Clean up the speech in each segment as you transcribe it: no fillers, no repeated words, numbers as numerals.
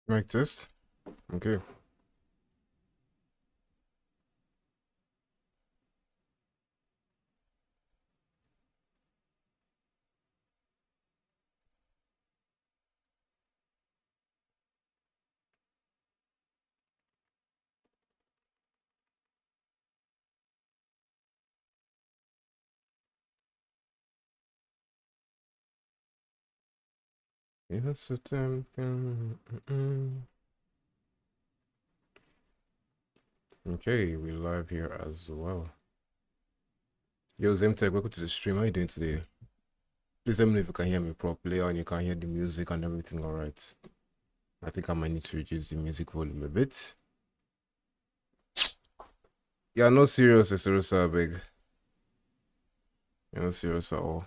Mic test. Okay. Yes, okay, we live here as well. Yo, Zemtech, welcome to the stream. How you doing today? Please let me know if you can hear me properly and you can hear the music and everything all right. I think I might need to reduce the music volume a bit. Yeah, no serious, big. You're not serious at all.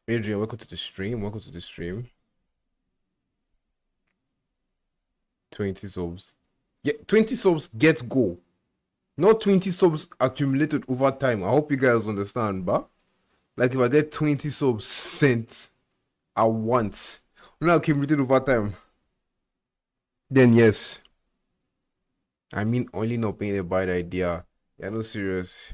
Adrian, welcome to the stream. Welcome to the stream. 20 subs. Yeah, 20 subs get go. Not 20 subs accumulated over time. I hope you guys understand, but like if I get 20 subs sent at once, not accumulated over time, then yes. I mean, only not being a bad idea. Yeah, no serious.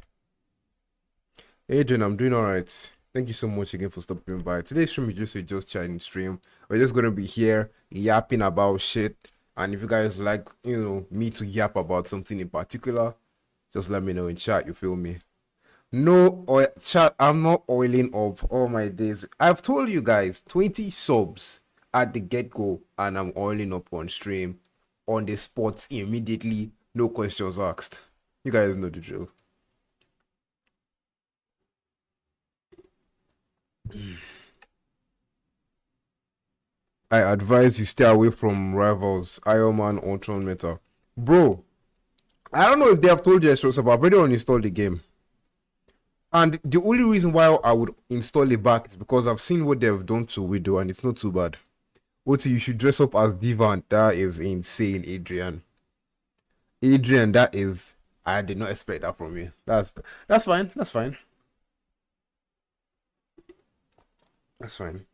Adrian, I'm doing alright. Thank you so much again for stopping by. Today's stream is just a just chatting stream. We're just gonna be here yapping about shit. And if you guys like, me to yap about something in particular, just let me know in chat, you feel me? No oil chat, I'm not oiling up all my days. I've told you guys 20 subs at the get-go, and I'm oiling up on stream on the spot immediately, no questions asked. You guys know the drill. I advise you stay away from rivals, Iron Man, Ultron Meta. Bro, I don't know if they have told you extras, but I've already uninstalled the game. And the only reason why I would install it back is because I've seen what they've done to Widow, and it's not too bad. Oti, you should dress up as Divan. That is insane, Adrian. Adrian, that is... I did not expect that from you. That's fine. That's fine. That's fine.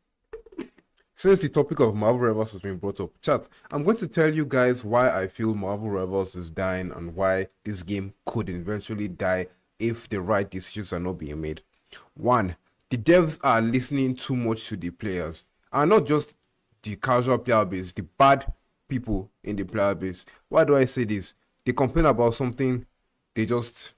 Since the topic of Marvel Rivals has been brought up, chat, I'm going to tell you guys why I feel Marvel Rivals is dying and why this game could eventually die if the right decisions are not being made. One, the devs are listening too much to the players, and not just the casual player base, the bad people in the player base. Why do I say this? They complain about something, they just...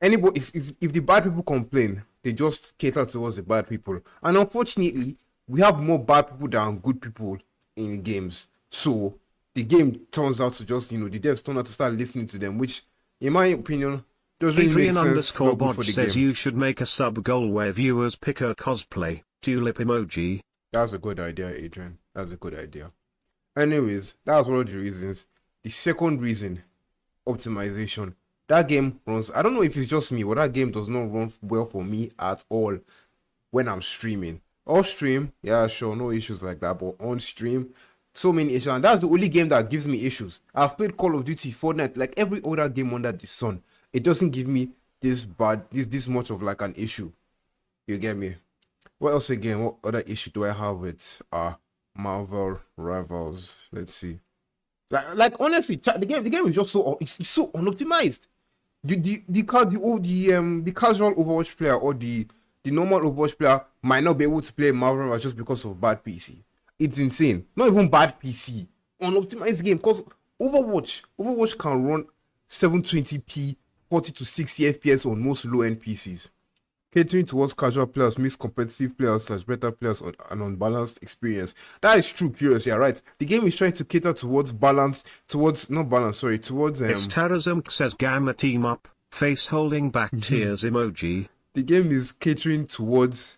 Anybody, if the bad people complain, they just cater towards the bad people. And unfortunately, we have more bad people than good people in games. So the game turns out to just, the devs turn out to start listening to them, which, in my opinion, doesn't really make sense. Not good for the says game. You should make a sub goal where viewers pick a cosplay. Tulip emoji. That's a good idea, Adrian. That's a good idea. Anyways, that was one of the reasons. The second reason, optimization. That game runs, I don't know if it's just me, but that game does not run well for me at all when I'm streaming. Off stream, yeah, sure, no issues like that, but on stream, so many issues. And that's the only game that gives me issues. I've played Call of Duty, Fortnite, like every other game under the sun. It doesn't give me this much of like an issue. You get me? What else again? What other issue do I have with Marvel Rivals? Let's see. Like honestly, the game is just it's so unoptimized. The casual Overwatch player or the normal Overwatch player might not be able to play Marvel Rivals just because of bad PC. It's insane. Not even bad PC. Unoptimized game, because Overwatch can run 720p 40 to 60 FPS on most low-end PCs. Catering towards casual players, mixed competitive players / better players on an unbalanced experience. That is true, curious, yeah, right. The game is trying to cater towards towards Tarazumk says Gamma team up, face holding back tears emoji. The game is catering towards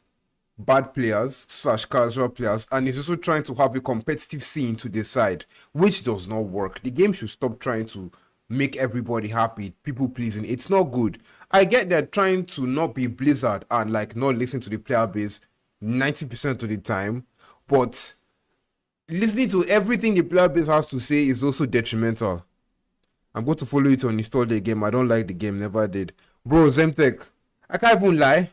bad players / casual players, and is also trying to have a competitive scene to the side, which does not work. The game should stop trying to make everybody happy, people pleasing. It's not good. I get that trying to not be Blizzard and like not listen to the player base 90% of the time, but listening to everything the player base has to say is also detrimental. I'm going to follow you to uninstall the game. I don't like the game, never did. Bro, Zemtech, I can't even lie.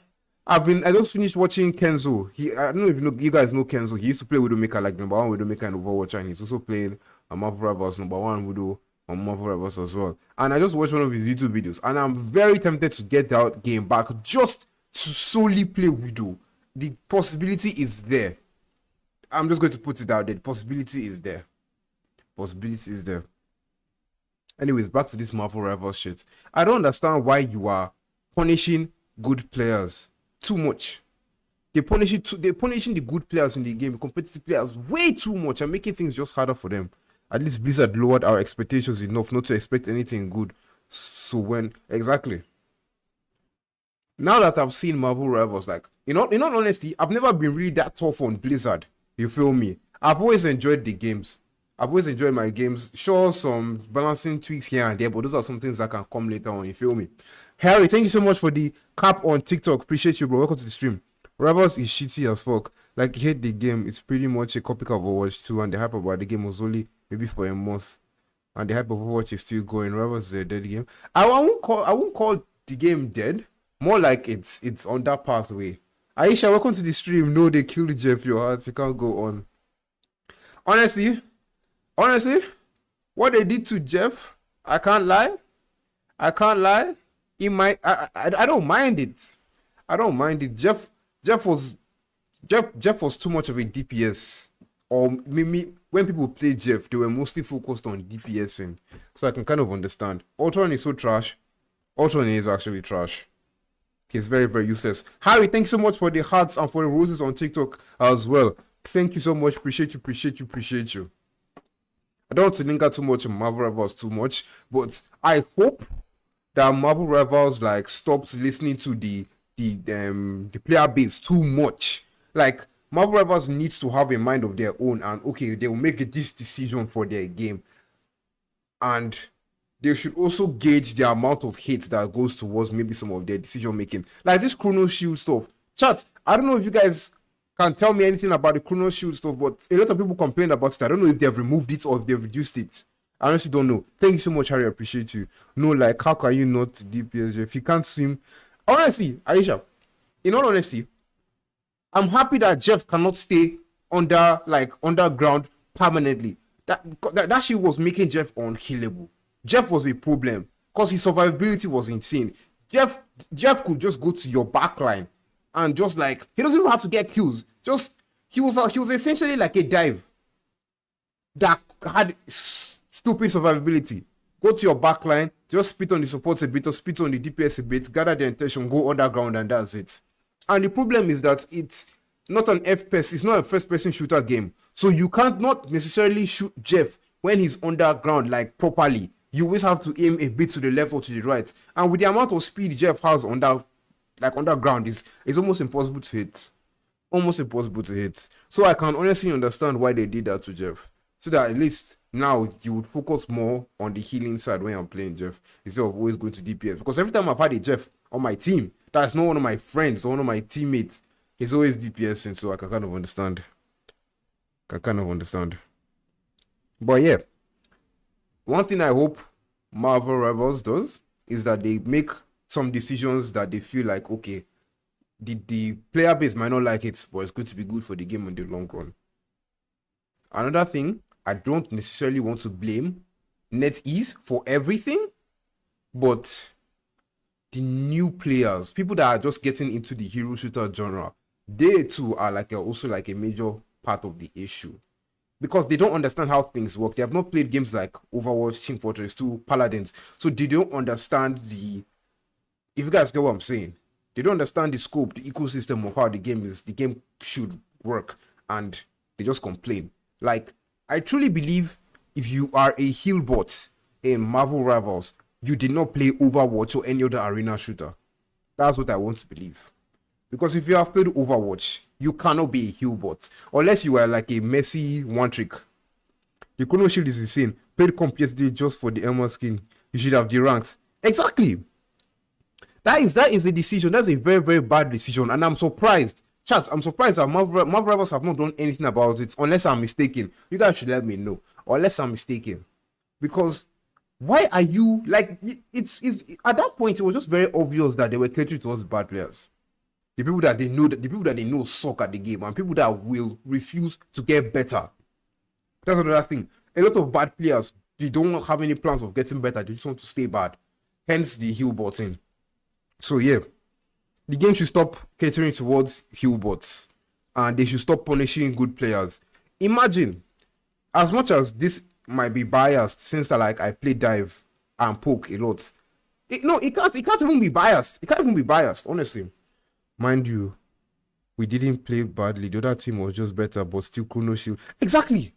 I just finished watching Kenzo. I don't know if you guys know Kenzo. He used to play Widowmaker, like number one Widowmaker in Overwatch, and he's also playing a Marvel Rivals number one Widow on Marvel Rivals as well. And I just watched one of his YouTube videos, and I'm very tempted to get that game back just to solely play Widow. The possibility is there. I'm just going to put it out there. The possibility is there. Possibility is there. Anyways, back to this Marvel Rivals shit. I don't understand why you are punishing good players too much. They're punishing the good players in the game, the competitive players, way too much, and making things just harder for them. At least Blizzard lowered our expectations enough not to expect anything good. So when exactly now that I've seen Marvel Rivals, like in all honesty, I've never been really that tough on Blizzard. You feel me? I've always enjoyed the games. I've always enjoyed my games. Sure, some balancing tweaks here and there, but those are some things that can come later on. You feel me? Harry, thank you so much for the cap on TikTok. Appreciate you, bro. Welcome to the stream. Rivals is shitty as fuck. Like, you hate the game. It's pretty much a copy of Overwatch 2, and the hype about the game was only maybe for a month. And the hype of Overwatch is still going. Rivals is a dead game. I won't call the game dead. More like it's on that pathway. Aisha, welcome to the stream. No, they killed Jeff. Your heart. You can't go on. Honestly, what they did to Jeff, I can't lie. I don't mind it. Jeff was too much of a DPS. Or maybe when people play Jeff, they were mostly focused on DPSing. So I can kind of understand. Ultron is so trash. Ultron is actually trash. He's very, very useless. Harry, thanks so much for the hearts and for the roses on TikTok as well. Thank you so much. Appreciate you. I don't want to linger too much on Marvel Rivals too much, but I hope that Marvel Rivals like stops listening to the player base too much. Like Marvel Rivals needs to have a mind of their own, and okay, they will make this decision for their game, and they should also gauge the amount of hate that goes towards maybe some of their decision making, like this Chrono Shield stuff. Chat, I don't know if you guys can tell me anything about the Chrono Shield stuff, but a lot of people complain about it. I don't know if they've removed it or if they've reduced it. I honestly don't know. Thank you so much, Harry. I appreciate you. No, like, how can you not DPS if you can't swim? Honestly, Aisha, in all honesty, I'm happy that Jeff cannot stay underground permanently. That shit was making Jeff unkillable. Jeff was a problem because his survivability was insane. Jeff could just go to your backline and just like he doesn't even have to get kills. He was essentially like a dive that had stupid survivability. Go to your backline, just spit on the supports a bit or spit on the DPS a bit, gather the intention, go underground, and that's it. And the problem is that it's not an FPS, it's not a first-person shooter game. So you can't not necessarily shoot Jeff when he's underground like properly. You always have to aim a bit to the left or to the right. And with the amount of speed Jeff has underground, is almost impossible to hit. So I can honestly understand why they did that to Jeff. So that at least now you would focus more on the healing side when I'm playing Jeff instead of always going to DPS. Because every time I've had a Jeff on my team, that's not one of my friends or one of my teammates, he's always DPSing, so I can kind of understand. But yeah, one thing I hope Marvel Rivals does is that they make some decisions that they feel like, okay, the player base might not like it, but it's going to be good for the game in the long run. Another thing, I don't necessarily want to blame NetEase for everything, but the new players, people that are just getting into the hero shooter genre, they too are also like a major part of the issue. Because they don't understand how things work. They have not played games like Overwatch, Team Fortress 2, Paladins. So they don't understand if you guys get what I'm saying, they don't understand the scope, the ecosystem of how the game should work. And they just complain. Like, I truly believe if you are a heal bot in Marvel Rivals, you did not play Overwatch or any other arena shooter. That's what I want to believe. Because if you have played Overwatch, you cannot be a heal bot. Unless you are like a messy one trick. The Chrono Shield is insane. Played comp yesterday just for the Elma skin. You should have deranked. Exactly. That is a decision. That's a very, very bad decision. And I'm surprised. Chat, I'm surprised that Marvel Rivals have not done anything about it. Unless I'm mistaken. You guys should let me know. Unless I'm mistaken. Because why are you like it's at that point it was just very obvious that they were catering towards bad players. The people that they know suck at the game, and people that will refuse to get better. That's another thing. A lot of bad players, they don't have any plans of getting better. They just want to stay bad. Hence the heal button. So yeah, the game should stop catering towards heal bots, and they should stop punishing good players. Imagine, as much as this might be biased, since I play dive and poke a lot. It can't even be biased. It can't even be biased, honestly. Mind you, we didn't play badly. The other team was just better, but still Chrono Shield. Exactly.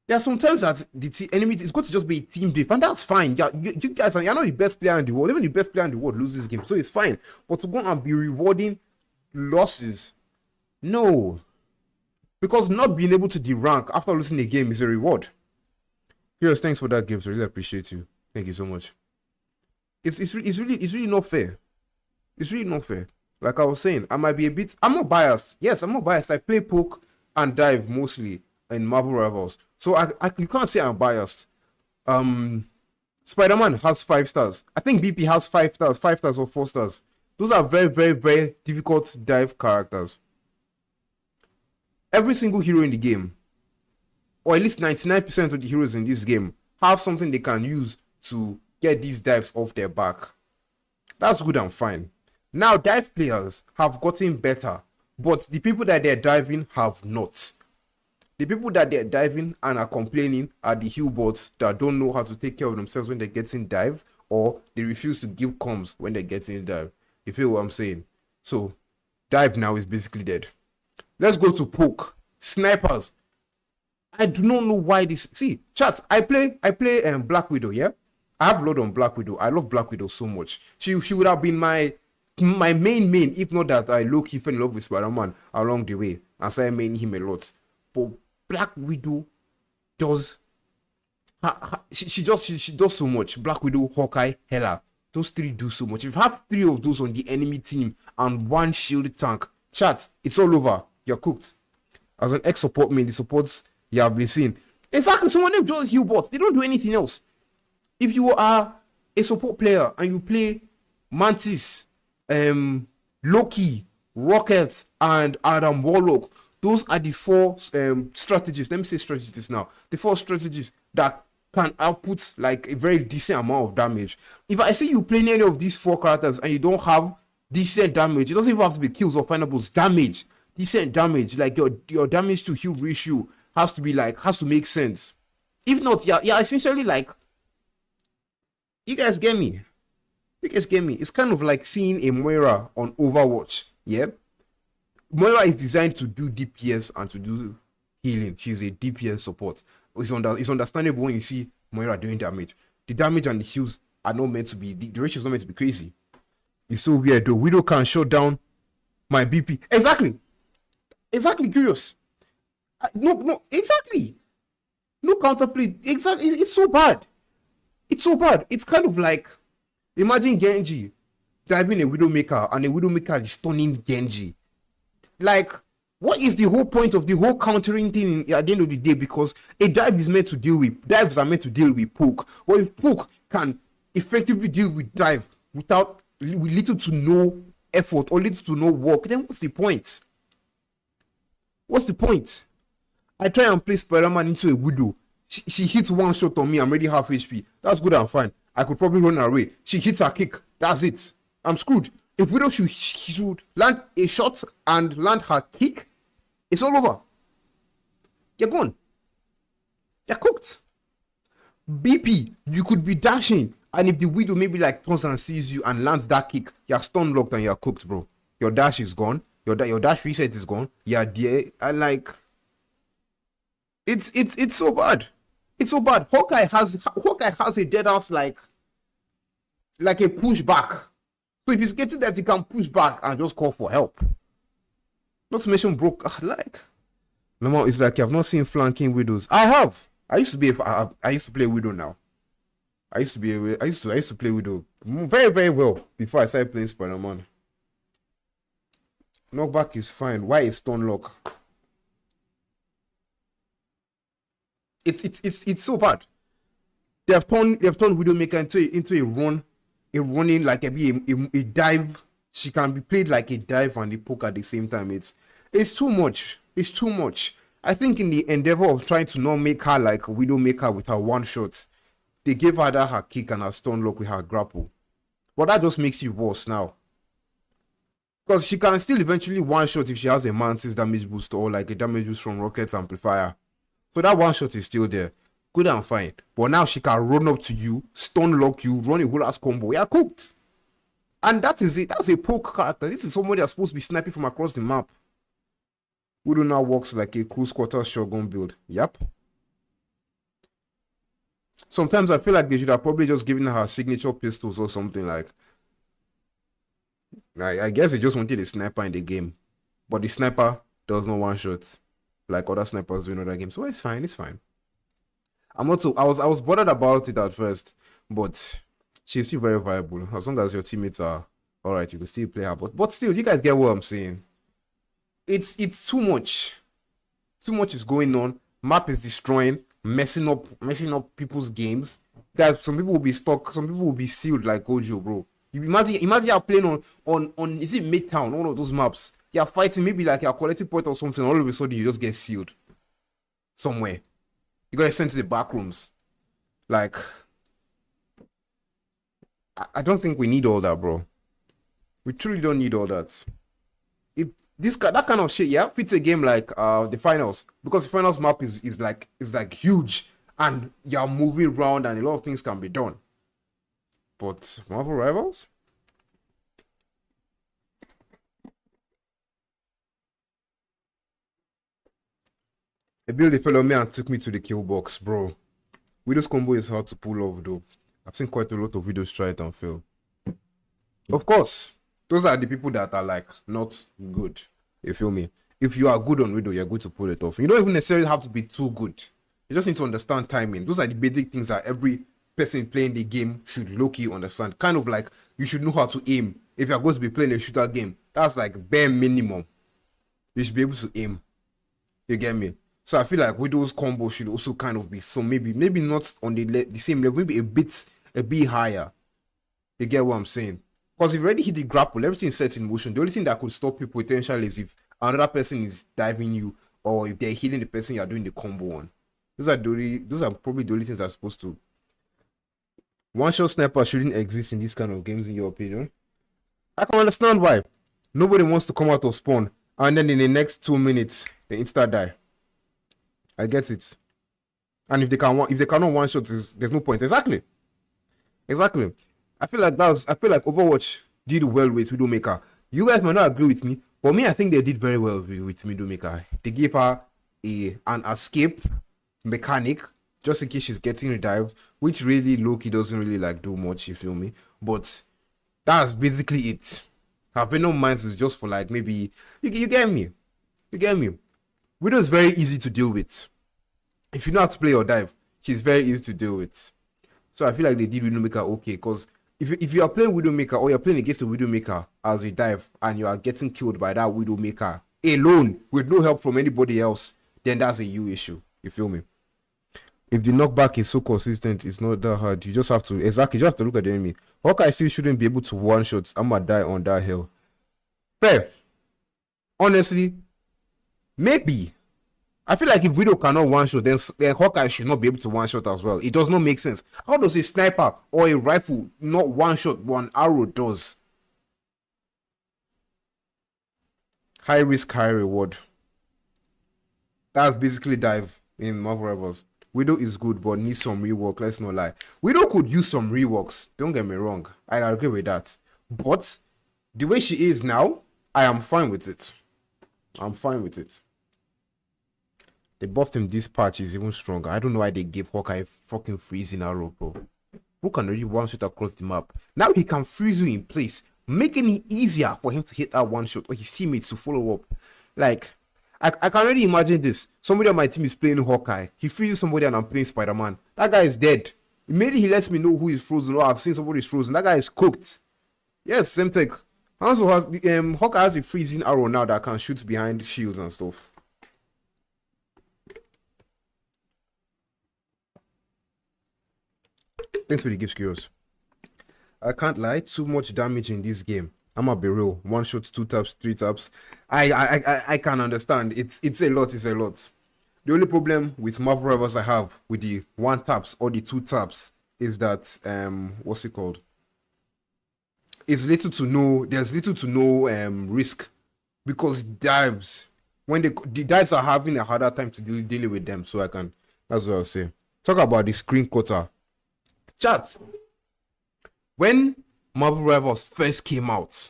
There are sometimes that the enemy is going to just be a team diff, and that's fine. Yeah, you guys you're not the best player in the world. Even the best player in the world loses this game, so it's fine. But to go and be rewarding losses, no. Because not being able to de-rank after losing a game is a reward. Yes, thanks for that gift. Really appreciate you. Thank you so much. It's really not fair. It's really not fair. Like I was saying, I'm not biased. Yes, I'm not biased. I play poke and dive mostly in Marvel Rivals. So you can't say I'm biased. Spider-Man has 5 stars. I think BP has 5 stars, 5 stars or 4 stars. Those are very, very, very difficult dive characters. Every single hero in the game, or at least 99% of the heroes in this game, have something they can use to get these dives off their back. That's good and fine. Now, dive players have gotten better, but the people that they're diving have not. The people that they're diving and are complaining are the heal bots that don't know how to take care of themselves when they're getting dive, or they refuse to give comms when they're getting dive. You feel what I'm saying? So, dive now is basically dead. Let's go to poke. Snipers. I do not know why this. See, chat. I play Black Widow. Yeah, I have load on Black Widow. I love Black Widow so much. She would have been my main, if not that I low-key fell in love with Spider-Man along the way and started maining him a lot. But Black Widow does. She does so much. Black Widow, Hawkeye, Hela. Those 3 do so much. If you have 3 of those on the enemy team and 1 shield tank, chat, it's all over. You're cooked. As an ex-support main, the supports you have been seeing. Exactly. Someone named just heal bots. They don't do anything else. If you are a support player and you play Mantis, Loki, Rocket, and Adam Warlock, those are the 4 strategies. Let me say strategies now. The 4 strategies that can output like a very decent amount of damage. If I see you playing any of these 4 characters and you don't have decent damage, it doesn't even have to be kills or findables. Damage, decent damage, like your damage to heal ratio has to make sense. If not, yeah, essentially like, you guys get me. It's kind of like seeing a Moira on Overwatch. Yeah, Moira is designed to do DPS and to do healing. She's a DPS support. It's understandable when you see Moira doing damage. The damage and the heals are not meant to be, the ratio is not meant to be crazy. It's so weird though. Widow can shut down my BP. Exactly, curious. No, exactly. No counterplay. Exactly. It's so bad. It's kind of like, imagine Genji diving a Widowmaker and a Widowmaker is stunning Genji. Like, what is the whole point of the whole countering thing at the end of the day? Because a dives are meant to deal with poke. Well, if poke can effectively deal with dive with little to no effort or little to no work, then what's the point? I try and play Spider-Man into a Widow. She hits 1 shot on me, I'm already half HP. That's good and fine. I could probably run away. She hits her kick. That's it. I'm screwed. If Widow should land a shot and land her kick, it's all over. You're gone. You're cooked. BP, you could be dashing, and if the Widow maybe like turns and sees you and lands that kick, you're stun locked and you're cooked, bro. Your dash is gone. Your dash reset is gone. You're there, and like, it's so bad. It's so bad. Hawkeye has a dead ass like a pushback. So if he's getting that, he can push back and just call for help. Not to mention broke. No, it's like I've not seen flanking widows. I have. I used to play widow now. I used to play widow very, very well before I started playing Spider-Man. Knockback is fine. Why is stun lock? It's so bad. They have turned Widowmaker into a running like a dive she can be played like a dive and a poke at the same time. It's too much. It's too much. I think in the endeavor of trying to not make her like Widowmaker with her one shot, they gave her that her kick and her stun lock with her grapple. But that just makes it worse now. Because she can still eventually one shot if she has a Mantis damage boost or like a damage boost from Rocket's amplifier. So that one shot is still there. Good and fine. But now she can run up to you, stun lock you, run a whole ass combo. You're cooked. And that is it. That's a poke character. This is somebody that's supposed to be sniping from across the map. Widow now works like a close quarters shotgun build. Yep. Sometimes I feel like they should have probably just given her signature pistols or something like. I guess they just wanted a sniper in the game. But the sniper does not one shot like other snipers do in other games. So it's fine, it's fine. I'm not so I was bothered about it at first, but she's still very viable. As long as your teammates are alright, you can still play her. But still, you guys get what I'm saying. It's too much. Too much is going on. Map is destroying, messing up people's games. Guys, some people will be stuck, some people will be sealed like Gojo, bro. You imagine you're playing on is it Midtown, one of those maps. You're fighting, maybe like you're collecting point or something, all of a sudden you just get sealed somewhere. You get sent to the back rooms. Like, I don't think we need all that, bro. We truly don't need all that. If that kind of shit, yeah, fits a game like the finals, because the finals map is like huge and you're moving around and a lot of things can be done. But Marvel Rivals? A build fell on me and took me to the kill box, bro. Widow's combo is hard to pull off though. I've seen quite a lot of videos try it and fail. Of course, those are the people that are like not good. You feel me? If you are good on Widow, you're good to pull it off. You don't even necessarily have to be too good. You just need to understand timing. Those are the basic things that every person playing the game should low-key understand. Kind of like you should know how to aim. If you're going to be playing a shooter game, that's like bare minimum. You should be able to aim. You get me? So I feel like Widow's combo should also kind of be so maybe not on the same level, maybe a bit higher. You get what I'm saying? Because if you already hit the grapple, everything is set in motion. The only thing that could stop you potentially is if another person is diving you or if they're hitting the person you're doing the combo on. Those are probably the only things that are supposed to. One-shot sniper shouldn't exist in these kind of games, in your opinion. I can understand why. Nobody wants to come out of spawn and then in the next 2 minutes they insta die. I get it. And if they cannot one shot, there's no point. Exactly. I feel like Overwatch did well with Widowmaker. You guys might not agree with me, but me, I think they did very well with Widowmaker. They gave her an escape mechanic just in case she's getting redive, which really Loki doesn't really like do much, you feel me? But that's basically it. Her Venom Mines is just for like maybe you get me. Widow is very easy to deal with. If you know how to play or dive, she's very easy to deal with. So I feel like they did Widowmaker okay, because if you are playing Widowmaker or you're playing against a Widowmaker as a dive and you are getting killed by that Widowmaker alone with no help from anybody else, then that's a you issue. You feel me? If the knockback is so consistent, it's not that hard. You just have to look at the enemy. Hawkeye still shouldn't be able to one shots. I'm gonna die on that hill. Fair. Honestly, maybe. I feel like if Widow cannot one shot, then Hawkeye should not be able to one shot as well. It does not make sense. How does a sniper or a rifle not one shot one arrow does? High risk, high reward. That's basically dive in Marvel Rivals. Widow is good, but needs some rework. Let's not lie. Widow could use some reworks. Don't get me wrong. I agree with that. But the way she is now, I am fine with it. They buffed him. This patch is even stronger. I don't know why they gave Hawkeye fucking freezing arrow, bro. Who can already one shot across the map? Now he can freeze you in place, making it easier for him to hit that one shot or his teammates to follow up. Like, I can already imagine this. Somebody on my team is playing Hawkeye. He freezes somebody and I'm playing Spider-Man. That guy is dead. Immediately he lets me know who is frozen. Oh, I've seen somebody is frozen. That guy is cooked. Yes, same take. Also has Hawkeye has a freezing arrow now that can shoot behind shields and stuff. Thanks for the gift, Skiros. I can't lie, too much damage in this game. I'm a be real. One shot, two taps, three taps. I can understand. It's a lot. It's a lot. The only problem with Marvel Rivals I have with the one taps or the two taps is that what's it called? It's little to no. There's little to no risk because dives when the dives are having a harder time to deal with them. So I can. That's what I'll say. Talk about the screen cutter. Chat. When Marvel Rivals first came out,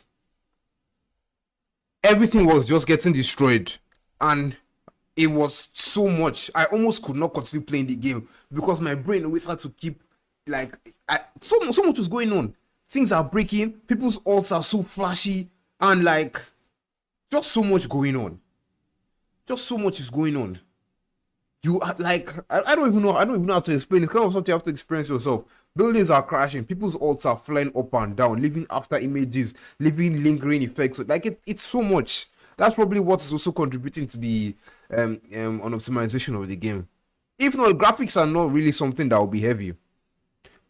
everything was just getting destroyed, and it was so much. I almost could not continue playing the game because my brain always had to keep so much was going on. Things are breaking. People's ults are so flashy, and just so much going on. Just so much is going on. You are I don't even know how to explain. It's kind of something you have to experience yourself. Buildings are crashing, people's ults are flying up and down, leaving after images, leaving lingering effects. It's so much. That's probably what is also contributing to the optimization of the game. If not, graphics are not really something that will be heavy.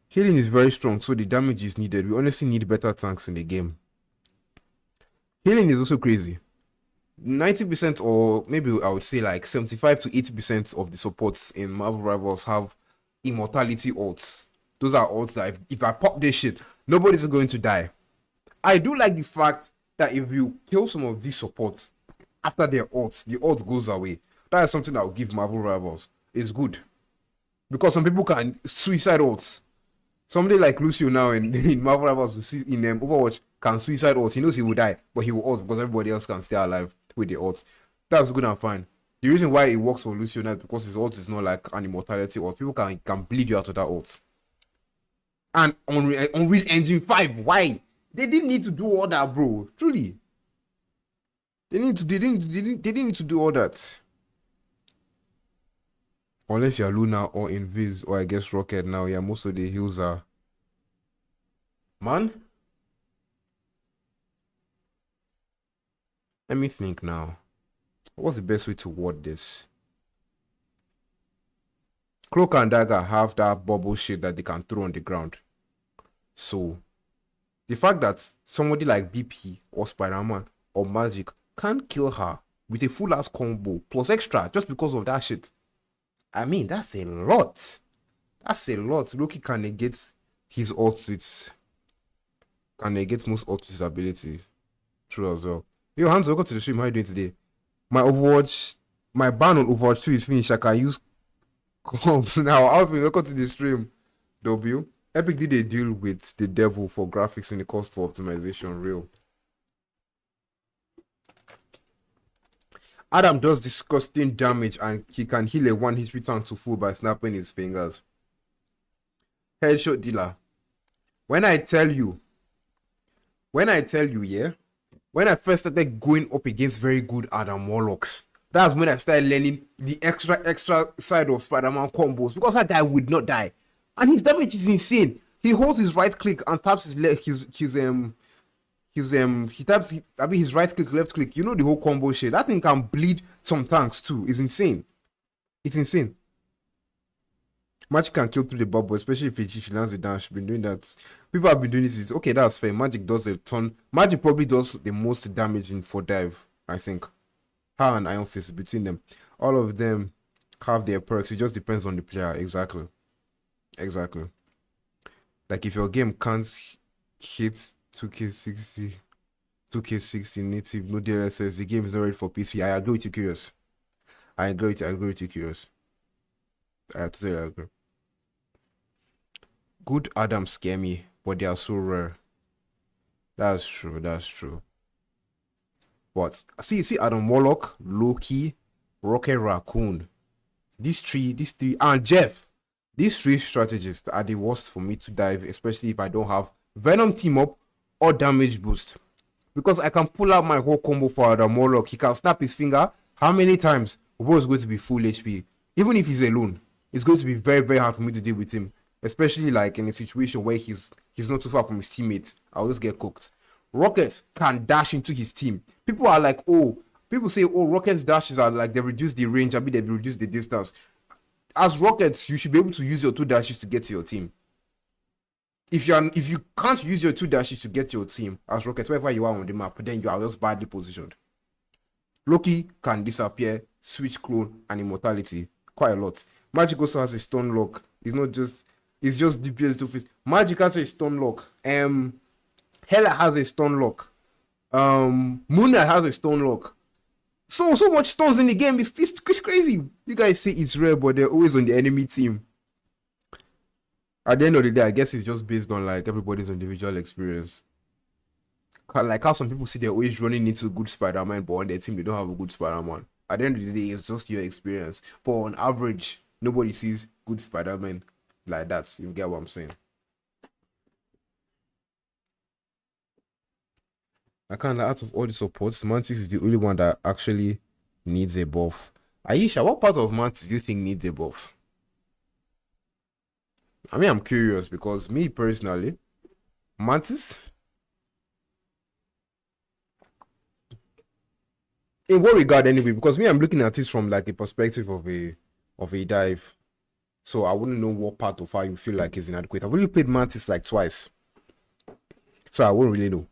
Healing is very strong, so the damage is needed. We honestly need better tanks in the game. Healing is also crazy. 90% or maybe I would say 75 to 80% of the supports in Marvel Rivals have immortality ults. Those are ults that if I pop this shit, nobody's going to die. I do like the fact that if you kill some of these supports after their ults, the ult goes away. That is something that will give Marvel Rivals. It's good. Because some people can suicide ults. Somebody like Lucio now in Marvel Rivals in Overwatch can suicide ults. He knows he will die, but he will ult because everybody else can stay alive with the ults. That's good and fine. The reason why it works for Lucio now is because his ult is not like an immortality ult. People can bleed you out of that ult. And Unreal Engine 5, why? They didn't need to do all that, bro. Truly. They didn't need to do all that. Unless you're Luna or Invis or I guess Rocket now, yeah, most of the heals are. Man? Let me think now. What's the best way to word this? Cloak and Dagger have that bubble shit that they can throw on the ground. So, the fact that somebody like BP or Spider-Man or Magic can't kill her with a full-ass combo plus extra just because of that shit. I mean, that's a lot. That's a lot. Loki can negate his ults with... Can negate most ults with his abilities. True as well. Yo, Hans, welcome to the stream. How are you doing today? My ban on Overwatch 2 is finished. I can use comps now. Alvin, welcome to the stream. W. Epic did a deal with the devil for graphics and the cost for optimization. Real. Adam does disgusting damage and he can heal a 1 HP tank to full by snapping his fingers. Headshot dealer. When I tell you, yeah, when I first started going up against very good Adam Warlocks, that's when I started learning the extra side of Spider-Man combos because that guy would not die. And his damage is insane. He holds his right click and taps his his right click, left click. You know the whole combo shit. That thing can bleed some tanks too. It's insane. It's insane. Magic can kill through the bubble, especially if he lands a dash. Been doing that. People have been doing this. Okay, that's fair. Magic does a ton. Magic probably does the most damage in for dive, I think. Her and Iron Fist between them. All of them have their perks. It just depends on the player. Exactly. Like if your game can't hit 2K60 native, no DLSS, the game is not ready for PC. I agree with you, Curious. I agree with you, Curious. I totally agree. Good Adams scare me, but they are so rare. That's true. But see Adam Warlock, Loki, Rocket Raccoon. These three, and Jeff. These three strategists are the worst for me to dive, especially if I don't have Venom team up or damage boost. Because I can pull out my whole combo for Adam Warlock. He can snap his finger. How many times? Obo is going to be full HP. Even if he's alone, it's going to be very, very hard for me to deal with him. Especially like in a situation where he's not too far from his teammates. I'll just get cooked. Rocket can dash into his team. People are like, people say, Rocket's dashes are like, they reduce the range, they've reduced the distance. As Rockets, you should be able to use your 2 dashes to get to your team. if you can't use your 2 dashes to get your team as Rocket, wherever you are on the map, then you are just badly positioned. Loki can disappear, switch clone, and immortality quite a lot. Magic also has a stun lock. It's just DPS to face. Magic has a stun lock. Hela has a stun lock. Moon Knight has a stun lock. So much stuns in the game. It's crazy. You guys say it's rare, but they're always on the enemy team. At the end of the day, I guess it's just based on like everybody's individual experience. Like how some people see they're always running into good Spider-Man, but on their team they don't have a good Spider-Man. At the end of the day, it's just your experience. But on average, nobody sees good Spider-Man like that. You get what I'm saying? I can't, out of all the supports, Mantis is the only one that actually needs a buff. Aisha, what part of Mantis do you think needs a buff? I mean, I'm curious because me personally, Mantis, in what regard anyway? Because me, I'm looking at this from like a perspective of a dive, so I wouldn't know what part of how you feel like is inadequate. I've only played Mantis like twice, so I won't really know.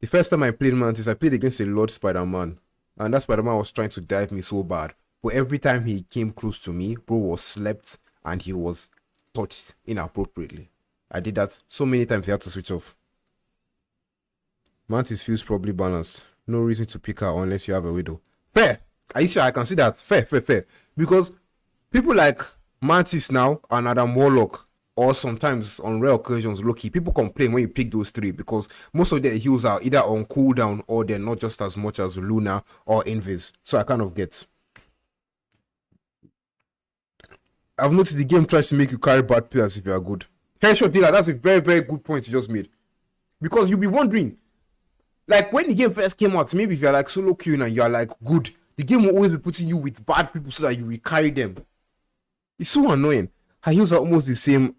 The first time I played Mantis, I played against a Lord Spider-Man, and that Spider-Man was trying to dive me so bad, but every time he came close to me, bro was slept and he was touched inappropriately. I did that so many times he had to switch off. Mantis feels probably balanced. No reason to pick her unless you have a widow. Fair. Are you sure? I can see that. Fair. Because people like Mantis now and Adam Warlock, or sometimes on rare occasions, Loki, people complain when you pick those three because most of their heals are either on cooldown or they're not just as much as Luna or Invis. So I kind of get. I've noticed the game tries to make you carry bad players if you are good. Headshot dealer, that's a very, very good point you just made. Because you'll be wondering, like when the game first came out, maybe if you're like solo queuing and you're like good, the game will always be putting you with bad people so that you will carry them. It's so annoying. Her heals are almost the same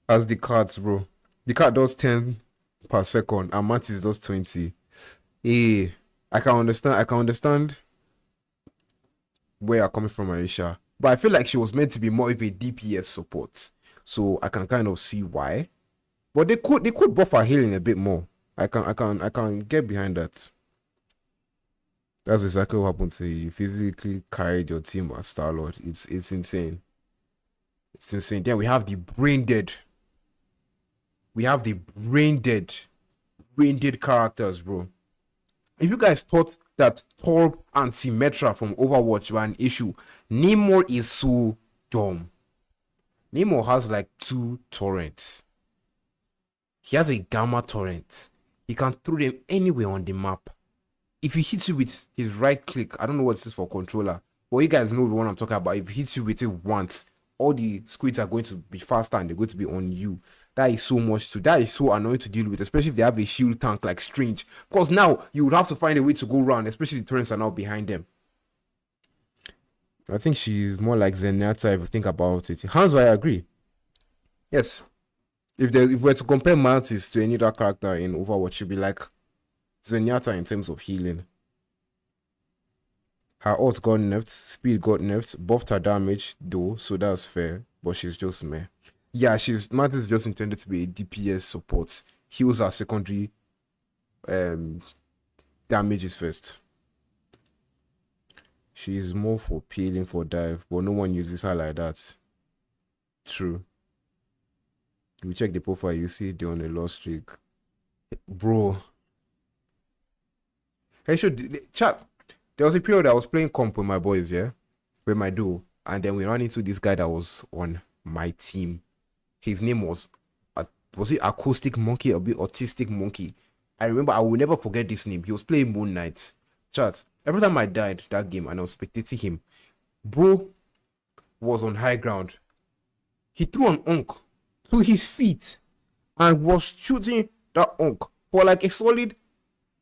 as the cards, bro. The card does 10 per second and Mantis does 20. Hey, I can understand where you're coming from, Aisha. But I feel like she was meant to be more of a DPS support. So I can kind of see why. But they could buff her healing a bit more. I can get behind that. That's exactly what happened to you. You physically carried your team as Star-Lord. It's insane. It's insane. Then we have the brain dead. We have the brain dead characters, bro. If you guys thought that Torb and Symmetra from Overwatch were an issue, Namor is so dumb. Namor has like 2 torrents. He has a gamma torrent. He can throw them anywhere on the map. If he hits you with his right click, I don't know what this is for controller, but you guys know the one I'm talking about. If he hits you with it once, all the squids are going to be faster and they're going to be on you. That is so annoying to deal with, especially if they have a shield tank like Strange. Because now you would have to find a way to go around, especially the turrets are now behind them. I think she's more like Zenyatta if you think about it. Hanzo, I agree. Yes. If we were to compare Mantis to any other character in Overwatch, she'd be like Zenyatta in terms of healing. Her ult got nerfed, speed got nerfed, buffed her damage though, so that's fair. But she's just meh. Yeah, Mantis is just intended to be a DPS support. Heals her secondary damages first. She's more for peeling for dive, but no one uses her like that. True. You check the profile, you see they're on a lost streak. Bro. Hey, chat. There was a period I was playing comp with my boys, yeah? With my duo. And then we ran into this guy that was on my team. His name was it Acoustic Monkey, a bit Autistic Monkey? I remember, I will never forget this name. He was playing Moon Knight. Chat. Every time I died that game and I was spectating him, bro was on high ground. He threw an unk to his feet and was shooting that unk for like a solid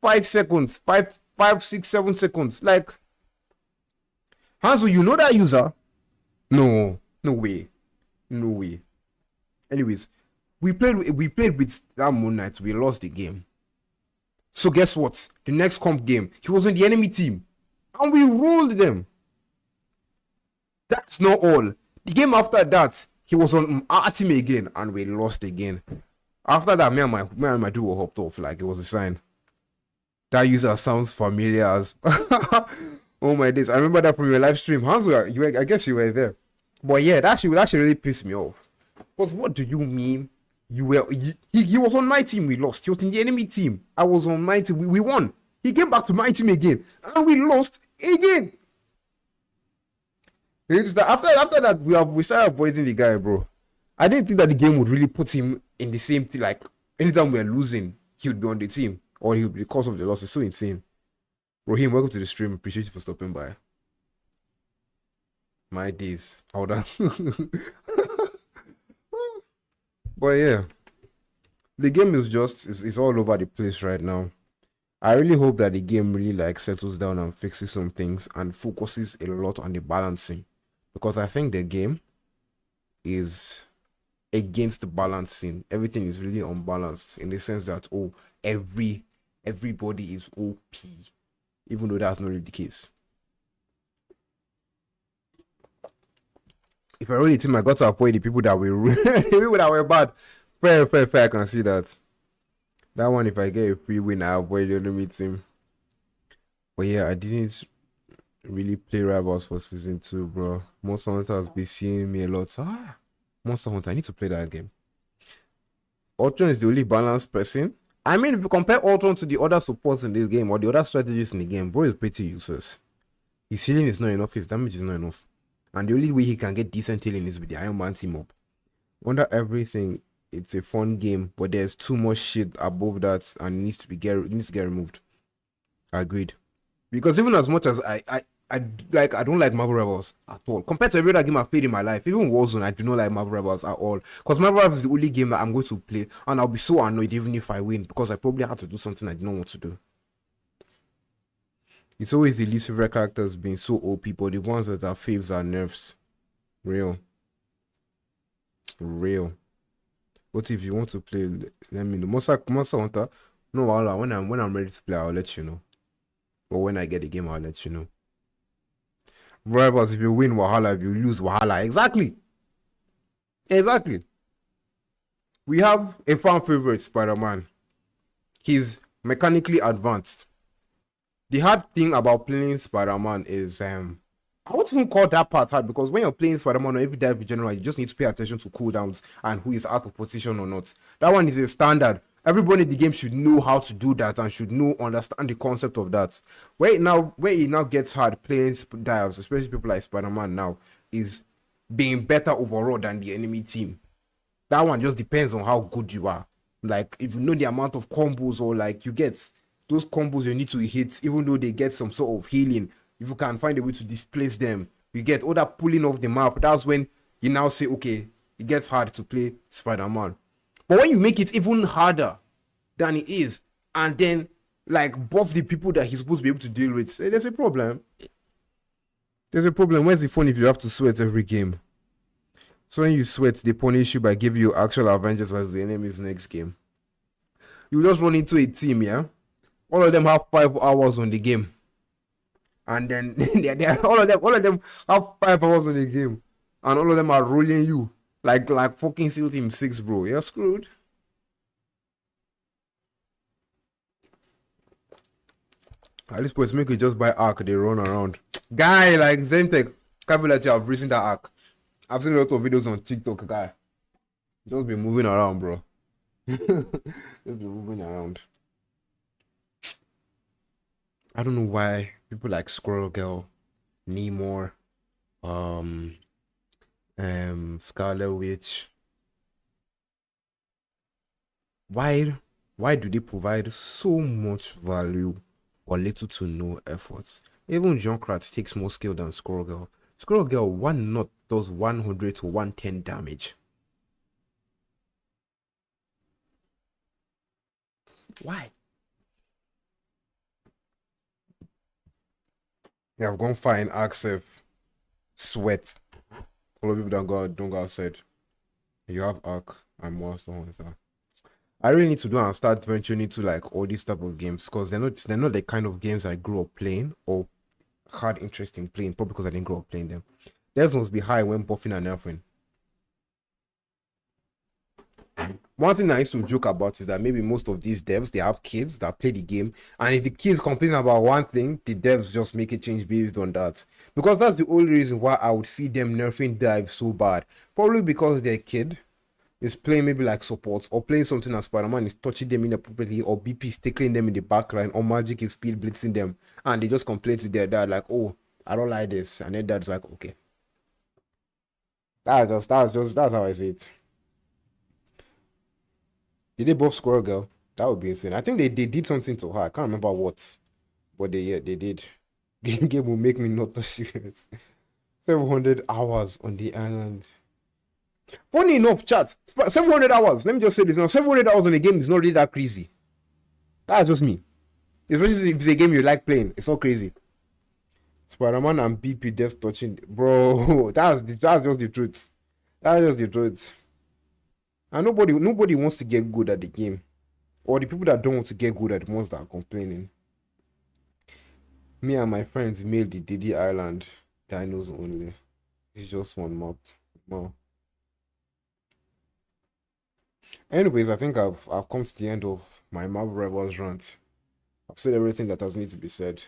5 seconds. 5, 6, 7 seconds. Like, Hanzo, you know that user? No way. Anyways, we played with that Moon Knight. We lost the game. So guess what? The next comp game, he was on the enemy team. And we rolled them. That's not all. The game after that, He was on our team again, and we lost again. After that, me and my dude were hopped off. Like, it was a sign. That user sounds familiar as oh my days. I remember that from your live stream. Hans, I guess you were there. But yeah, that shit really pissed me off. Because what do you mean? He was on my team, we lost. He was in the enemy team. I was on my team, we won. He came back to my team again, and we lost again. It's that after that we started avoiding the guy, bro. I didn't think that the game would really put him in the same thing. Like, anytime we're losing, he would be on the team, or he would be the cause of the loss. It's so insane. Rohim, welcome to the stream. Appreciate you for stopping by. My days. Hold on. But yeah, the game is just it's all over the place right now. I really hope that the game really like settles down and fixes some things and focuses a lot on the balancing, because I think the game is against the balancing. Everything is really unbalanced in the sense that everybody is OP, even though that's not really the case. If I really team, I got to avoid the people that were people that were bad. Fair. I can see that. That one, if I get a free win, I avoid the enemy team. But yeah, I didn't really play Rivals for season 2, bro. Monster Hunter has been seeing me a lot. So, Monster Hunter, I need to play that game. Ultron is the only balanced person. I mean, if you compare Ultron to the other supports in this game or the other strategies in the game, bro is pretty useless. His healing is not enough, his damage is not enough. And the only way he can get decent healing is with the Iron Man team up. Under everything, it's a fun game, but there's too much shit above that and it needs to get removed. Agreed. Because even as much as I don't like Marvel Rivals at all. Compared to every other game I've played in my life, even Warzone, I do not like Marvel Rivals at all. Because Marvel Rivals is the only game that I'm going to play, and I'll be so annoyed even if I win, because I probably had to do something I didn't want to do. It's always the least favorite characters being so OP, but the ones that are faves are nerfs. Real. But if you want to play, let me know. Monster Hunter, no, when I'm ready to play, I'll let you know. Or when I get the game, I'll let you know. Rivals, if you win, Wahala. If you lose, Wahala. Exactly. We have a fan favorite, Spider-Man. He's mechanically advanced. The hard thing about playing Spider-Man is, I won't even call that part hard, because when you're playing Spider-Man or every dive in general, you just need to pay attention to cooldowns and who is out of position or not. That one is a standard. Everybody in the game should know how to do that and should understand the concept of that. Where it now gets hard playing dives, especially people like Spider-Man now, is being better overall than the enemy team. That one just depends on how good you are. Like, if you know the amount of combos, or like you get those combos you need to hit, even though they get some sort of healing, if you can find a way to displace them, you get all that pulling off the map. That's when you now say, okay, it gets hard to play Spider-Man. But when you make it even harder than it is, and then like buff the people that he's supposed to be able to deal with, there's a problem. Where's the fun if you have to sweat every game? So when you sweat, they punish you by giving you actual Avengers as the enemy's next game. You just run into a team, yeah? All of them have 5 hours on the game. And then all of them have 5 hours on the game. And all of them are rolling you. Like fucking SEAL Team 6, bro. You're screwed. At this point, make it just buy Arc, they run around. Guy, like Zemtech, can't feel like you have risen that Arc. I've seen a lot of videos on TikTok, guy. Just be moving around, bro. Just be moving around. I don't know why people like Squirrel Girl, Namor, Scarlet Witch. Why do they provide so much value or little to no effort? Even Junkrat takes more skill than Squirrel Girl. Squirrel Girl, one knot does 100 to 110 damage. Why? Yeah, I've gone far in Axef. Sweat. All of people don't go outside. You have Arc and Monster Hunter. I really need to do and start venturing into like all these type of games, because they're not the kind of games I grew up playing or had interest in playing, probably because I didn't grow up playing them. Theirs must be high when buffing and nerfing. One thing I used to joke about is that maybe most of these devs, they have kids that play the game, and if the kids complain about one thing, the devs just make a change based on that. Because that's the only reason why I would see them nerfing dive so bad. Probably because their kid is playing maybe like support, or playing something as Spider-Man is touching them inappropriately, or BP is tackling them in the backline, or Magic is speed blitzing them, and they just complain to their dad like, oh, I don't like this, and then dad's like, okay. That's how I see it. Did they both Squirrel Girl? That would be insane. I think they did something to her. I can't remember what, but they did. Game will make me not serious. 700 hours on the island. Funny enough, chat. 700 hours. Let me just say this now. 700 hours on a game is not really that crazy. That's just me. Especially if it's a game you like playing. It's not crazy. Spider-Man and BP devs touching. Bro, that's just the truth. That's just the truth. And nobody wants to get good at the game. Or the people that don't want to get good are the ones that are complaining. Me and my friends made the Diddy Island dinos only. It's just one map. Wow. Anyways, I think I've come to the end of my Marvel Rivals rant. I've said everything that has need to be said.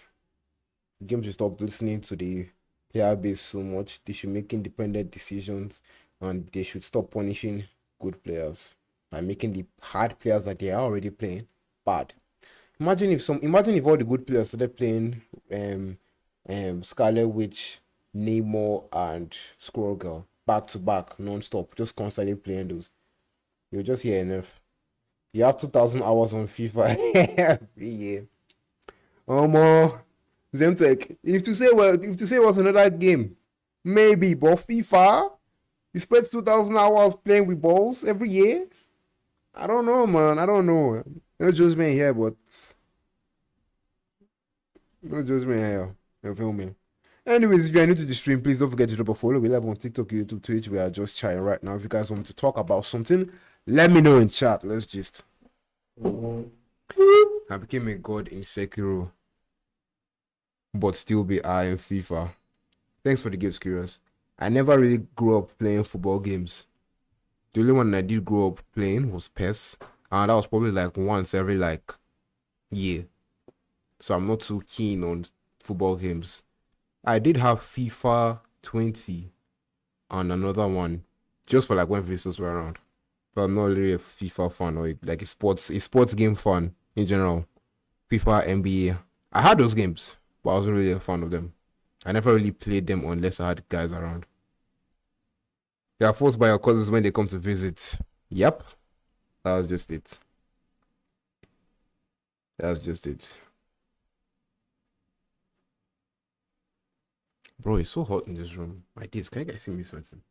The game should stop listening to the player base so much. They should make independent decisions, and they should stop punishing good players by making the hard players that they are already playing bad. Imagine if all the good players started playing Scarlet Witch, Namor, and Squirrel Girl back to back, non-stop, just constantly playing those. You'll just hear enough. You have 2,000 hours on FIFA every year. Zemtech. If to say it was another game, maybe, but FIFA, you spend 2,000 hours playing with balls every year? I don't know, man. I don't know. No judgment here, but no judgment here. You feel me? Anyways, if you are new to the stream, please don't forget to drop a follow. We live on TikTok, YouTube, Twitch. We are just chatting right now. If you guys want me to talk about something, let me know in chat. Let's just. I became a god in Sekiro, but still be high in FIFA. Thanks for the gifts, Curious. I never really grew up playing football games. The only one I did grow up playing was PES, and that was probably like once every year. So I'm not too keen on football games. I did have FIFA 20 and another one just for like when visitors were around. But I'm not really a FIFA fan or like a sports game fan in general. FIFA, NBA. I had those games, but I wasn't really a fan of them. I never really played them unless I had guys around. You are forced by your cousins when they come to visit. Yep. That was just it. That's just it. Bro, it's so hot in this room. My days, can you guys see me sweating?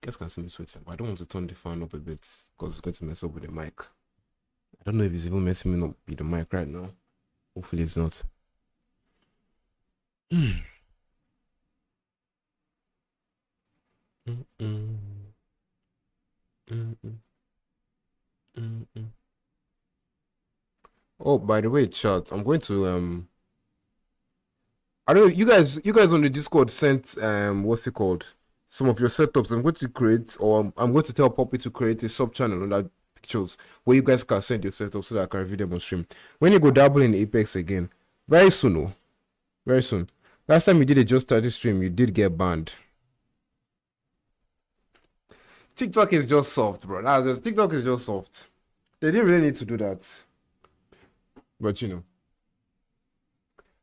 You guys can see me sweating. But I don't want to turn the fan up a bit because it's going to mess up with the mic. I don't know if it's even messing me up with the mic right now. Hopefully it's not. Oh, by the way, chat, I'm going to I don't know, you guys on the Discord sent what's it called? Some of your setups. I'm going to create, or I'm going to tell Poppy to create a sub channel on that pictures where you guys can send your setups so that I can review them on stream. When you go dabble in Apex again, very soon, oh. Very soon. Last time you did a Just Started stream, you did get banned. TikTok is just soft, bro. TikTok is just soft. They didn't really need to do that. But you know.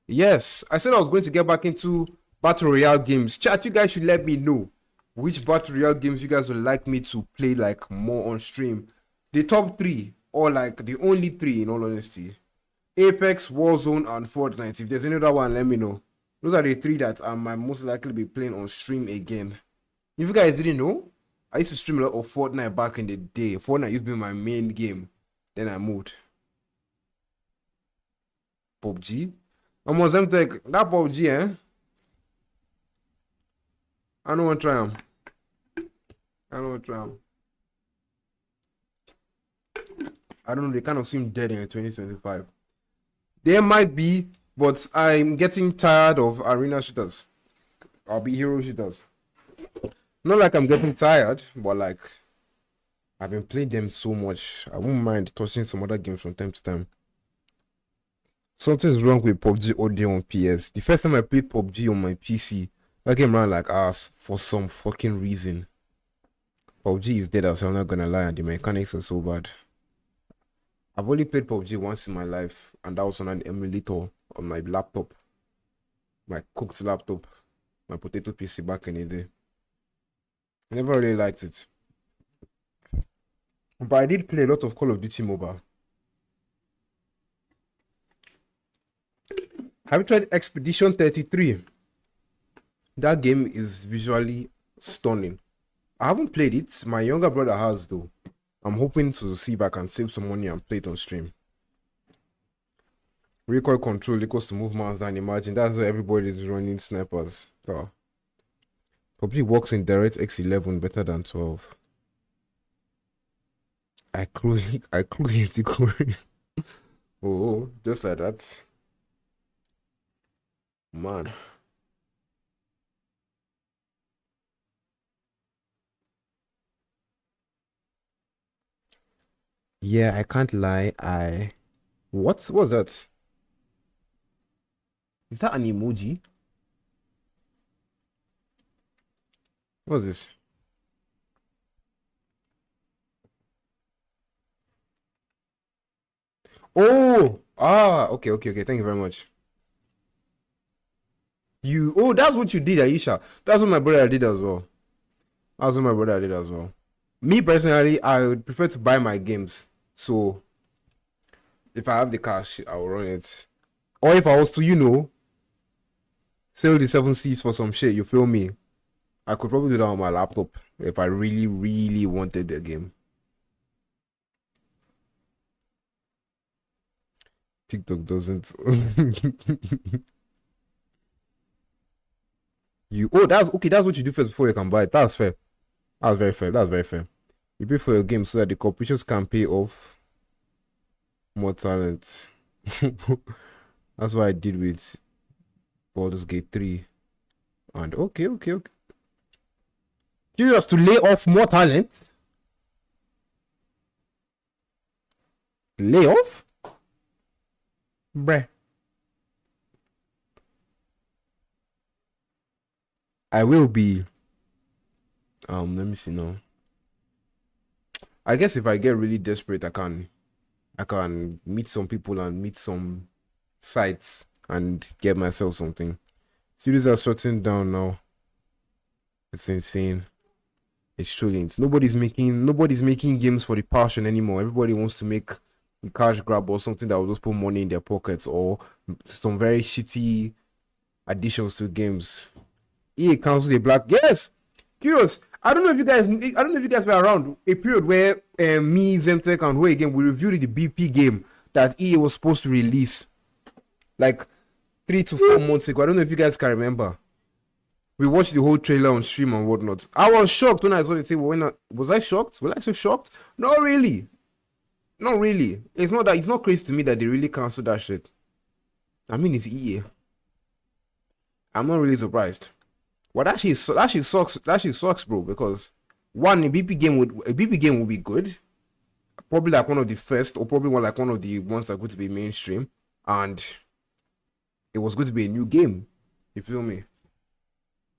Yes, I said I was going to get back into Battle Royale games. Chat, you guys should let me know which Battle Royale games you guys would like me to play like more on stream. The top 3, or like the only 3 in all honesty. Apex, Warzone, and Fortnite. If there's any other one, let me know. Those are the 3 that I might most likely be playing on stream again. If you guys didn't know, I used to stream a lot of Fortnite back in the day. Fortnite used to be my main game. Then I moved. PUBG. I'm on Zemtech. That PUBG, eh? I don't want to try them. I don't know, they kind of seem dead in 2025. There might be, but I'm getting tired of arena shooters. I'll be hero shooters. Not like I'm getting tired, but like I've been playing them so much. I won't mind touching some other games from time to time. Something's wrong with PUBG audio on PS. The first time I played PUBG on my PC, that game ran like ass for some fucking reason. PUBG is dead as hell, I'm not gonna lie, and the mechanics are so bad. I've only played PUBG once in my life, and that was on an emulator on my laptop. My cooked laptop. My potato PC back in the day. I never really liked it. But I did play a lot of Call of Duty Mobile. Have you tried Expedition 33? That game is visually stunning. I haven't played it. My younger brother has though. I'm hoping to see if I can save some money and play it on stream. Recoil control equals to movements, and imagine that's why everybody is running snipers. So probably works in DirectX 11 better than 12. I clue it. Oh, just like that. Man. Yeah, I can't lie. What was that? Is that an emoji? What's this? Oh, okay. Thank you very much. That's what you did, Aisha. That's what my brother did as well. Me personally, I would prefer to buy my games. So if I have the cash, I will run it. Or if I was to, sell the 7 Cs for some shit, you feel me? I could probably do that on my laptop if I really, really wanted the game. TikTok doesn't. That's what you do first before you can buy it. That's fair. That's very fair. You pay for your game so that the corporations can pay off more talent. That's what I did with Baldur's Gate 3. And okay. Curious to lay off more talent? Lay off? Bruh. I will be. Let me see now. I guess if I get really desperate, I can meet some people and meet some sites and get myself something. Series are shutting down now. It's insane. It's truly nobody's making games for the passion anymore. Everybody wants to make a cash grab or something that will just put money in their pockets, or some very shitty additions to games. EA cancelled the black. Yes, curious. I don't know if you guys were around a period where me, Zemtech, and Who again we reviewed the BP game that EA was supposed to release like 3 to 4 months ago. I don't know if you guys can remember. We watched the whole trailer on stream and whatnot. I was shocked when I saw the thing. Was I shocked? Was I so shocked? Not really. It's not crazy to me that they really canceled that shit. I mean, it's EA. I'm not really surprised. Well, that shit sucks, bro. Because one, a BP game would be good. Probably like one of the first, or probably one of the ones that are going to be mainstream, and it was going to be a new game. You feel me?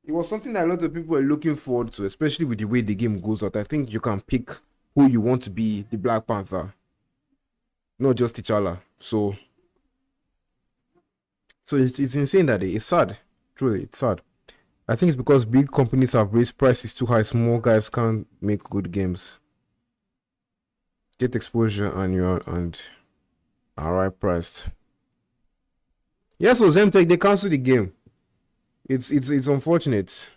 It was something that a lot of people were looking forward to, especially with the way the game goes out. I think you can pick who you want to be the Black Panther, not just T'Challa. So it's insane that it's sad. Truly, it's sad. I think it's because big companies have raised prices too high. Small guys can't make good games. Get exposure and alright priced. Yes, so Zemtech, they canceled the game. It's unfortunate.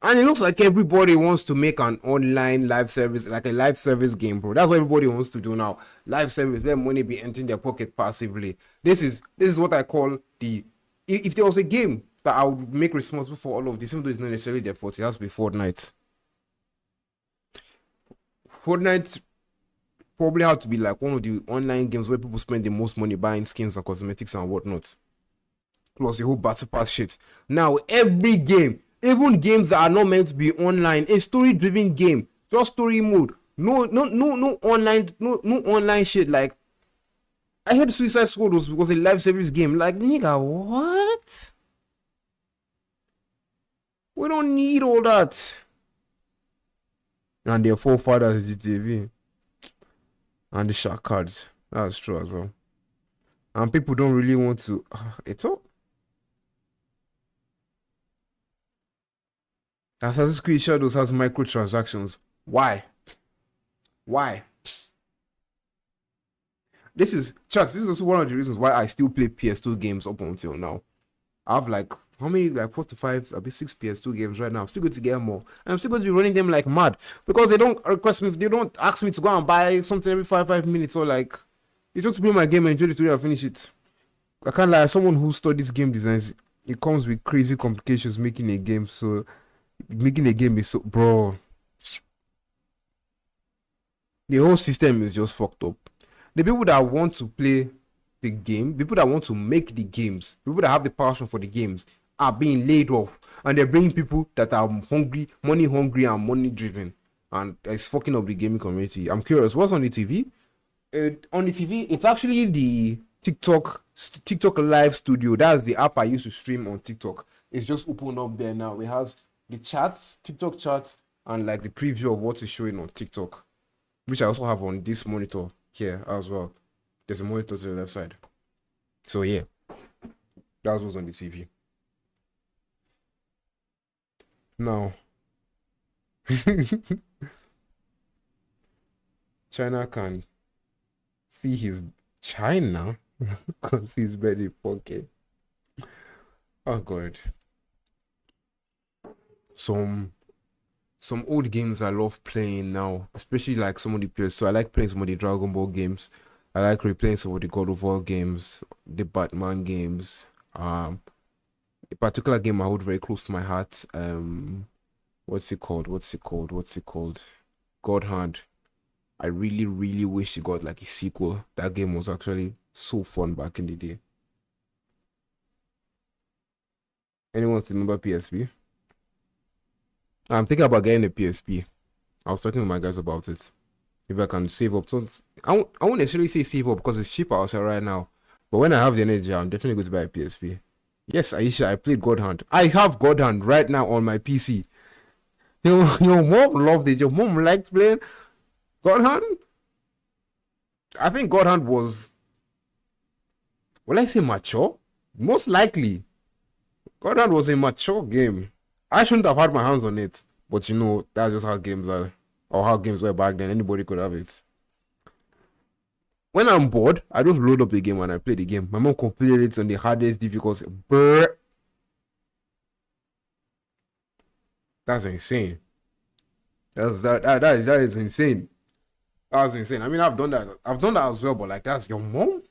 And it looks like everybody wants to make an online live service, like a live service game, bro. That's what everybody wants to do now. Live service, let money be entering their pocket passively. This is what I call if there was a game that I would make responsible for all of this, even though it's not necessarily their fault, it has to be Fortnite. Fortnite probably had to be like one of the online games where people spend the most money buying skins and cosmetics and whatnot. Plus the whole battle pass shit. Now every game, even games that are not meant to be online, a story-driven game, just story mode, No online, no online shit. Like, I heard Suicide Squad was a live service game. Like, nigga, what? We don't need all that. And their forefathers GTV and the shark cards. That's true as well. And people don't really want to. It's all. Assassin's Creed Shadows has microtransactions. Why? Why? This is also one of the reasons why I still play PS2 games up until now. I have like how many, like 4 to 5, I'll be 6 PS2 games right now. I'm still going to get more, and I'm still going to be running them like mad because they don't request me, they don't ask me to go and buy something every 5 minutes, or like it's just to play my game and enjoy the story and finish it. I can't lie, as someone who studies game designs, it comes with crazy complications making a game. So making a game is so, bro, the whole system is just fucked up. The people that want to play the game, people that want to make the games, people that have the passion for the games are being laid off, and they're bringing people that are hungry and money driven, and it's fucking up the gaming community. I'm curious, what's on the TV? On the TV, it's actually the TikTok Live Studio. That's the app I used to stream on TikTok. It's just opened up there now. It has the chats, TikTok chats, and like the preview of what is showing on TikTok, which I also have on this monitor here as well. There's a monitor to the left side. So yeah, that was on the TV. Now, China can see his China can see his belly pocket. Oh god. Some old games I love playing now, especially like some of the PS. So I like playing some of the Dragon Ball games. I like replaying some of the God of War games, the Batman games. A particular game I hold very close to my heart. What's it called? God Hand. I really, really wish it got like a sequel. That game was actually so fun back in the day. Anyone remember PSP? I'm thinking about getting a PSP. I was talking to my guys about it. If I can save up, so I won't necessarily say save up because it's cheaper outside right now. But when I have the energy, I'm definitely going to buy a PSP. Yes, Aisha, I played God Hand. I have God Hand right now on my PC. Your mom loved it. Your mom liked playing God Hand. I think God Hand was, will I say mature? Most likely. God Hand was a mature game. I shouldn't have had my hands on it. But you know, that's just how games are. Or how games were back then. Anybody could have it. When I'm bored, I just load up the game and I play the game. My mom completed it on the hardest difficulty. Brr. That's insane. That is insane. That's insane. I mean, I've done that. I've done that as well, but like, that's your mom?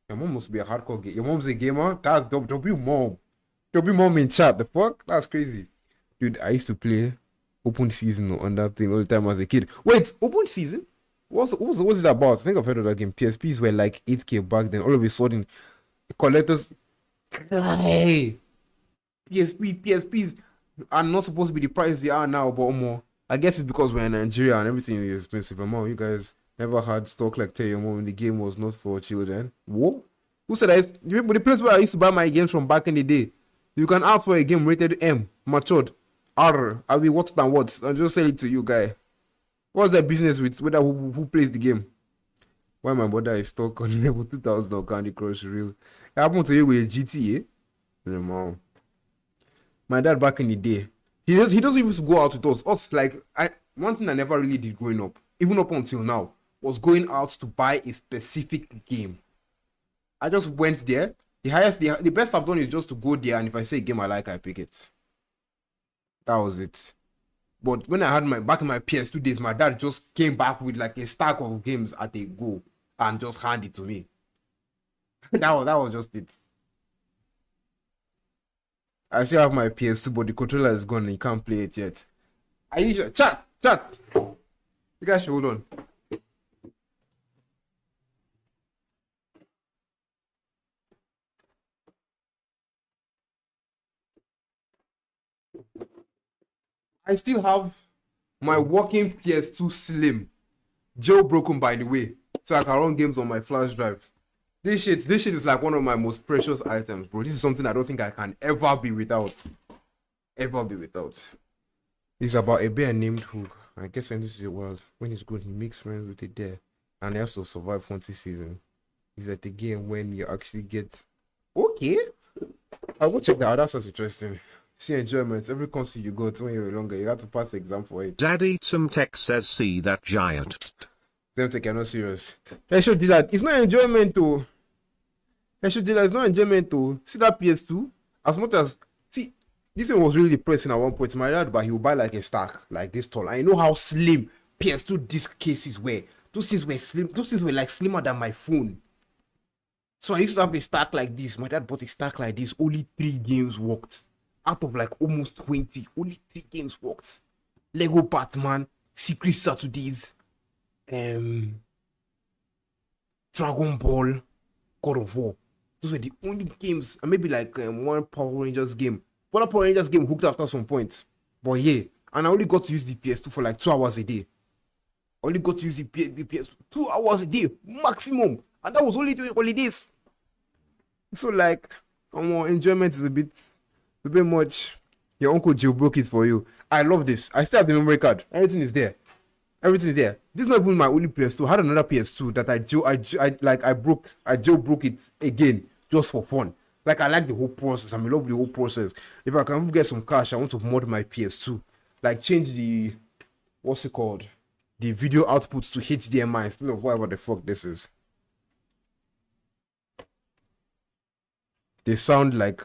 Your mom must be a hardcore gamer. Your mom's a gamer? That's W mom. W mom in chat. The fuck? That's crazy. Dude, I used to play Open Season on that thing all the time as a kid. Wait, Open Season? What's it about? I think I've heard of that game. PSPs were like 8K back then. All of a sudden, collectors. Hey, PSPs are not supposed to be the price they are now, but more. I guess it's because we're in Nigeria and everything is expensive. Mom, you guys never had stock like tell your mom the game was not for children. What? Who said the place where I used to buy my games from back in the day? You can ask for a game rated M, matured, R, I mean, what than what? I'll just sell it to you, guy. What's their business with whether who plays the game? Why my brother is stuck on level 2000 of Candy Crush real? It happened to you with GTA? Yeah, mom. My dad back in the day, he doesn't even go out with us. Like, one thing I never really did growing up, even up until now, was going out to buy a specific game. I just went there. The best I've done is just to go there, and if I say a game I like, I pick it. That was it. But when I had back in my PS2 days, my dad just came back with like a stack of games at a go and just handed it to me. that was just it. I still have my PS2, but the controller is gone and you can't play it yet. Chat. You guys should hold on. I still have My working PS2 Slim, jailbroken by the way, so I can run games on my flash drive. This shit is like one of my most precious items, bro. This is something I don't think I can ever be without. Ever be without. It's about a bear named Hook. I guess in this is a world. When he's good, he makes friends with a deer, and he has to survive 20 season. Is that the game when you actually get okay? I'll go check that out. That sounds interesting. See enjoyment. Every concert you go to when you're younger, you have to pass the exam for it. Dad eat some tech says see that giant. Them take you're not serious. I should do that. It's not enjoyment though. I should do that. It's not enjoyment though. See that PS2? As much as see, this thing was really depressing at one point. My dad, but he would buy like a stack like this tall. I know how slim PS2 disc cases were. Those things were slim. Those things were like slimmer than my phone. So I used to have a stack like this. My dad bought a stack like this. Only 3 games worked. Out of like almost 20. Only 3 games worked. Lego Batman, Secret Saturdays, Dragon Ball, God of War. Those were the only games. And maybe like one Power Rangers game. But that Power Rangers game hooked after some point. But yeah. And I only got to use the PS2 for like 2 hours a day. Only got to use the PS2 2 hours a day. Maximum. And that was only during holidays. So like, enjoyment is a bit much. Your uncle jailbroke it for you. I love this. I still have the memory card. Everything is there. Everything is there. This is not even my only PS2. I had another PS2 that I jailbroke it again just for fun. Like I like the whole process. I'm in love with the whole process. If I can get some cash, I want to mod my PS2. Like change the what's it called? The video output to HDMI instead of whatever the fuck this is. They sound like,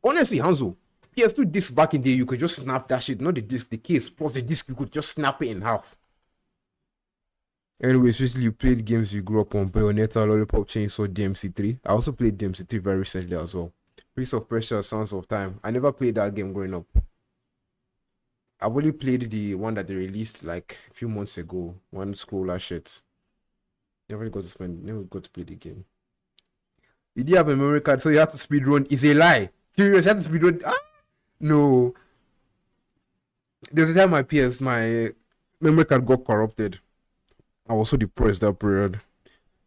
honestly, Hanzo, PS2 disc back in the day, you could just snap that shit, not the disc, the case, plus the disc, you could just snap it in half. Anyway, especially you played games you grew up on, Bayonetta, Lollipop Chainsaw, DMC3. I also played DMC3 very recently as well. Prince of Persia, Sands of Time. I never played that game growing up. I've only played the one that they released like a few months ago, one scroller shit. Never got to play the game. You didn't have a memory card, so you have to speedrun. It's a lie. Curious, you have to speedrun. No. There was a time my memory card got corrupted. I was so depressed that period.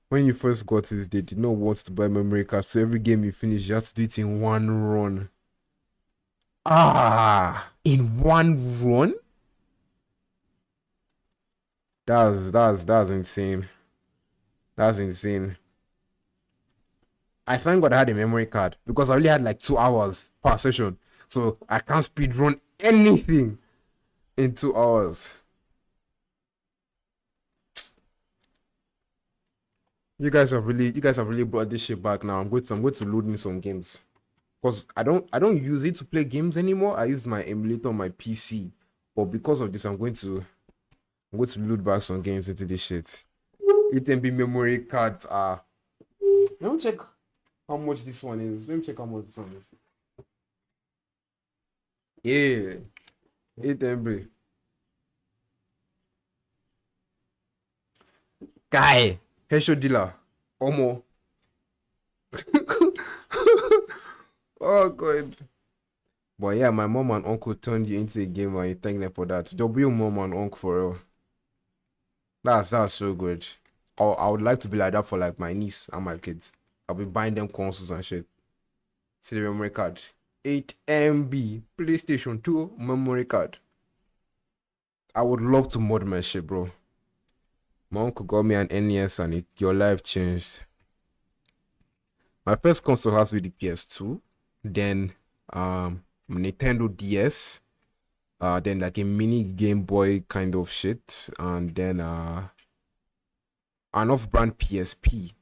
When you first got it, they did not want to buy memory cards, so every game you finish, you have to do it in one run. In one run? That's insane. That's insane. I thank God I had a memory card because I only had like 2 hours per session. So I can't speedrun anything in 2 hours. You guys have really brought this shit back now. I'm going to load in some games. Because I don't use it to play games anymore. I use my emulator on my PC. But because of this, I'm going to load back some games into this shit. It memory cards are. Let me check how much this one is. Yeah. 8 MB. Guy. Headshot dealer. Omo. Oh god. But yeah, my mom and uncle turned you into a gamer and you thank them for that. W mom and uncle for real. That's so good. I would like to be like that for like my niece and my kids. I'll be buying them consoles and shit. See the memory card. 8 MB PlayStation 2 memory card. I would love to mod my shit, bro. My uncle got me an NES and your life changed. My first console has to be the PS2. Then Nintendo DS. Then like a mini Game Boy kind of shit. And then an off-brand PSP.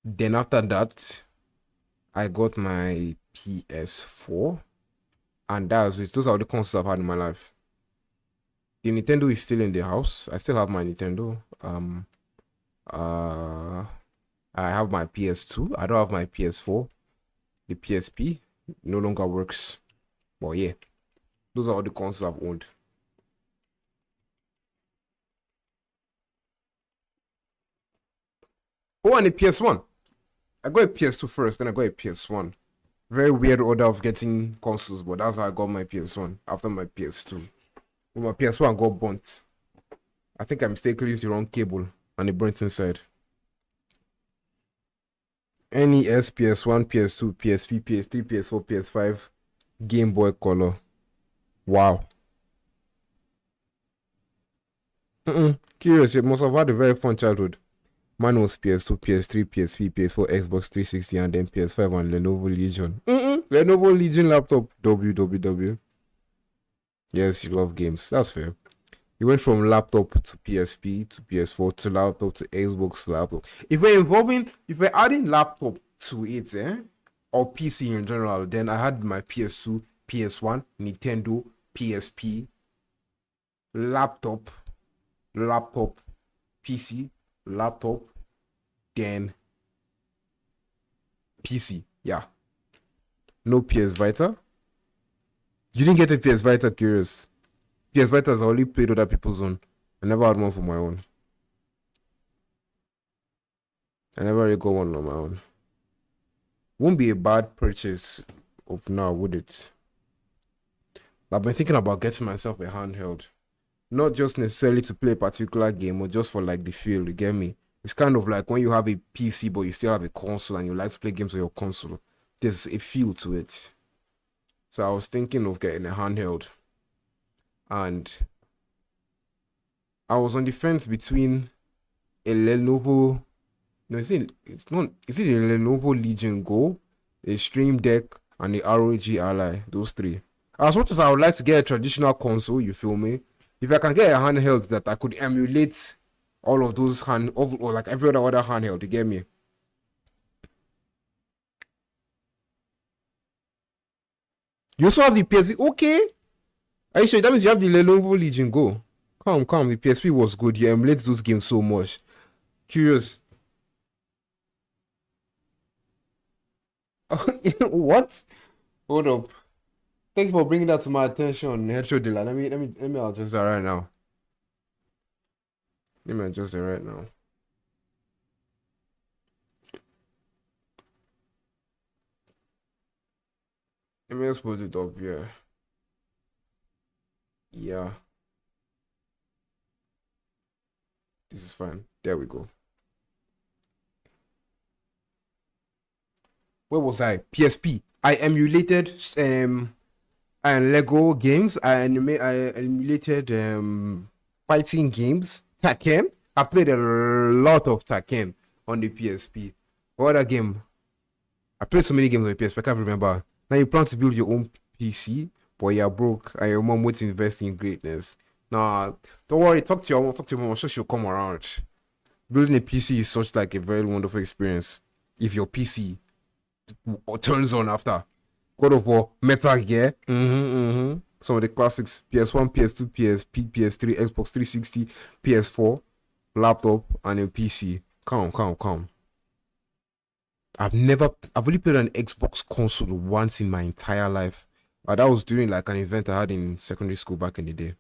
Then after that, I got my PS4. And those are the consoles I've had in my life. The Nintendo is still in the house. I still have my Nintendo. I have my PS2. I don't have my PS4. The PSP no longer works. But yeah, those are all the consoles I've owned. Oh, and the PS1. I got a PS2 first, then I got a PS1. Very weird order of getting consoles, but that's how I got my PS1 after my PS2. When my PS1 got burnt, I think I mistakenly used the wrong cable and it burnt inside. NES, PS1, PS2, PSP, PS3, PS4, PS5, Game Boy Color. Wow. Curious, you must have had a very fun childhood. Mine was PS2, PS3, PSP, PS4, Xbox 360, and then PS5 and Lenovo Legion. Lenovo Legion laptop. WWW. Yes, you love games. That's fair. You went from laptop to PSP to PS4 to laptop to Xbox to laptop. If we're adding laptop to it, or PC in general, then I had my PS2, PS1, Nintendo, PSP, laptop, PC, laptop, then PC. Yeah. No PS Vita. You didn't get a PS Vita, curious. PS Vita has only played other people's own. I never had one for my own. I never really got one on my own. Won't be a bad purchase of now, would it? I've been thinking about getting myself a handheld. Not just necessarily to play a particular game or just for like the feel, you get me? It's kind of like when you have a PC but you still have a console and you like to play games on your console. There's a feel to it. So I was thinking of getting a handheld. And I was on the fence between a Lenovo. No, is it a Lenovo Legion Go, a Stream Deck, and the ROG Ally? Those three. As much as I would like to get a traditional console, you feel me? If I can get a handheld that I could emulate all of those or like every other handheld, you get me? You also have the PSP. Okay. Are you sure? That means you have the Lenovo Legion Go. Come. The PSP was good. You emulate those games so much. Curious. What? Hold up. Thank you for bringing that to my attention, Headshot Dealer. Let me adjust that right now. Let me adjust it right now. Let me just put it up here. Yeah. This is fine. There we go. Where was I? PSP. I emulated and Lego games. I emulated fighting games. Tekken. I played a lot of Tekken on the PSP. What other game? I played so many games on the PSP. I can't remember. Now you plan to build your own PC, but you're broke and your mom wants to invest in greatness. Nah, don't worry. Talk to your mom. I'm sure she'll come around. Building a PC is such like a very wonderful experience. If your PC turns on after God of War, Metal Gear, some of the classics: PS1, PS2, PSP, PS3, Xbox 360, PS4, laptop, and a PC. Come. I've only played an Xbox console once in my entire life. That was during like an event I had in secondary school back in the day.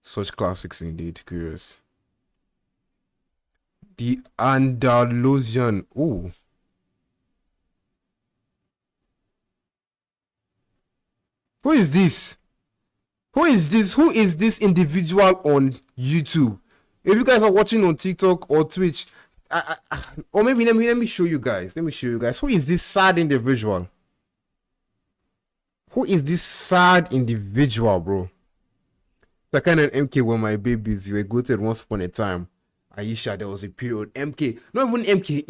Such classics indeed. Curious. The Andalusian. Ooh. Who is this? Who is this individual on YouTube? If you guys are watching on TikTok or Twitch, or maybe let me show you guys. Who is this sad individual? Who is this sad individual, bro? Sakana and MK were my babies. You were goated once upon a time. Aisha, there was a period. MK, not even MK,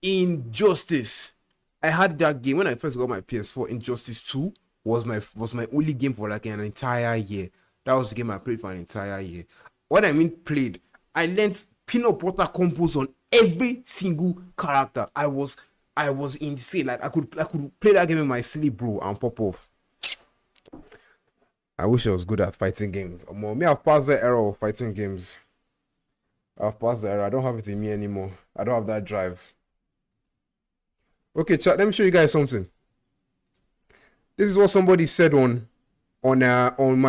Injustice. I had that game when I first got my PS4. Injustice 2 was my only game for like an entire year. That was the game I played for an entire year. What I mean played, I learned peanut butter combos on every single character. I was insane. Like I could play that game in my sleep, bro, and pop off. I wish I was good at fighting games. Me, I've passed the era of fighting games. I've passed the era. I don't have it in me anymore. I don't have that drive. Okay, chat. Let me show you guys something. This is what somebody said on my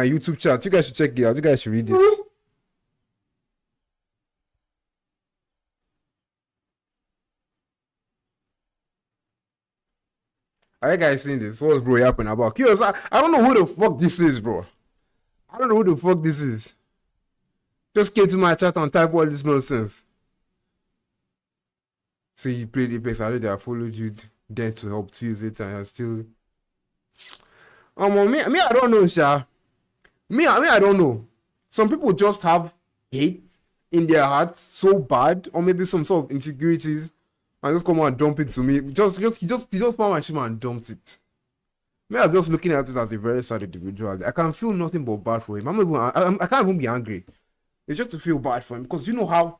YouTube chat. You guys should check it out. You guys should read this. Are you guys seeing this? What's bro yapping about? Kios, I don't know who the fuck this is, bro. I don't know who the fuck this is. Just came to my chat and type all this nonsense. Say you played Apex. I I followed you then to help 2 years later and I still. Me, I don't know, Sha. I don't know. Some people just have hate in their hearts so bad, or maybe some sort of insecurities, and just come and dump it to me. He just found my shit and dumped it. Me, I'm just looking at it as a very sad individual. I can feel nothing but bad for him. I can't even be angry. It's just to feel bad for him because you know how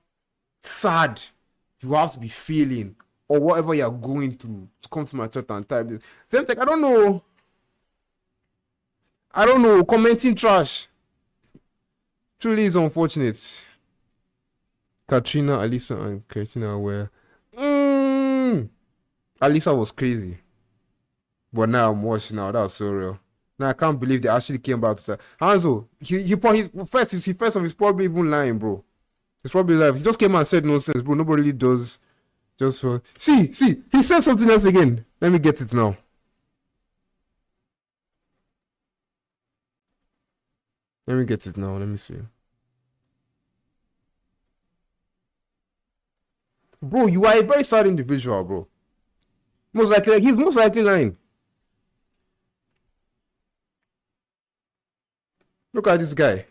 sad you have to be feeling or whatever you're going through to come to my chat and type this. Same thing, I don't know. Commenting trash. Truly is unfortunate. Katrina, Alisa, and Katrina were. Alisa was crazy. But now I'm watching now. That was so real. Now I can't believe they actually came back to say, Hanzo, he first of he's probably even lying, bro. He's probably lying. He just came and said nonsense, bro. Nobody really does. Just for see, he said something else again. Let me get it now. Let me get it now. Let me see. Bro, you are a very sad individual, bro. He's most likely lying. Look at this guy.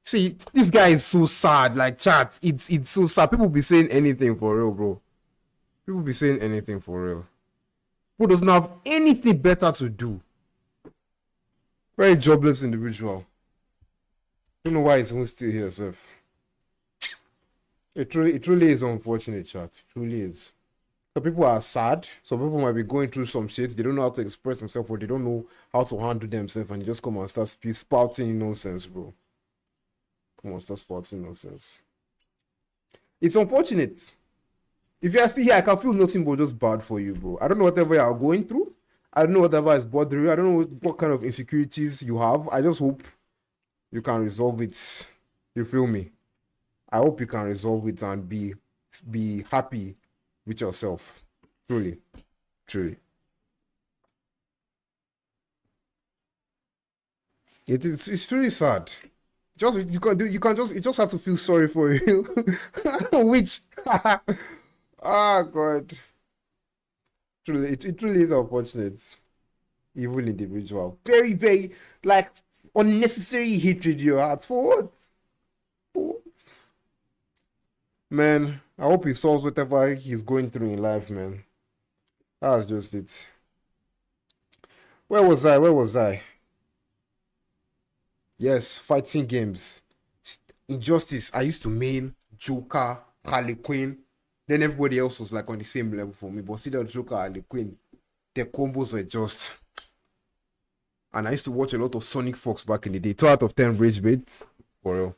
See, this guy is so sad. Like, chat, it's so sad. People be saying anything for real, bro. People be saying anything for real. Who doesn't have anything better to do? Very jobless individual. Don't know why he's even still here, Seth. It truly is unfortunate, chat. It truly is. Some people are sad. Some people might be going through some shit. They don't know how to express themselves or they don't know how to handle themselves and they just come and start spouting nonsense, bro. Come on, start spouting nonsense. It's unfortunate. If you are still here, I can feel nothing but just bad for you, bro. I don't know whatever you are going through. I don't know whatever is bothering you. I don't know what kind of insecurities you have. I just hope you can resolve it. You feel me? I hope you can resolve it and be happy with yourself. Truly. It's really sad. You just have to feel sorry for you. Which God. Truly, it really is unfortunate. Evil individual. Very, very like unnecessary hatred in your heart. For what? Man, I hope he solves whatever he's going through in life, man. That's just it. Where was I? Yes, fighting games. Injustice. I used to main Joker, Harley Quinn. Then everybody else was like on the same level for me. But see that Joker, Harley Quinn, their combos were just. And I used to watch a lot of Sonic Fox back in the day. 2 out of 10 rage bait. For real.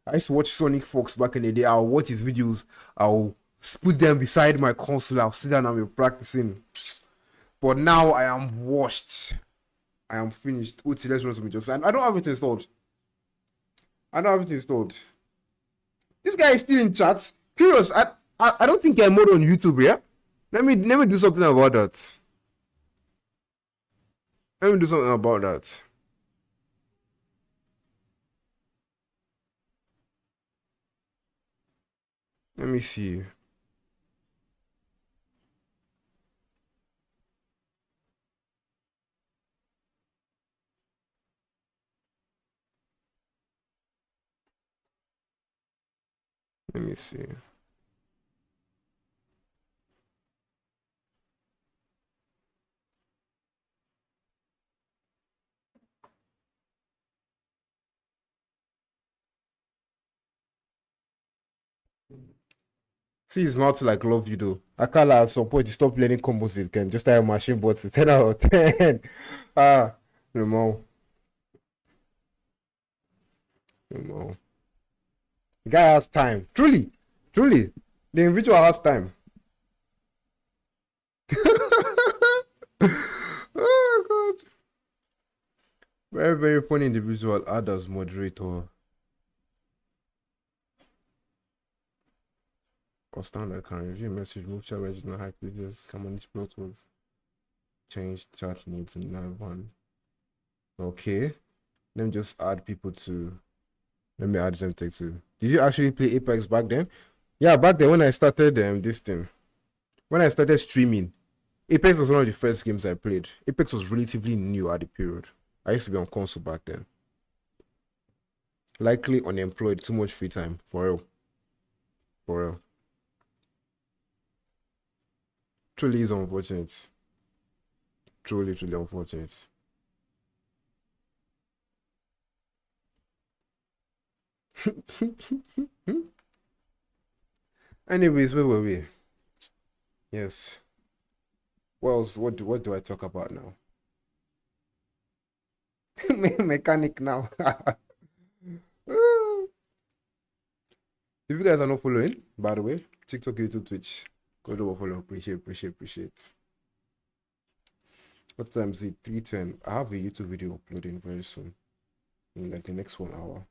I used to watch Sonic Fox back in the day. I'll watch his videos. I'll put them beside my console. I'll sit down and be practicing. But now I am washed. I am finished. Uti, let's run some just. I don't have it installed. This guy is still in chat. Curious. I don't think I'm more on YouTube, yeah? Let me do something about that. Let me see. Let me see. See his mouth like love you though. Akala at some point he stopped learning combos he can just have machine but 10 out of 10. No. The guy has time. Truly. The individual has time. Oh god. Very, very funny individual. Add as moderator. Or standard can review message, move chat messages, not high pages, come on each plot was. Change chat mode to live one. Okay. Let me just add people to. Let me add Zemtech too. Did you actually play Apex back then? Yeah, back then when I started this thing. When I started streaming, Apex was one of the first games I played. Apex was relatively new at the period. I used to be on console back then. Likely unemployed, too much free time. For real. For real. Truly is unfortunate. Truly unfortunate. Anyways, where were we? Yes. What do I talk about now? Mechanic now. If you guys are not following, by the way, TikTok, YouTube, Twitch, go to follow. Appreciate. What time is it? 3:10. I have a YouTube video uploading very soon. In like the next 1 hour.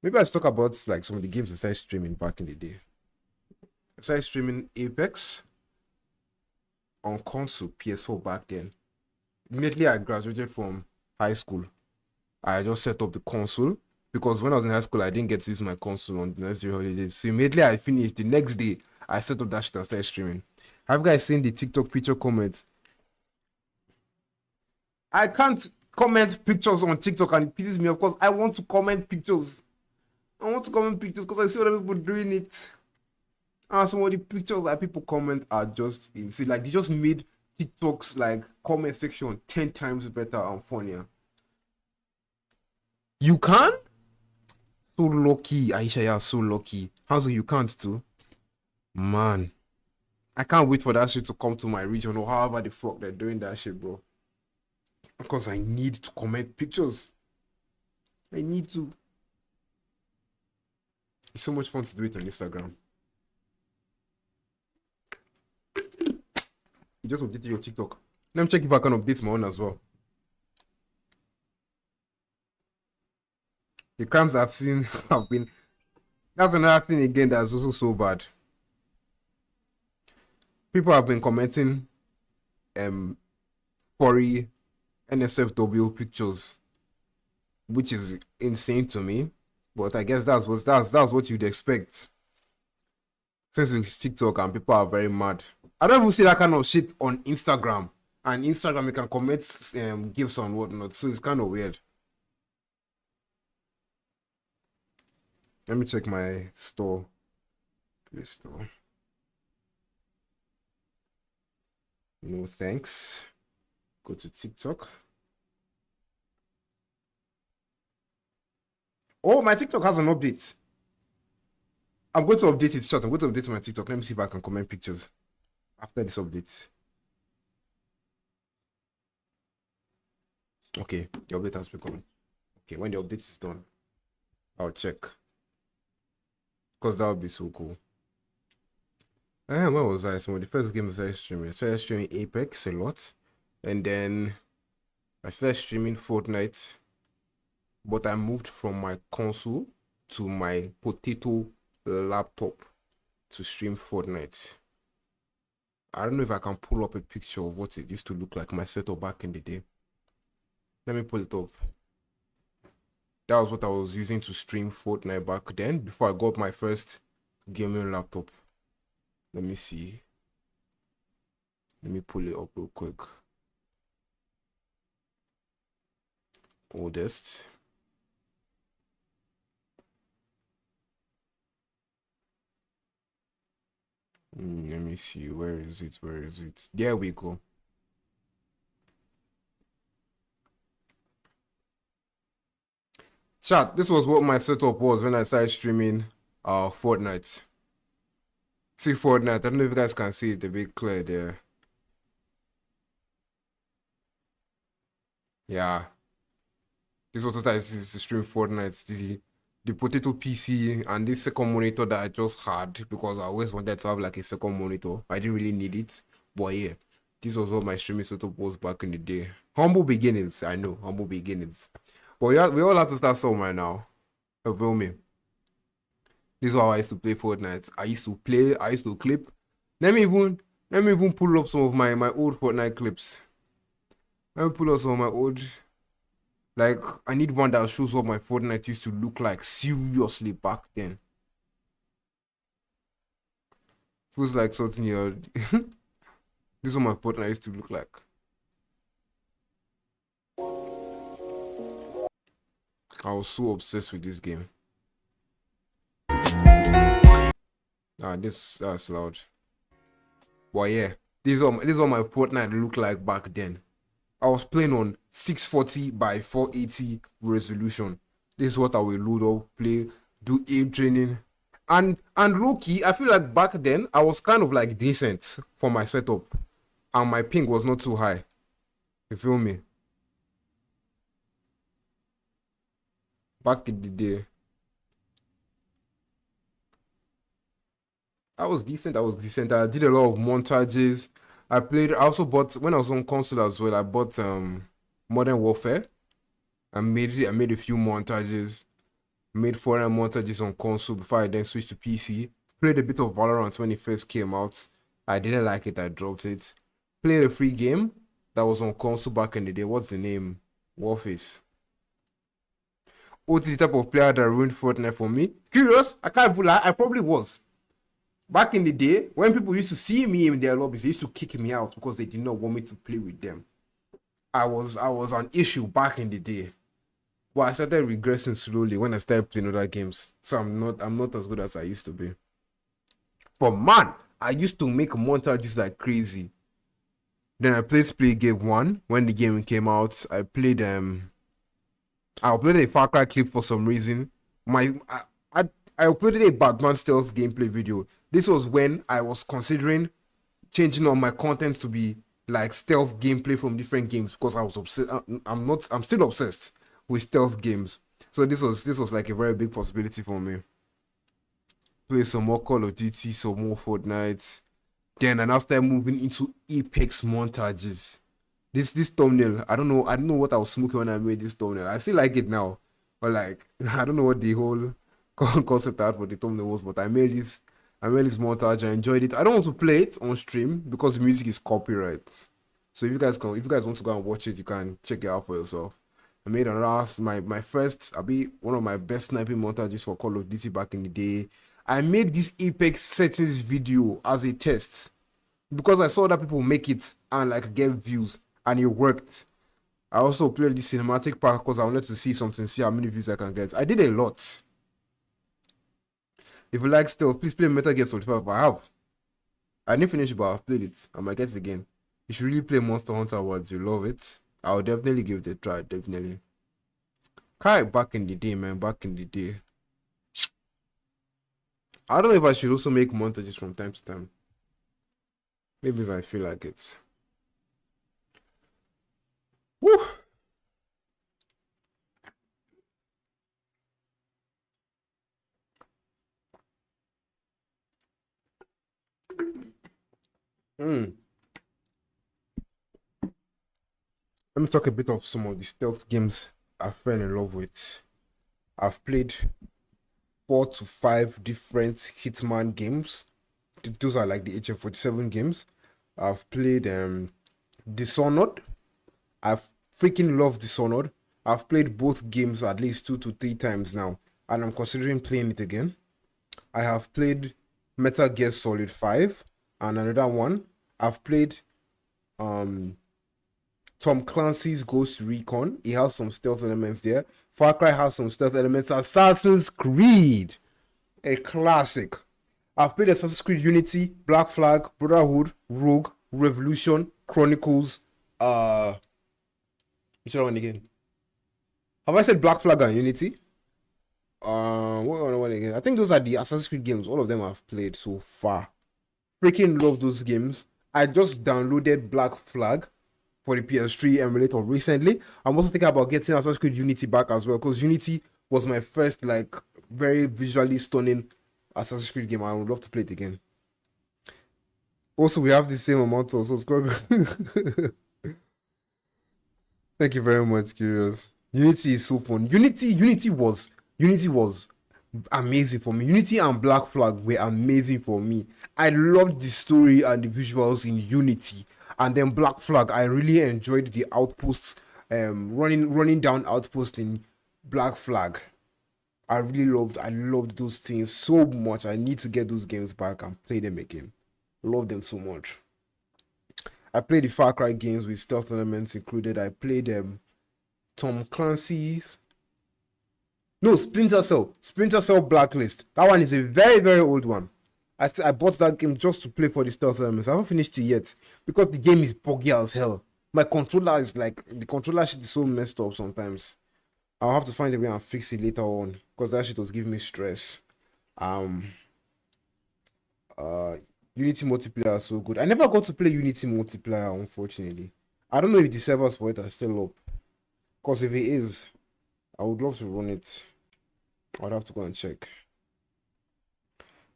Maybe I should talk about like some of the games I started streaming back in the day. I started streaming Apex on console, PS4 back then. Immediately I graduated from high school, I just set up the console because when I was in high school, I didn't get to use my console on the nursery holidays. So immediately I finished, the next day, I set up that shit and started streaming. Have you guys seen the TikTok picture comments? I can't comment pictures on TikTok and it pisses me off because I want to comment pictures. I want to comment pictures because I see other people doing it. And some of the pictures that people comment are just insane. Like, they just made TikTok's like comment section 10 times better and funnier. You can? So lucky, Aisha, you're so lucky. How's you can't too? Man. I can't wait for that shit to come to my region or however the fuck they're doing that shit, bro. Because I need to comment pictures. I need to. It's so much fun to do it on Instagram. You just updated your TikTok. Let me check if I can update my own as well. The crimes I've seen have been... That's another thing again that's also so bad. People have been commenting furry NSFW pictures, which is insane to me. But I guess that's what you'd expect. Since it's TikTok and people are very mad. I don't even see that kind of shit on Instagram. And Instagram, you can comment gifs and whatnot. So it's kind of weird. Let me check my store. Play Store. No thanks. Go to TikTok. Oh, my TikTok has an update. I'm going to update it short. I'm going to update my TikTok. Let me see if I can comment pictures after this update. Okay, the update has become. Okay, when the update is done, I'll check. Because that would be so cool. Where was I? So the first game I started streaming. I started streaming Apex a lot. And then I started streaming Fortnite. But I moved from my console to my potato laptop to stream Fortnite. I don't know if I can pull up a picture of what it used to look like, my setup back in the day. Let me pull it up. That was what I was using to stream Fortnite back then, before I got my first gaming laptop. Let me see. Let me pull it up real quick. Oldest. Let me see. Where is it? Where is it? There we go. Chat, this was what my setup was when I started streaming Fortnite. See Fortnite. I don't know if you guys can see it a bit clear there. Yeah. This was what I used to stream Fortnite. The potato PC and this second monitor that I just had because I always wanted to have like a second monitor. I didn't really need it. But yeah, this was what my streaming setup was back in the day. Humble beginnings, I know, humble beginnings. But we all have to start somewhere now. You feel me? This is how I used to play Fortnite. I used to clip. Let me even Let me even pull up some of my old Fortnite clips. Let me pull up some of my old. Like, I need one that shows what my Fortnite used to look like seriously back then. Feels like something here. This is what my Fortnite used to look like. I was so obsessed with this game. That's loud. But yeah, this is what my Fortnite looked like back then. I was playing on 640 by 480 resolution. This is what I will load up, play, do aim training. And low-key, I feel like back then I was kind of like decent for my setup. And my ping was not too high. You feel me? Back in the day. I was decent. I did a lot of montages. I also bought, when I was on console as well, I bought Modern Warfare. I made a few montages. Made foreign montages on console before I then switched to PC. Played a bit of Valorant when it first came out. I didn't like it, I dropped it. Played a free game that was on console back in the day. What's the name? Warface. OT, the type of player that ruined Fortnite for me. Curious, I can't even lie, I probably was. Back in the day, when people used to see me in their lobbies, they used to kick me out because they did not want me to play with them. I was an issue back in the day. But I started regressing slowly when I started playing other games. So I'm not as good as I used to be. But man, I used to make montages like crazy. Then I played Splitgate 1 when the game came out. I played I uploaded a Far Cry clip for some reason. I uploaded a Batman stealth gameplay video. This was when I was considering changing all my content to be like stealth gameplay from different games because I was obsessed. I'm still obsessed with stealth games. So this was like a very big possibility for me. Play some more Call of Duty, some more Fortnite. Then I now started moving into Apex montages. This thumbnail, I don't know what I was smoking when I made this thumbnail. I still like it now, but like I don't know what the whole concept art for the thumbnail was. But I made this montage. I enjoyed it. I don't want to play it on stream because the music is copyright. So if you guys want to go and watch it, you can check it out for yourself. I made my first, one of my best sniping montages for Call of Duty back in the day. I made this Apex settings video as a test because I saw that people make it and like get views, and it worked. I also played the cinematic pack because I wanted to see how many views I can get. I did a lot. If you like stealth, please play Metal Gear Solid 5. I didn't finish it, but I've played it. I might get it again. You should really play Monster Hunter Awards. You love it. I'll definitely give it a try. Definitely. Kai, back in the day, man. Back in the day. I don't know if I should also make montages from time to time. Maybe if I feel like it. Woo! Let me talk a bit of some of the stealth games I fell in love with. I've played 4 to 5 different Hitman games. Those are like the HF47 games. I've played Dishonored. I've freaking loved Dishonored. I've played both games at least 2 to 3 times now, and I'm considering playing it again. I have played Metal Gear Solid 5 and another one. I've played Tom Clancy's Ghost Recon. He has some stealth elements there. Far Cry has some stealth elements. Assassin's Creed, a classic. I've played Assassin's Creed Unity, Black Flag, Brotherhood, Rogue, Revolution, Chronicles. Which one again? Have I said Black Flag and Unity? What one again? I think those are the Assassin's Creed games. All of them I've played so far. Freaking love those games. I just downloaded Black Flag for the PS3 emulator recently. I'm also thinking about getting Assassin's Creed Unity back as well, because Unity was my first like very visually stunning Assassin's Creed game. I would love to play it again. Also, we have the same amount of subscribers. Thank you very much, Curious. Unity is so fun. Unity was amazing for me. Unity and Black Flag were amazing for me. I loved the story and the visuals in Unity, and then Black Flag. I really enjoyed the outposts, running down outposts in Black Flag. I loved those things so much. I need to get those games back and play them again. Love them so much. I played the Far Cry games with stealth elements included. I played Tom Clancy's. No, Splinter Cell. Splinter Cell Blacklist. That one is a very, very old one. I bought that game just to play for the stealth elements. I haven't finished it yet because the game is buggy as hell. My controller is like, the controller shit is so messed up sometimes. I'll have to find a way and fix it later on because that shit was giving me stress. Unity multiplayer is so good. I never got to play Unity multiplayer, unfortunately. I don't know if the servers for it are still up. Because if it is, I would love to run it. I'd have to go and check.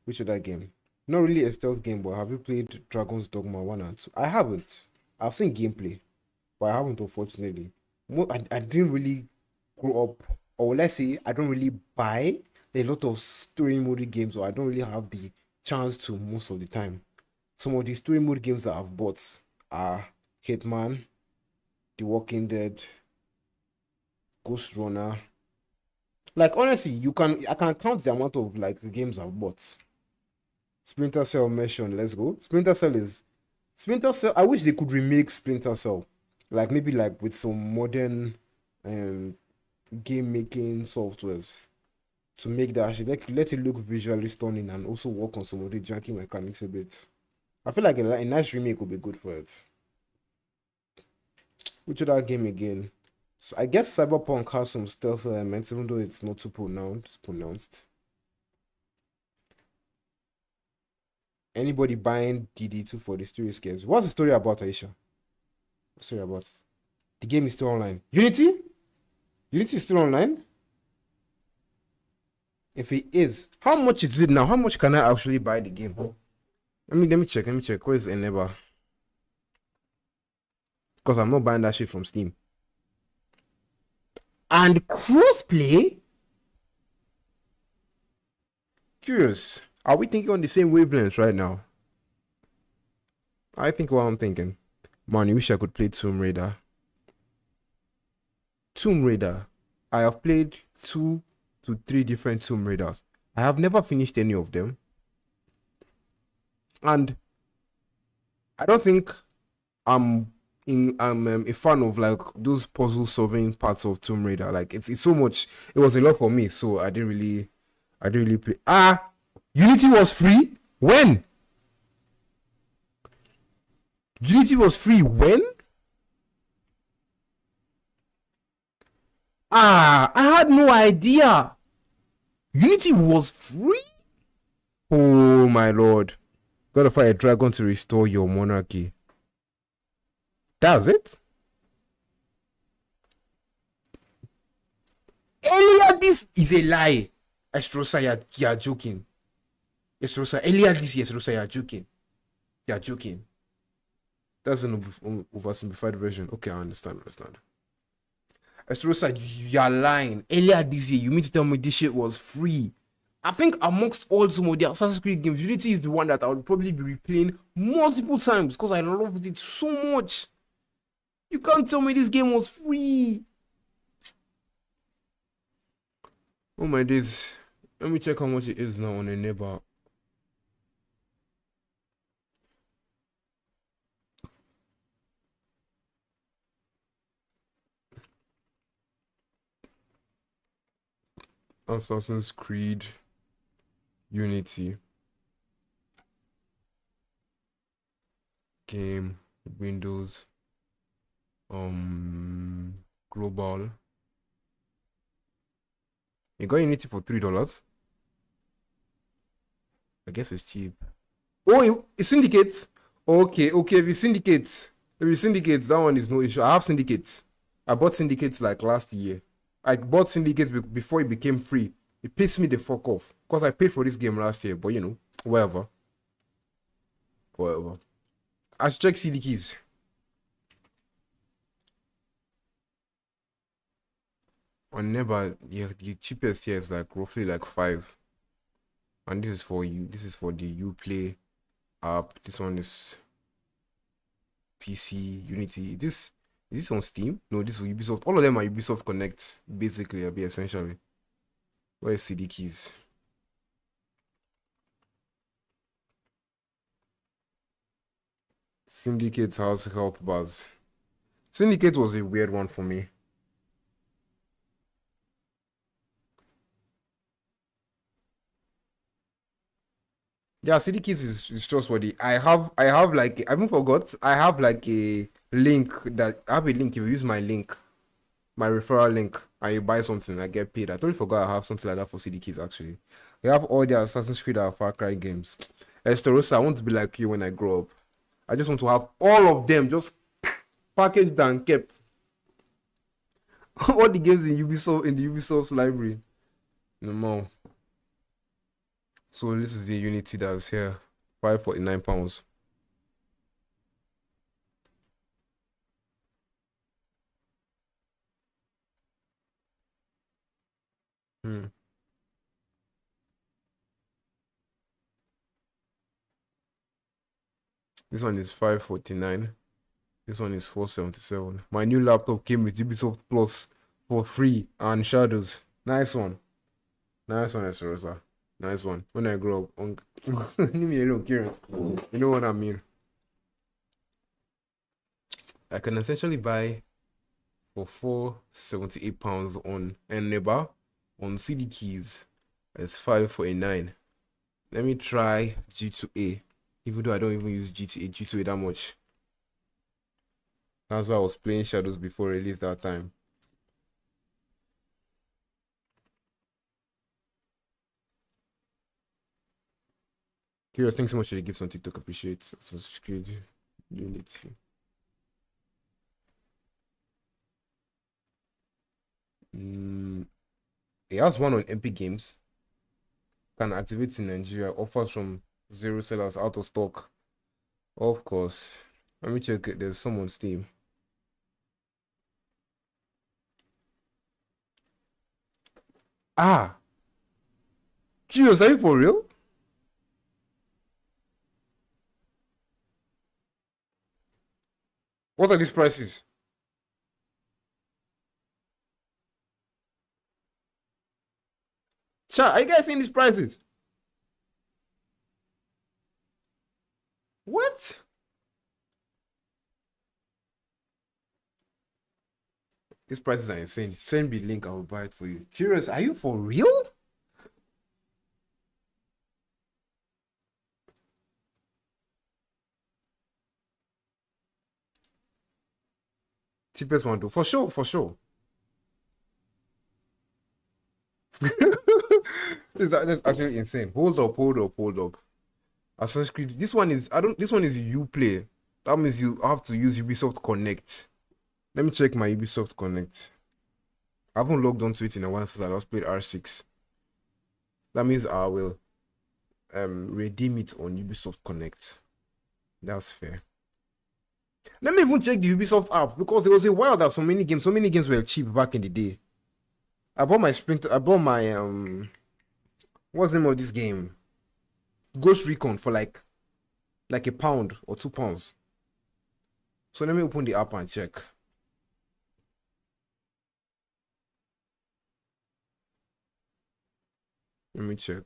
Which other game? Not really a stealth game, but have you played Dragon's Dogma 1 and 2? I haven't. I've seen gameplay, but I haven't, unfortunately. I didn't really grow up, or let's say I don't really buy a lot of story mode games, or I don't really have the chance to most of the time. Some of the story mode games that I've bought are Hitman, The Walking Dead, Ghost Runner. Like honestly, I can count the amount of like games I've bought. Splinter Cell mentioned, let's go. Splinter Cell. I wish they could remake Splinter Cell, like maybe like with some modern game making softwares to make that actually let it look visually stunning and also work on some of the janky mechanics a bit. I feel like a nice remake would be good for it. Which other game again? So I guess Cyberpunk has some stealth elements, even though it's not too pronounced. Anybody buying DD2 for the story scares? What's the story about, Aisha? What's the story about? The game is still online. Unity? Unity is still online? If it is, how much is it now? How much can I actually buy the game? Let me check. Where's Eneba? Because I'm not buying that shit from Steam. And crossplay? Curious. Are we thinking on the same wavelength right now? I think what I'm thinking. Man, I wish I could play Tomb Raider. Tomb Raider. I have played 2 to 3 different Tomb Raiders. I have never finished any of them. And I don't think I'm a fan of like those puzzle solving parts of Tomb Raider. Like it's so much. It was a lot for me, so I didn't really play. Unity was free? When? Unity was free when? I had no idea. Unity was free? Oh my lord. Gotta fight a dragon to restore your monarchy. That's it? Earlier this is a lie. Estrosa, you're joking. Estrosa, earlier this year, Estrosa, you're joking. You're joking. That's an oversimplified version. Okay, I understand. Estrosa, you're lying. Earlier this year, you mean to tell me this shit was free? I think amongst all some of the Assassin's Creed games, Unity is the one that I would probably be replaying multiple times because I loved it so much. You can't tell me this game was free. Oh my days. Let me check how much it is now on a neighbor. Assassin's Creed Unity game Windows global. You got Unity for $3. I guess it's cheap. Oh, it syndicates. Okay. If it syndicates, that one is no issue. I have syndicates. I bought syndicates like last year. I bought syndicates before it became free. It pissed me the fuck off because I paid for this game last year. But you know, whatever. I should check CD keys. On Never, yeah, the cheapest here is like roughly like 5. And this is for you. This is for the Uplay app. This one is PC Unity. Is this on Steam? No, this is Ubisoft. All of them are Ubisoft Connect, basically, essentially. Where is CD keys? Syndicate's House Health Bars. Syndicate was a weird one for me. Yeah, CD keys is trustworthy. I have like I haven't forgot. I have like a link that I have a link. If you use my link, my referral link, and you buy something, I get paid. I totally forgot I have something like that for CD keys actually. We have all the Assassin's Creed and Far Cry games. Esterosa, I want to be like you when I grow up. I just want to have all of them just packaged and kept. All the games in Ubisoft in the Ubisoft library. No more. So this is the Unity that's here. £549. This one is 549. This one is 477. My new laptop came with Ubisoft Plus for free and Shadows. Nice one. Nice one, Esterosa. Nice one. When I grow up, leave me alone, curious. You know what I mean? I can essentially buy for £478 on Enneba on CD keys. It's 549. Let me try G2A. Even though I don't even use G2A that much. That's why I was playing Shadows before release that time. Curious, thanks so much for the gifts on TikTok. Appreciate it. Subscribe. Unity. It has one on Epic Games. Can activate in Nigeria. Offers from 0 sellers, out of stock. Of course. Let me check it. There's some on Steam. Ah. Curious, are you for real? What are these prices? Chat, are you guys seeing these prices? What? These prices are insane. Send me the link, I will buy it for you. Curious, are you for real? Cheapest one, too. For sure, for sure. That's actually insane. Hold up. Assassin's Creed. This one is Uplay. That means you have to use Ubisoft Connect. Let me check my Ubisoft Connect. I haven't logged onto it in a while since I last played R6. That means I will redeem it on Ubisoft Connect. That's fair. Let me even check the Ubisoft app because there was a while that so many games were cheap back in the day. I bought my what's the name of this game? Ghost Recon for like £1 or £2. So let me open the app and check. Let me check.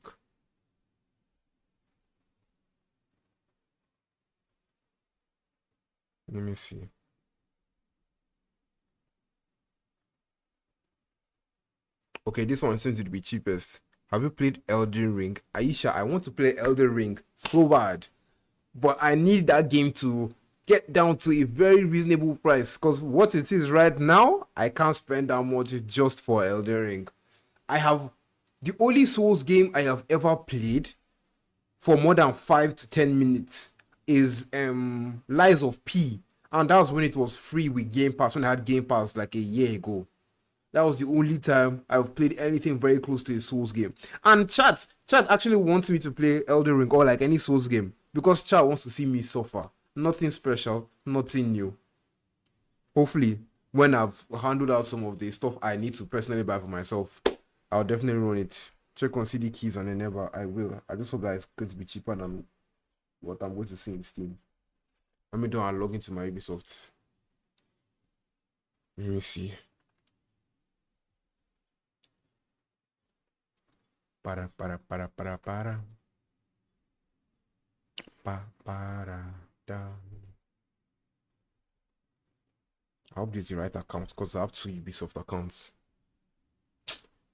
Let me see. Okay, this one seems to be cheapest. Have you played Elden Ring? Aisha, I want to play Elden Ring so bad. But I need that game to get down to a very reasonable price. Because what it is right now, I can't spend that much just for Elden Ring. The only Souls game I have ever played for more than 5 to 10 minutes is Lies of P. And that was when it was free with Game Pass, when I had Game Pass like a year ago. That was the only time I've played anything very close to a Souls game. And chat actually wants me to play Elden Ring or like any Souls game. Because chat wants to see me suffer. Nothing special, nothing new. Hopefully, when I've handled out some of the stuff I need to personally buy for myself, I'll definitely run it. Check on CD keys and then never I will. I just hope that it's going to be cheaper than what I'm going to see in Steam. Let me do and log into my Ubisoft. Let me see. Para. Da. I hope this is the right account because I have 2 Ubisoft accounts.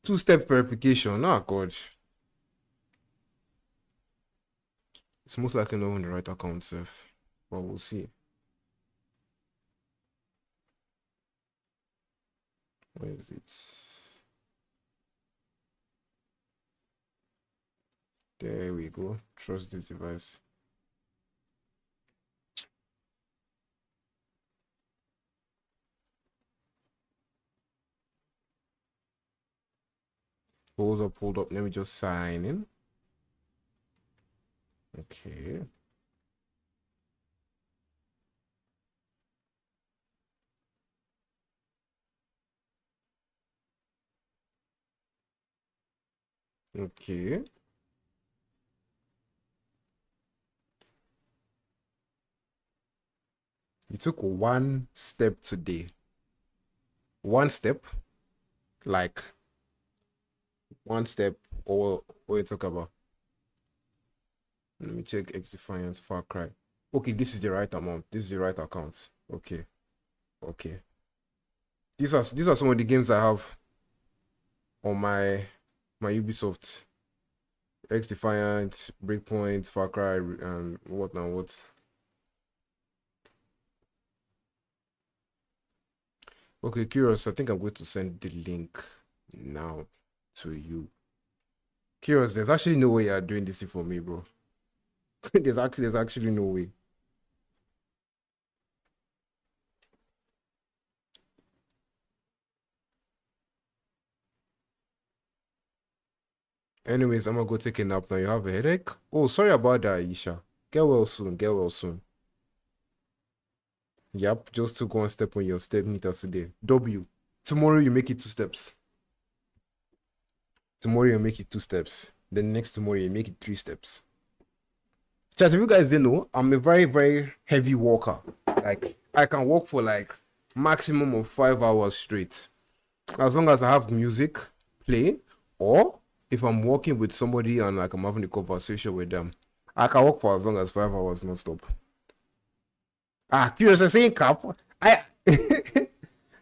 2-step verification. Oh god. It's most likely not on the right account, Seth. But we'll see. Where is it? There we go. Trust this device. Hold up. Let me just sign in. Okay. Okay. You took 1 step today. 1 step? Like 1 step, or what you talk about? Let me check XDefiant Far Cry. Okay, this is the right amount. This is the right account. Okay. These are some of the games I have on my Ubisoft. XDefiant, Breakpoint, Far Cry, and what. Okay, Curious, I think I'm going to send the link now to you. Curious, there's actually no way you're doing this for me, bro. there's actually no way. Anyways, I'm gonna go take a nap now. You have a headache? Oh, sorry about that, Aisha. Get well soon. Yep, just took 1 step on your step meter today. W. Tomorrow you make it 2 steps. Tomorrow you make it 2 steps. Then next tomorrow you make it 3 steps. Chat, if you guys didn't know, I'm a very, very heavy walker. Like, I can walk for like maximum of 5 hours straight. As long as I have music playing, or if I'm walking with somebody and like I'm having a conversation with them, I can walk for as long as 5 hours non-stop. Curious, I saying cap.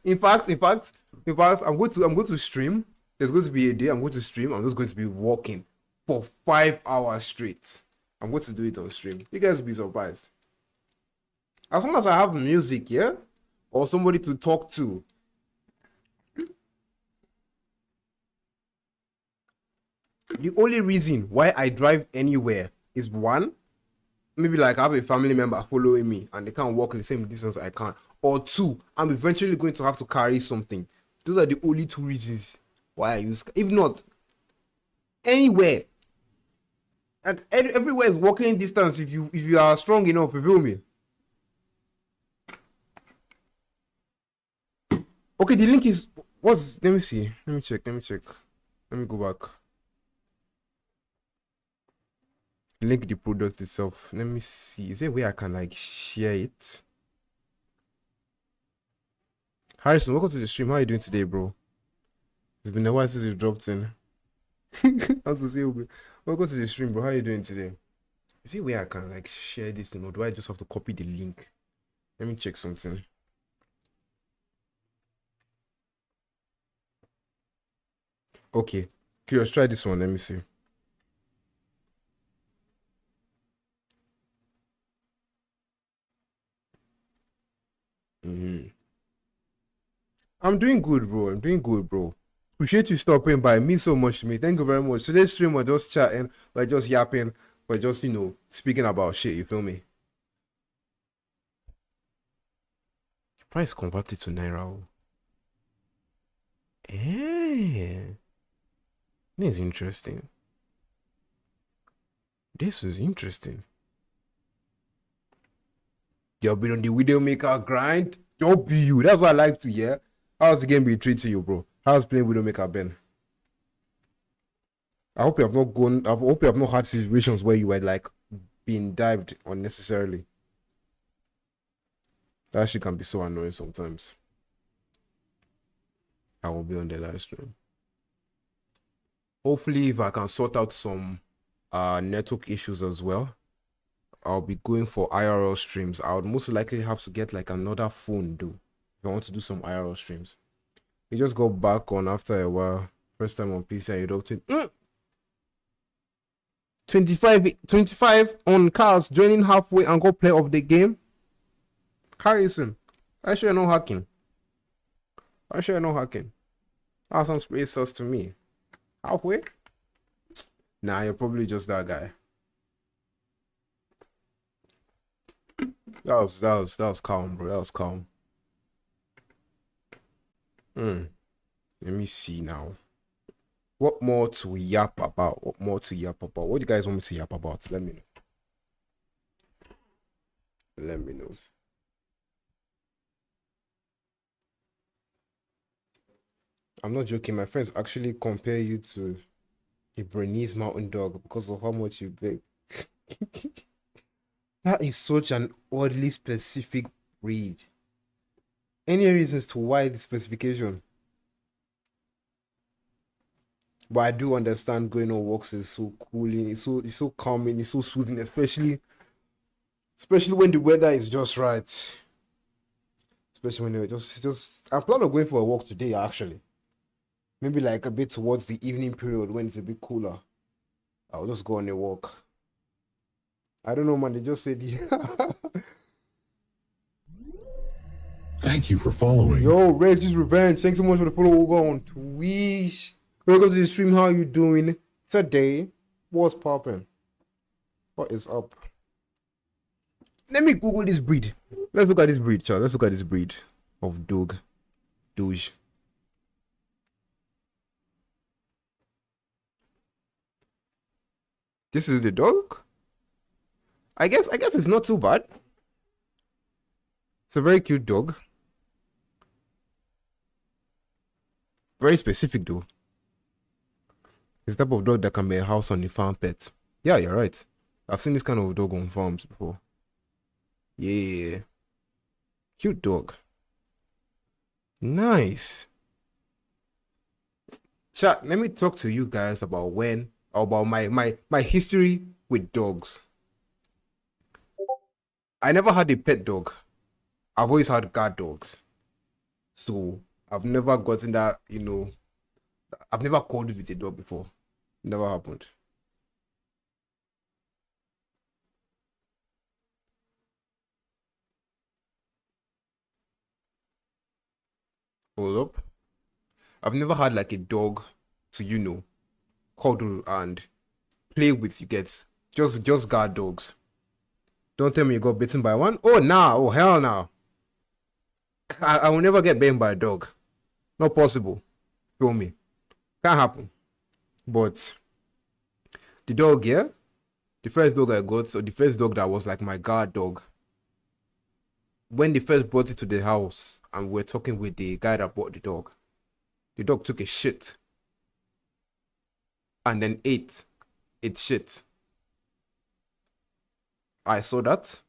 in fact, I'm going to stream. There's going to be a day I'm going to stream. I'm just going to be walking for 5 hours straight. I'm going to do it on stream. You guys will be surprised. As long as I have music, yeah, or somebody to talk to. The only reason why I drive anywhere is 1, maybe like I have a family member following me and they can't walk in the same distance I can, or 2, I'm eventually going to have to carry something. Those are the only 2 reasons why I use. If not, anywhere, and everywhere is walking distance. If you are strong enough, you feel me? Okay, the link is what's. Let me see. Let me check. Let me go back. Link the product itself. Let me see. Is there a way I can like share it? Harrison, welcome to the stream. How are you doing today, bro? It's been a while since you dropped in. How's to say, welcome to the stream, bro. How are you doing today? Is there a way I can like share this, or do I just have to copy the link? Let me check something. Okay. Curious, try this one. Let me see. I'm doing good, bro. Appreciate you stopping by. It means so much to me. Thank you very much. Today's stream, we're just chatting, we're just yapping, we're just, speaking about shit. You feel me? Price converted to Naira. This is interesting. You've been on the Widowmaker grind. W. That's what I like to hear. How's the game been treating you, bro? How's playing Widowmaker been? I hope you have not gone. I hope you have not had situations where you were like being dived unnecessarily. That shit can be so annoying sometimes. I will be on the live stream. Hopefully, if I can sort out some network issues as well, I'll be going for IRL streams. I would most likely have to get like another phone though if I want to do some IRL streams. We just got back on after a while. First time on PC, I don't 25 on cars joining halfway and go play of the game. Harrison, I sure no hacking. That sounds pretty sus to me. Halfway? Nah, you're probably just that guy. That was calm, bro. That was calm. Let me see now. What more to yap about? What do you guys want me to yap about? Let me know. I'm not joking. My friends actually compare you to a Bernese mountain dog because of how much you beg. That is such an oddly specific breed. Any reasons to why the specification? But I do understand going on walks is so cooling, it's so calming, it's so soothing, especially when the weather is just right. Especially when I'm planning on going for a walk today actually. Maybe like a bit towards the evening period when it's a bit cooler. I'll just go on a walk. I don't know, man. They just said, Thank you for following. Yo, Reggie's Revenge. Thanks so much for the follow over on Twitch. Welcome to the stream. How are you doing today? What's popping? What is up? Let me Google this breed. Let's look at this breed, child. Let's look at this breed of dog. Doge. This is the dog? I guess it's not too bad. It's a very cute dog. Very specific though. It's the type of dog that can be a house on a farm pet. Yeah, you're right. I've seen this kind of dog on farms before. Yeah. Cute dog. Nice. Chat, let me talk to you guys about my history with dogs. I never had a pet dog. I've always had guard dogs. So I've never gotten that, I've never cuddled with a dog before. Never happened. Hold up. I've never had like a dog to, cuddle and play with, you get. Just guard dogs. Don't tell me you got bitten by one. Oh, nah. Oh, hell no. I will never get bitten by a dog. Not possible. Feel me. Can't happen. But the dog, yeah? The first dog I got, so the first dog that was like my guard dog. When they first brought it to the house and we're talking with the guy that bought the dog took a shit. And then ate shit. I saw that,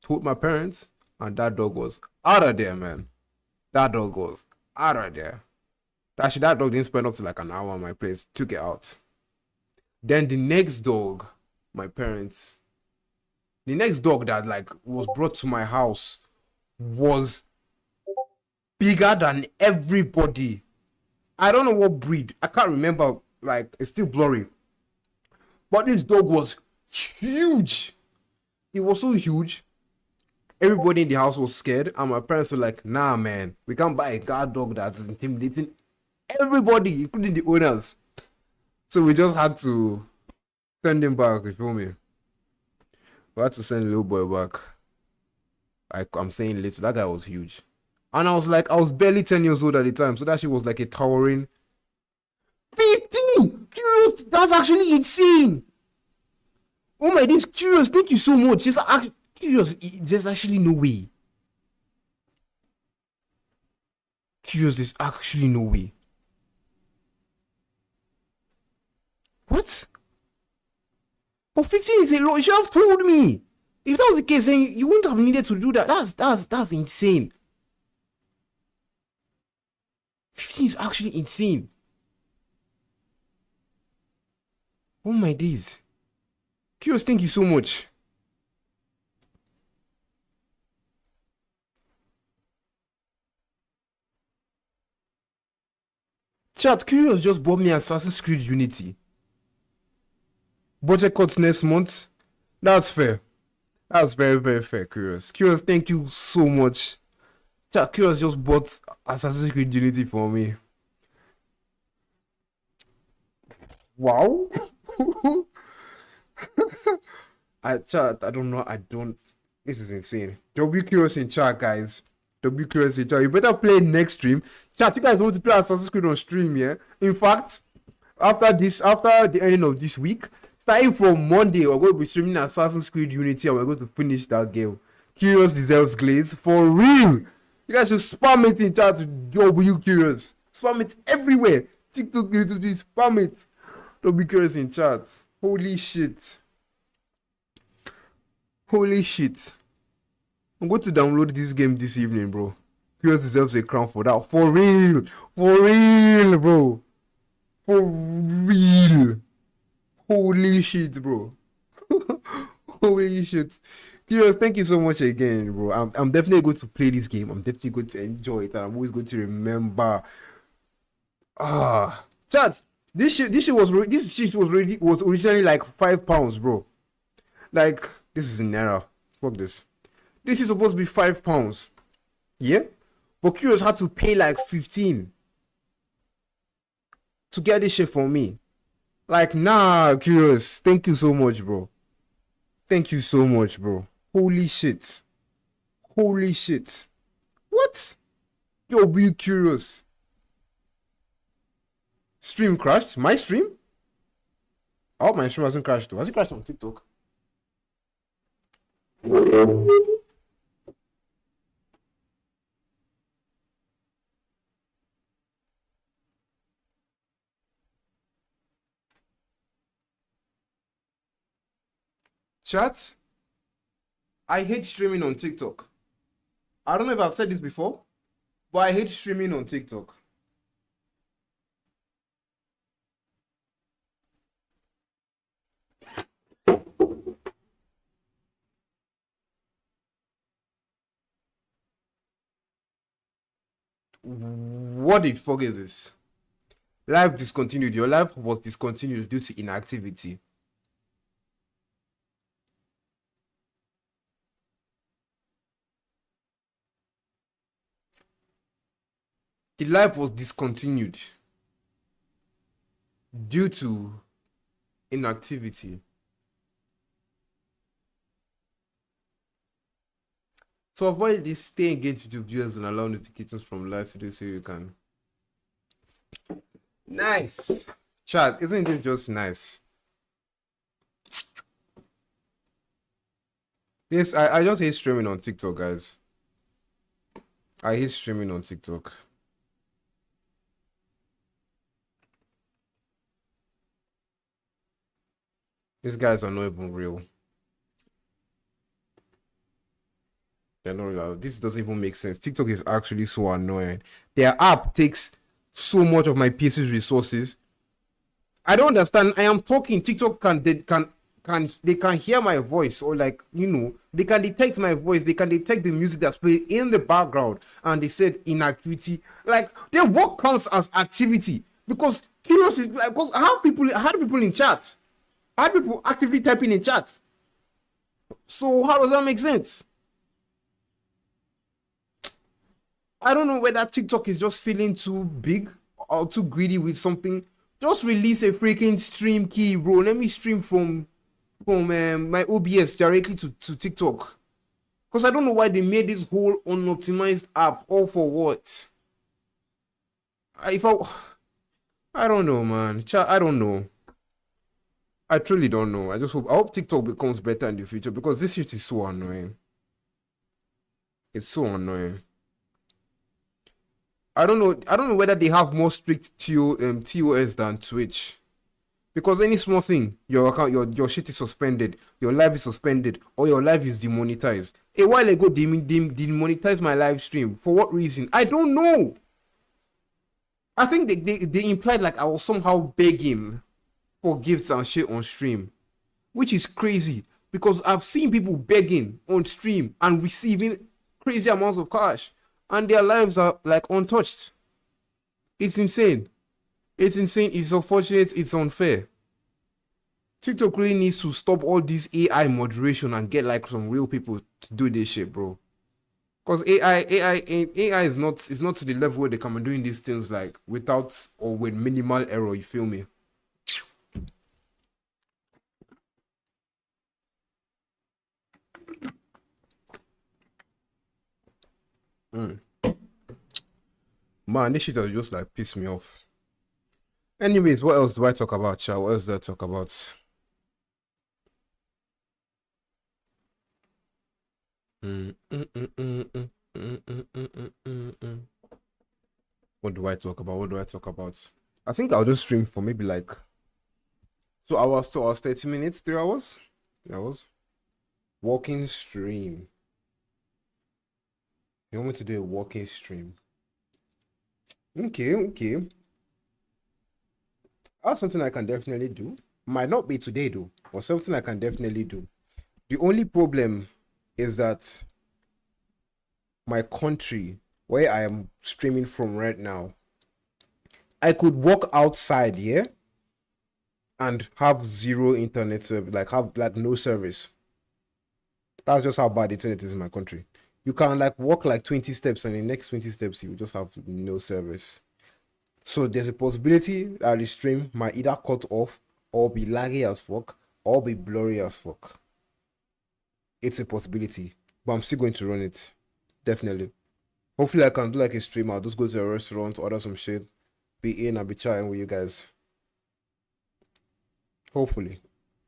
told my parents, and that dog was out of there, man. That dog was out of there. Actually, that dog didn't spend up to like an hour at my place, took it out. Then the next dog that like was brought to my house was bigger than everybody. I don't know what breed. I can't remember, like it's still blurry. But this dog was huge. It was so huge. Everybody in the house was scared, and my parents were like, nah, man, we can't buy a guard dog that's intimidating everybody, including the owners. So we just had to send him back, you feel me? We had to send the little boy back. I'm saying little, that guy was huge. And I was barely 10 years old at the time, so that shit was like a towering 15! Curious, that's actually insane! Oh my days, Curious, thank you so much. Curious, there's actually no way. Curious, there's actually no way. What? But 15 is a lot. You should have told me. If that was the case, then you wouldn't have needed to do that. That's insane. 15 is actually insane. Oh my days. Curious, thank you so much. Chat, Curious just bought me Assassin's Creed Unity. Budget cuts next month. That's fair. That's very, very fair, Curious. Curious, thank you so much. Chat, Curious just bought Assassin's Creed Unity for me. Wow. I don't know. This is insane. Don't be curious in chat, guys. Don't be curious in chat. You better play next stream. Chat, you guys want to play Assassin's Creed on stream, yeah? In fact, after the ending of this week, starting from Monday, we're going to be streaming Assassin's Creed Unity and we're going to finish that game. Curious deserves glaze. For real. You guys should spam it in chat. W Curious. Spam it everywhere. TikTok, YouTube, spam it. Don't be curious in chat. Holy shit. Holy shit. I'm going to download this game this evening, bro. Curious deserves a crown for that. For real. For real, bro. For real. Holy shit, bro. Holy shit. Curious, thank you so much again, bro. I'm definitely going to play this game. I'm definitely going to enjoy it. And I'm always going to remember. Chat. This shit was originally like £5, bro. Like, this is an error. Fuck this. This is supposed to be £5. Yeah? But Curious had to pay like 15 to get this shit for me. Like, nah, Curious. Thank you so much, bro. Thank you so much, bro. Holy shit. Holy shit. What? Yo, be Curious. Stream crashed? My stream? Oh, my stream hasn't crashed though. Has it crashed on TikTok? Chat, I hate streaming on TikTok. I don't know if I've said this before, but I hate streaming on TikTok. What the fuck is this? Live discontinued. Your live was discontinued due to inactivity. The live was discontinued due to inactivity. To avoid this, stay engaged with your viewers and allow notifications from live to do so you can. Nice. Chat, isn't it just nice? Yes, I just hate streaming on TikTok, guys. I hate streaming on TikTok. These guys are not even real. They're not real. This doesn't even make sense. TikTok is actually so annoying. Their app takes so much of my PC's resources. I don't understand. I am talking. TikTok they can hear my voice, or like, you know, they can detect my voice. They can detect the music that's playing in the background, and they said inactivity. Like, then what counts as activity? Because Curious is like, because I had people in chat. I had people actively typing in chat. So how does that make sense? I don't know whether TikTok is just feeling too big or too greedy with something. Just release a freaking stream key, bro. Let me stream from my OBS directly to TikTok. Because I don't know why they made this whole unoptimized app. All for what? I don't know, man. I don't know. I truly don't know. I hope TikTok becomes better in the future, because this shit is so annoying. It's so annoying. I don't know. I don't know whether they have more strict TOS than Twitch. Because any small thing, your account, your shit is suspended, your live is suspended, or your live is demonetized. A while ago, they demonetized my live stream. For what reason? I don't know. I think they implied like I was somehow begging for gifts and shit on stream, which is crazy because I've seen people begging on stream and receiving crazy amounts of cash, and their lives are like untouched. It's insane. It's insane. It's unfortunate. It's unfair. TikTok really needs to stop all this AI moderation and get like some real people to do this shit, bro. Because AI is not to the level where they can be doing these things like without or with minimal error. You feel me? Man, this shit has just like pissed me off. Anyways, what else do I talk about, chat? What else do I talk about? What do I talk about? What do I talk about? I think I'll just stream for maybe like 2 hours, 2 hours, 30 minutes, 3 hours. 3 hours. Walking stream. You want me to do a walking stream? Okay. That's something I can definitely do. Might not be today though, but something I can definitely do. The only problem is that my country, where I am streaming from right now, I could walk outside here and have zero internet service, like have like no service. That's just how bad internet is in my country. You can like walk like 20 steps and the next 20 steps you just have no service. So there's a possibility that the stream might either cut off or be laggy as fuck or be blurry as fuck. It's a possibility, but I'm still going to run it. Definitely. Hopefully I can do like a stream. I'll just go to a restaurant, order some shit, be in and be chatting with you guys. Hopefully.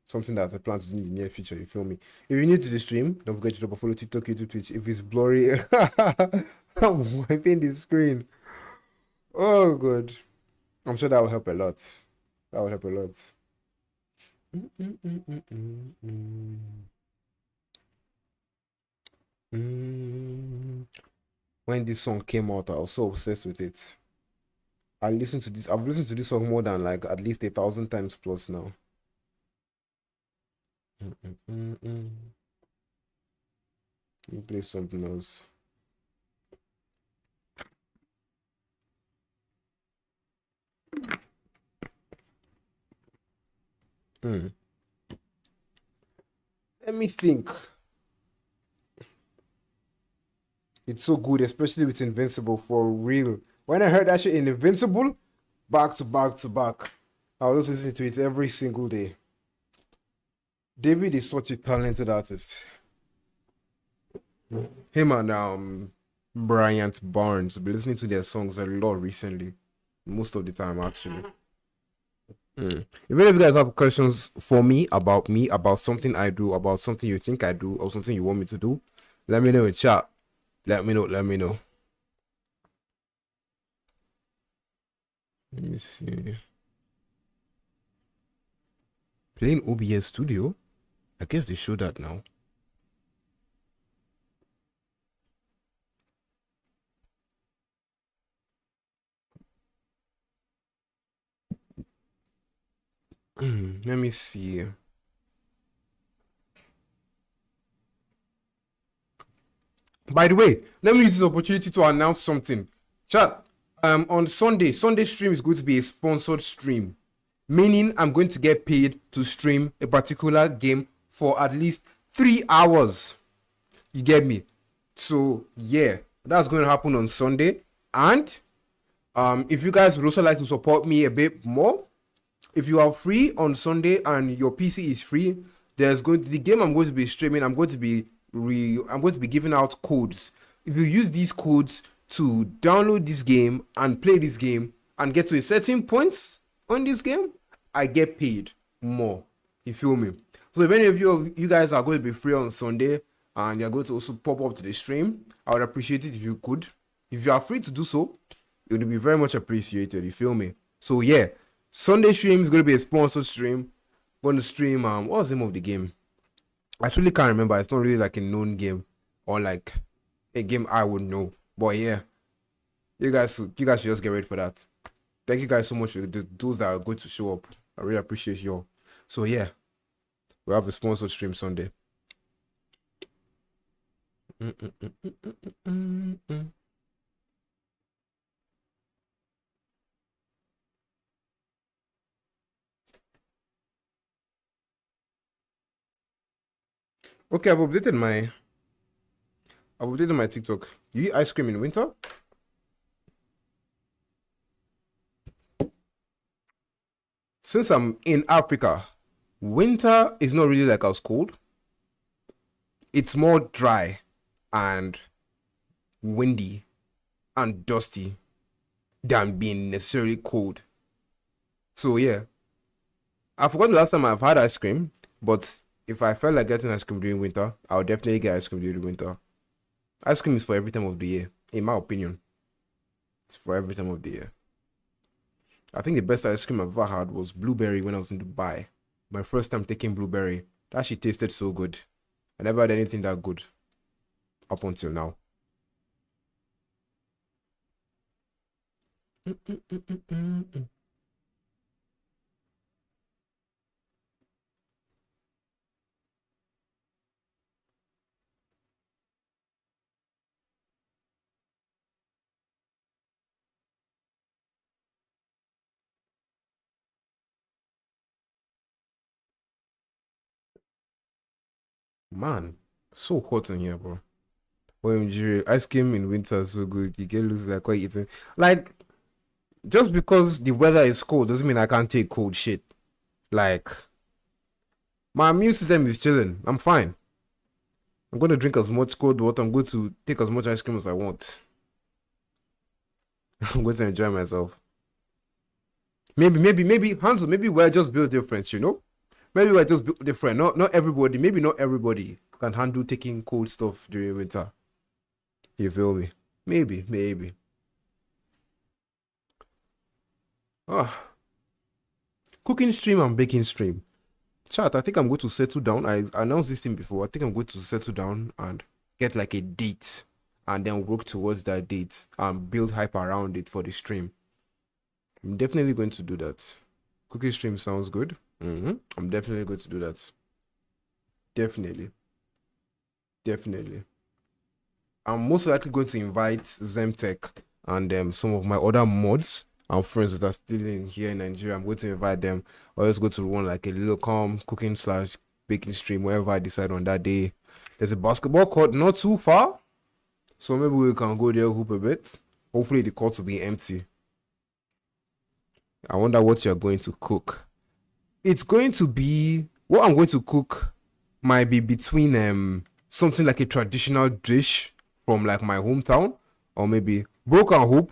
Something that I plan to do in the near future, you feel me? If you're new to the stream, don't forget to drop a follow TikTok, YouTube, Twitch. If it's blurry, I'm wiping the screen. Oh, good. I'm sure that will help a lot. That will help a lot. When this song came out, I was so obsessed with it. I've listened to this song more than like at least 1,000 times plus now. Let me play something else. Let me think. It's so good, especially with Invincible, for real. When I heard that shit in Invincible, back to back to back, I was listening to it every single day. David is such a talented artist. Him and Bryant Barnes, I've been listening to their songs a lot recently. Most of the time, actually. If any of you guys have questions for me, about something I do, about something you think I do, or something you want me to do, let me know in chat. Let me know. Let me see. Playing OBS Studio? I guess they show that now. Let me see. By the way, let me use this opportunity to announce something. Chat, on Sunday stream is going to be a sponsored stream, meaning I'm going to get paid to stream a particular game for at least 3 hours. You get me? So yeah, that's going to happen on Sunday. And if you guys would also like to support me a bit more, if you are free on Sunday and your PC is free, there's going to the game I'm going to be streaming. I'm going to be giving out codes. If you use these codes to download this game and play this game and get to a certain points on this game, I get paid more. You feel me? So if any of you guys are going to be free on Sunday and you're going to also pop up to the stream, I would appreciate it if you could. If you are free to do so, it would be very much appreciated. You feel me? So yeah, Sunday stream is gonna be a sponsored stream. Going to stream what was the name of the game? I truly can't remember. It's not really like a known game or like a game I would know. But yeah, you guys should just get ready for that. Thank you guys so much for those that are going to show up. I really appreciate y'all. So yeah, we have a sponsored stream Sunday. Okay, I've updated my TikTok. You eat ice cream in winter? Since I'm in Africa, winter is not really like as cold. It's more dry and windy and dusty than being necessarily cold. So yeah, I forgot the last time I've had ice cream, but if I felt like getting ice cream during winter, I'll definitely get ice cream during winter. Ice cream is for every time of the year, in my opinion. It's for every time of the year. I think the best ice cream I've ever had was blueberry when I was in Dubai. My first time taking blueberry. That shit tasted so good. I never had anything that good up until now. Man, so hot in here, bro. OMG, ice cream in winter is so good. You get loose like quite eating. Like, just because the weather is cold doesn't mean I can't take cold shit. Like, my immune system is chilling. I'm fine. I'm going to drink as much cold water. I'm going to take as much ice cream as I want. I'm going to enjoy myself. Maybe, Hanzo, maybe we're just built different, you know? Maybe we're just built different. Not everybody, maybe not everybody can handle taking cold stuff during winter. You feel me? Maybe. Cooking stream and baking stream. Chat, I think I'm going to settle down. I announced this thing before. I think I'm going to settle down and get like a date and then work towards that date and build hype around it for the stream. I'm definitely going to do that. Cooking stream sounds good. I'm definitely going to do that. Definitely. I'm most likely going to invite Zemtech and some of my other mods and friends that are still in here in Nigeria. I'm going to invite them. Or just go to one like a little calm cooking / baking stream wherever I decide on that day. There's a basketball court not too far, so maybe we can go there, hoop a bit. Hopefully the court will be empty. I wonder what you're going to cook. It's going to be, what I'm going to cook might be between something like a traditional dish from like my hometown, or maybe broken hoop.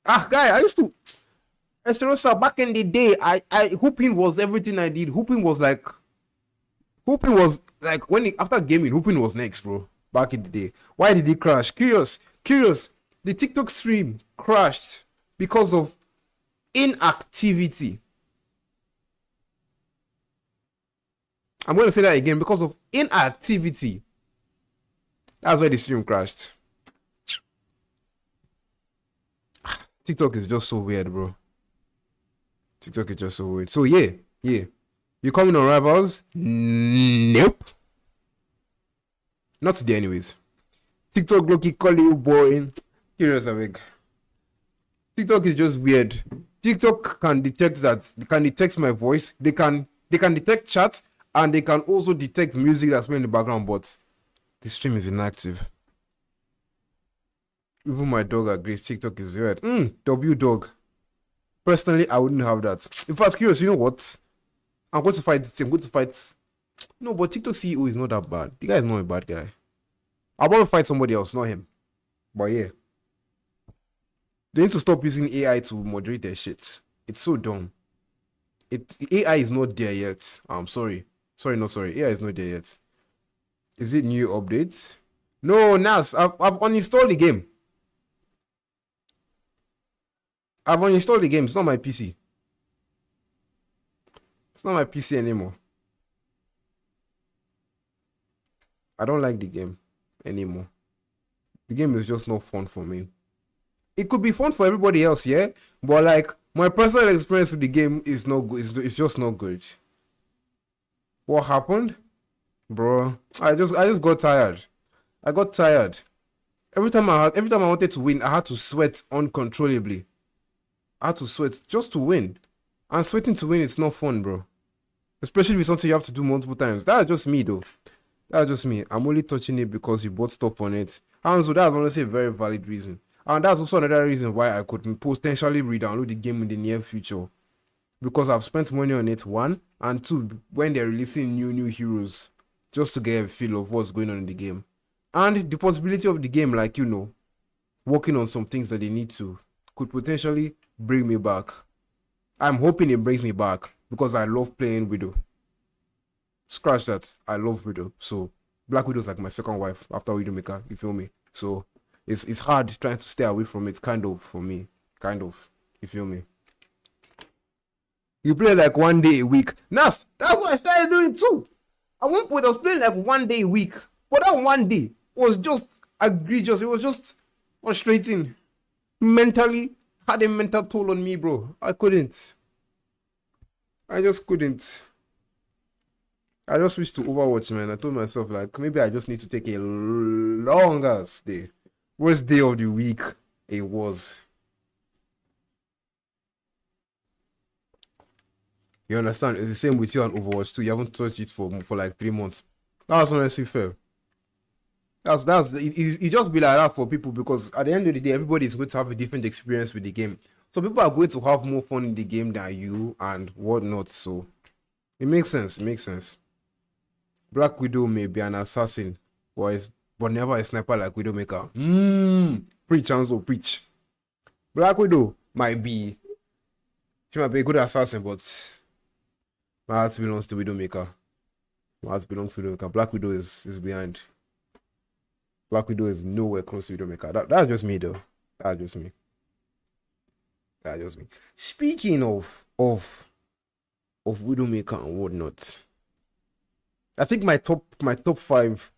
Guy, I used to Esterosa back in the day. I hooping was everything I did. Hooping was like after gaming, hooping was next, bro. Back in the day. Why did it crash? Curious. The TikTok stream crashed because of inactivity. I'm going to say that again, because of inactivity. That's why the stream crashed. TikTok is just so weird, bro. TikTok is just so weird. So yeah. You coming on Rivals? Nope. Not today, anyways. TikTok look call you boring. Curious, I beg. TikTok is just weird. TikTok can detect my voice. They can detect chat, and they can also detect music that's playing in the background, but the stream is inactive. Even my dog agrees TikTok is weird. W dog. Personally, I wouldn't have that. If I was curious, you know what? I'm going to fight. No, but TikTok CEO is not that bad. The guy is not a bad guy. I want to fight somebody else, not him. But yeah. They need to stop using AI to moderate their shit. It's so dumb. AI is not there yet. I'm sorry. AI is not there yet. Is it new updates? No, Nas, I've uninstalled the game. I've uninstalled the game. It's not my PC. It's not my PC anymore. I don't like the game anymore. The game is just not fun for me. It could be fun for everybody else, yeah? But like, my personal experience with the game is not good. It's just not good. What happened? Bro, I just got tired. I got tired. Every time I wanted to win, I had to sweat uncontrollably. I had to sweat just to win. And sweating to win is not fun, bro. Especially if it's something you have to do multiple times. That's just me, though. That's just me. I'm only touching it because you bought stuff on it. And so that's honestly a very valid reason. And that's also another reason why I could potentially re-download the game in the near future. Because I've spent money on it, one. And two, when they're releasing new heroes. Just to get a feel of what's going on in the game. And the possibility of the game, like, you know, working on some things that they need to, could potentially bring me back. I'm hoping it brings me back because I love playing Widow. Scratch that. I love Widow. So, Black Widow is like my second wife after Widowmaker, you feel me? So, it's hard trying to stay away from it, kind of, for me. Kind of, you feel me? You play like 1 day a week. Nas, that's what I started doing too. At one point, I was playing like 1 day a week. But that 1 day was just egregious. It was just frustrating. Mentally, had a mental toll on me, bro. I couldn't. I just couldn't. I just switched to Overwatch, man. I told myself, like, maybe I just need to take a longer day. Worst day of the week it was. You understand? It's the same with you on Overwatch too. You haven't touched it for like 3 months. That's honestly fair. It just be like that for people because at the end of the day, everybody is going to have a different experience with the game. So people are going to have more fun in the game than you and whatnot. So it makes sense. It makes sense. Black Widow may be an assassin, but never a sniper like Widowmaker. Preach, Hanzo, preach. Black Widow she might be a good assassin, but my heart belongs to Widowmaker. Black Widow is behind. Black Widow is nowhere close to Widowmaker. That's just me, though. That's just me. Speaking of Widowmaker and whatnot, I think my top 5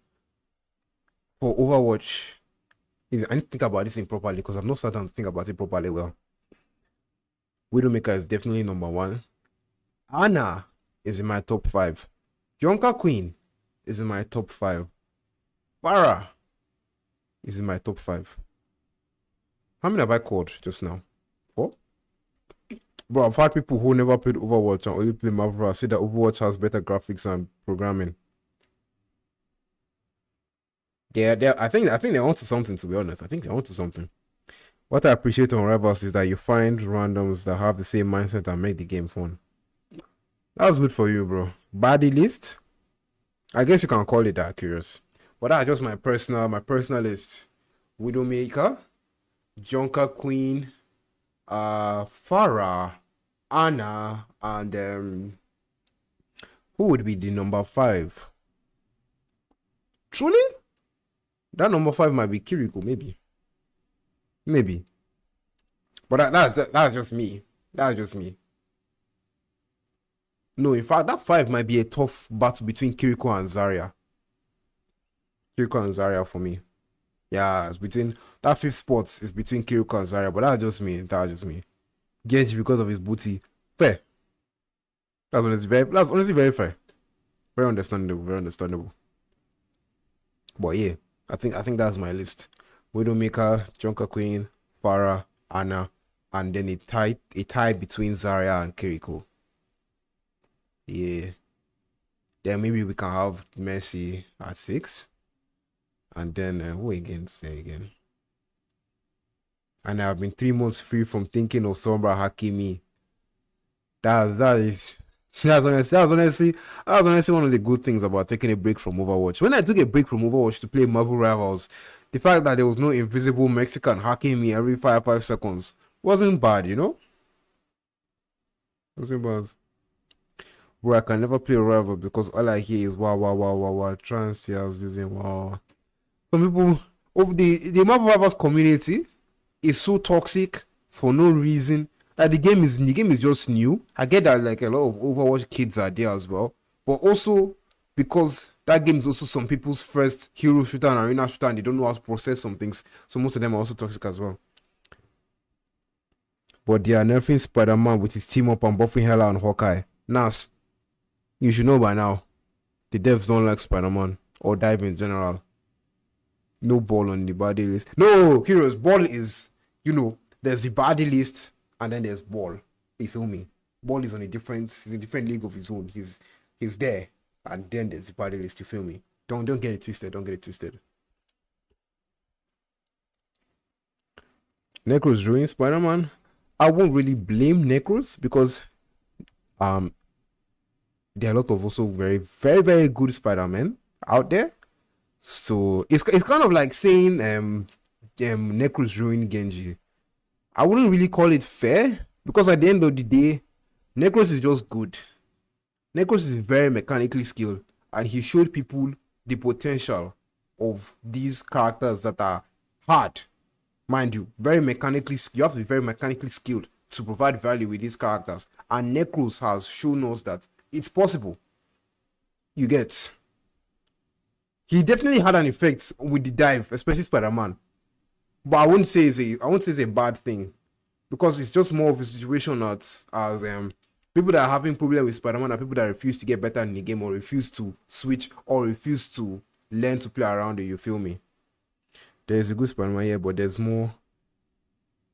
for Overwatch. I need to think about this thing properly because I've not sat down to think about it properly. Well, Widowmaker is definitely number 1. Ana is in my top 5. Junker Queen is in my top 5. Pharah is in my top 5. How many have I called just now? 4? Bro, I've had people who never played Overwatch and only play Marvel say that Overwatch has better graphics and programming. Yeah, I think they're onto something, to be honest. I think they're onto something. What I appreciate on Rivals is that you find randoms that have the same mindset and make the game fun. That was good for you, bro. Baddie list? I guess you can call it that, curious. But that's just my personal list. Widowmaker, Junker Queen, Pharah, Ana, and who would be the number 5? Truly? That number 5 might be Kiriko, maybe. But that's just me. That's just me. No, in fact, that 5 might be a tough battle between Kiriko and Zarya. Kiriko and Zarya for me. Yeah, it's between that 5th spot is between Kiriko and Zarya, but that's just me. Genji because of his booty. Fair. That's honestly very fair. Very understandable. But yeah, I think that's my list. Widowmaker, Junker Queen, Pharah, Ana, and then a tie between Zarya and Kiriko. Yeah. Then maybe we can have Mercy at 6. And then who again? Say again. And I've been 3 months free from thinking of Sombra Hakimi. That's honestly one of the good things about taking a break from Overwatch. When I took a break from Overwatch to play Marvel Rivals, the fact that there was no invisible Mexican hacking me every 5 seconds wasn't bad, you know? Wasn't bad. Bro, I can never play Rival because all I hear is wow, trans years using wow. Some people of the Marvel Rivals community is so toxic, for no reason. Like the game is just new. I get that like a lot of Overwatch kids are there as well, but also because that game is also some people's first hero shooter and arena shooter, and they don't know how to process some things. So most of them are also toxic as well. But they are nerfing Spider-Man with his team up and buffing Hela and Hawkeye. Nas, you should know by now, the devs don't like Spider-Man or Dive in general. No ball on the body list. No, Heroes, ball is, there's the body list and then there's ball. You feel me? Ball is he's in a different league of his own. He's there. And then there's the body list, you feel me? Don't get it twisted. Don't get it twisted. Necros ruined Spider-Man. I won't really blame Necros because there are a lot of also very, very, very good Spider-Men out there. So it's kind of like saying Necros ruined Genji. I wouldn't really call it fair because at the end of the day, Necros is just good. Necros is very mechanically skilled and he showed people the potential of these characters that are hard. Mind you, very mechanically skilled. You have to be very mechanically skilled to provide value with these characters. And Necros has shown us that it's possible. You get. He definitely had an effect with the dive, especially Spider-Man. But I wouldn't say it's a bad thing. Because it's just more of a situation that as people that are having problem with Spider-Man are people that refuse to get better in the game or refuse to switch or refuse to learn to play around it, you feel me? There's a good Spider-Man here, but there's more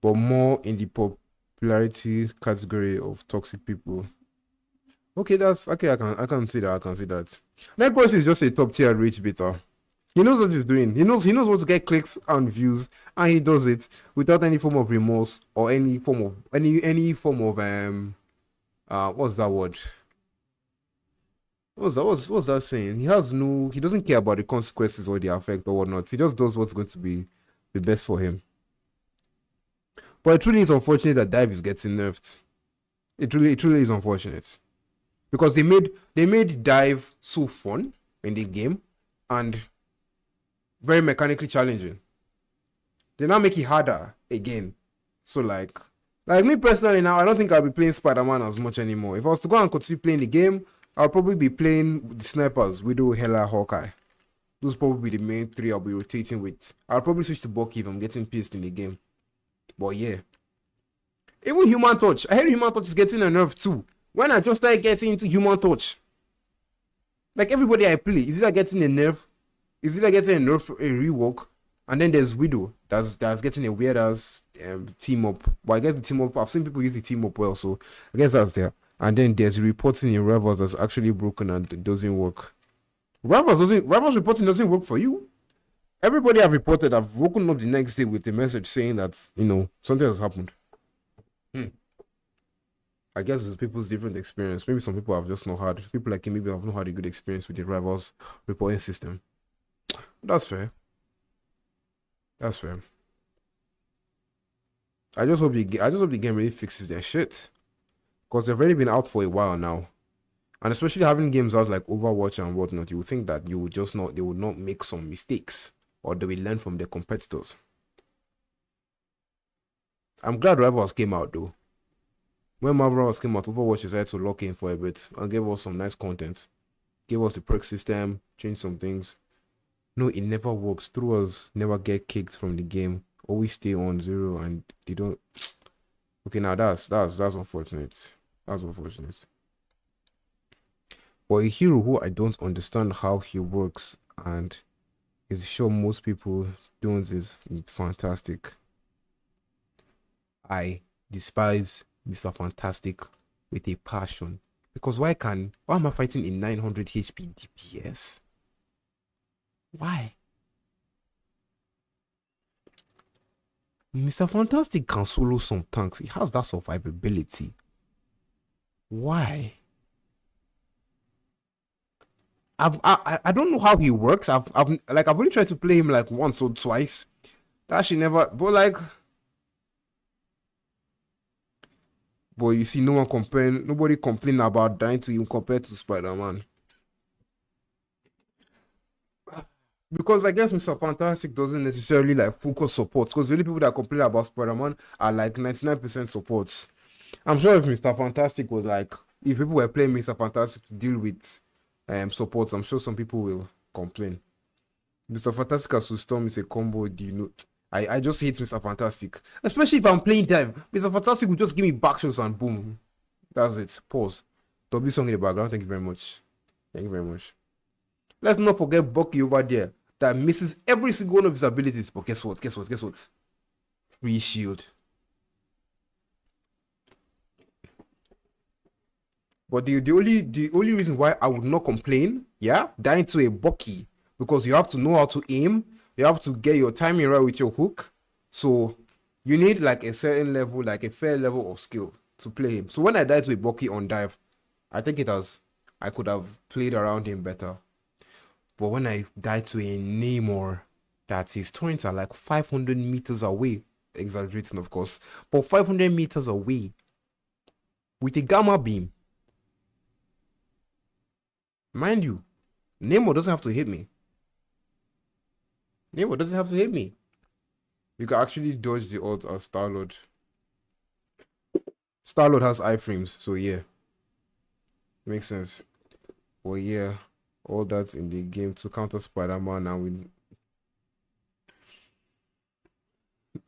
in the popularity category of toxic people. Okay, I can see that. Necros is just a top tier rich beta. He knows what he's doing. He knows what to get clicks and views, and he does it without any form of remorse or any form of what's that word? What's that saying? He doesn't care about the consequences or the effect or whatnot. He just does what's going to be the best for him. But it truly is unfortunate that Dive is getting nerfed. It truly is unfortunate. Because they made Dive so fun in the game and very mechanically challenging. They now make it harder again. So like me personally now, I don't think I'll be playing Spider-Man as much anymore. If I was to go and continue playing the game, I'll probably be playing the snipers, Widow, Hela, Hawkeye. Those probably be the main three I'll be rotating with. I'll probably switch to Bucky if I'm getting pissed in the game. But yeah. Even Human Touch. I heard Human Touch is getting a nerf too. When I just started getting into Human Touch, like everybody I play, is either getting a nerf, a rework, and then there's Widow that's getting a weird ass team up. But I guess the team up, I've seen people use the team up well, so I guess that's there. And then there's reporting in Rivals that's actually broken and it doesn't work. Rivals reporting doesn't work for you. Everybody I've reported, I've woken up the next day with a message saying that, something has happened. I guess it's people's different experience. Maybe some people have just not had, people like me maybe have not had a good experience with the Rivals reporting system. That's fair. I just hope the game really fixes their shit. Because they've already been out for a while now. And especially having games out like Overwatch and whatnot, you would think that they would not make some mistakes. Or they will learn from their competitors. I'm glad Rivals came out though. When Marvel Rivals came out, Overwatch decided to lock in for a bit and gave us some nice content. Gave us the perk system, changed some things. No, it never works. Throwers never get kicked from the game. Always stay on 0 and they don't. Okay, now that's unfortunate. That's unfortunate. But a hero who I don't understand how he works and is sure most people don't is Fantastic. I despise Mr. Fantastic with a passion. Because why am I fighting in 900 HP DPS? Why? Mr. Fantastic can solo some tanks. He has that survivability. Why? I don't know how he works. I've only tried to play him like once or twice. That she never. But you see, nobody complain about dying to him compared to Spider-Man. Because I guess Mr. Fantastic doesn't necessarily like focus supports, because the only people that complain about Spider-Man are like 99% supports. I'm sure if Mr. Fantastic was like, if people were playing Mr. Fantastic to deal with supports, I'm sure some people will complain. Mr. Fantastic as Storm is a combo, do you know? I just hate Mr. Fantastic. Especially if I'm playing Dive. Mr. Fantastic will just give me backshots and boom. That's it. Pause. W song in the background. Thank you very much. Thank you very much. Let's not forget Bucky over there that misses every single one of his abilities. But guess what? Guess what? Guess what? Free shield. But the only reason why I would not complain, yeah, dying to a Bucky, because you have to know how to aim. You have to get your timing right with your hook. So you need like a certain level, like a fair level of skill to play him. So when I died to a Bucky on dive, I think I could have played around him better. But when I died to a Namor, that his turrets are like 500 meters away, exaggerating of course, but 500 meters away with a gamma beam. Mind you, Namor doesn't have to hit me. Namor doesn't have to hit me. You can actually dodge the odds as Star-Lord. Star-Lord has iframes, so yeah. Makes sense. Well, yeah, all that's in the game to counter Spider-Man, and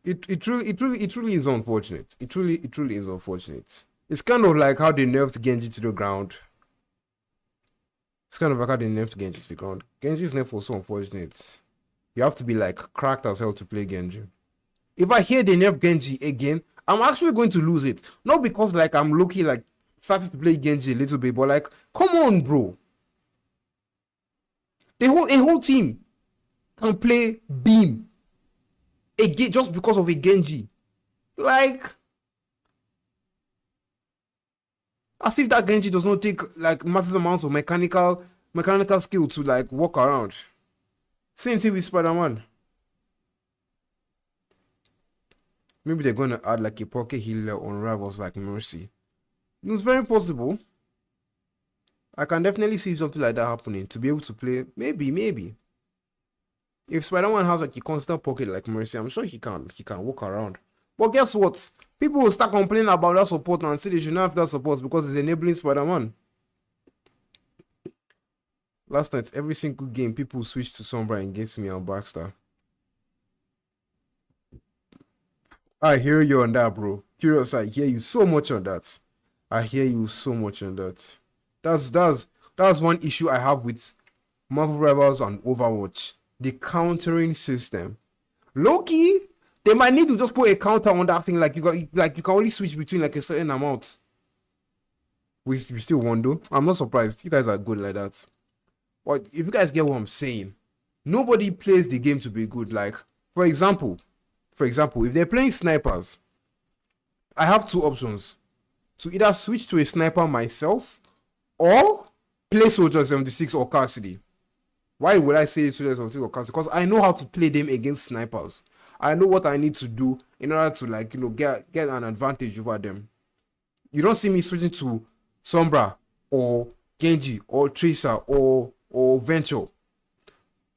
it truly is unfortunate. It truly is unfortunate. It's kind of like how they nerfed Genji to the ground. It's kind of like how they nerfed Genji to the ground. Genji's nerf was so unfortunate. You have to be like cracked as hell to play Genji. If I hear they nerf Genji again, I'm actually going to lose it. Not because like I'm lucky like started to play Genji a little bit, but like, come on, bro. A whole team can play Beam again just because of a Genji. Like, as if that Genji does not take like massive amounts of mechanical skill to like walk around. Same thing with Spider-Man. Maybe they're gonna add like a pocket healer on rivals like Mercy. It's very possible. I can definitely see something like that happening to be able to play. Maybe. If Spider-Man has like a constant pocket like Mercy, I'm sure he can walk around. But guess what? People will start complaining about that support and say they should not have that support because it's enabling Spider-Man. Last night, every single game, people switched to Sombra against me on Baxter. I hear you on that, bro. Curious, I hear you so much on that. That's one issue I have with Marvel Rivals and Overwatch. The countering system. Low-key, they might need to just put a counter on that thing. Like you can only switch between like a certain amount. We still won though. I'm not surprised. You guys are good like that. But if you guys get what I'm saying, nobody plays the game to be good. Like, for example, if they're playing snipers, I have two options. To either switch to a sniper myself or play Soldier 76 or Cassidy. Why would I say Soldier 76 or Cassidy? Because I know how to play them against snipers. I know what I need to do in order to like, get an advantage over them. You don't see me switching to Sombra or Genji or Tracer or Venture.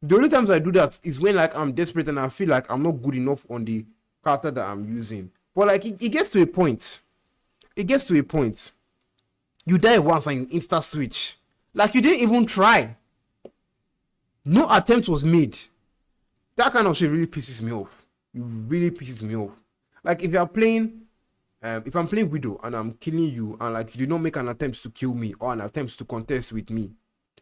The only times I do that is when like I'm desperate and I feel like I'm not good enough on the character that I'm using. But like it gets to a point. You die once and you insta switch. Like you didn't even try. No attempt was made. That kind of shit really pisses me off. It really pisses me off. Like if you're playing, if I'm playing Widow and I'm killing you and like you do not make an attempt to kill me or an attempt to contest with me,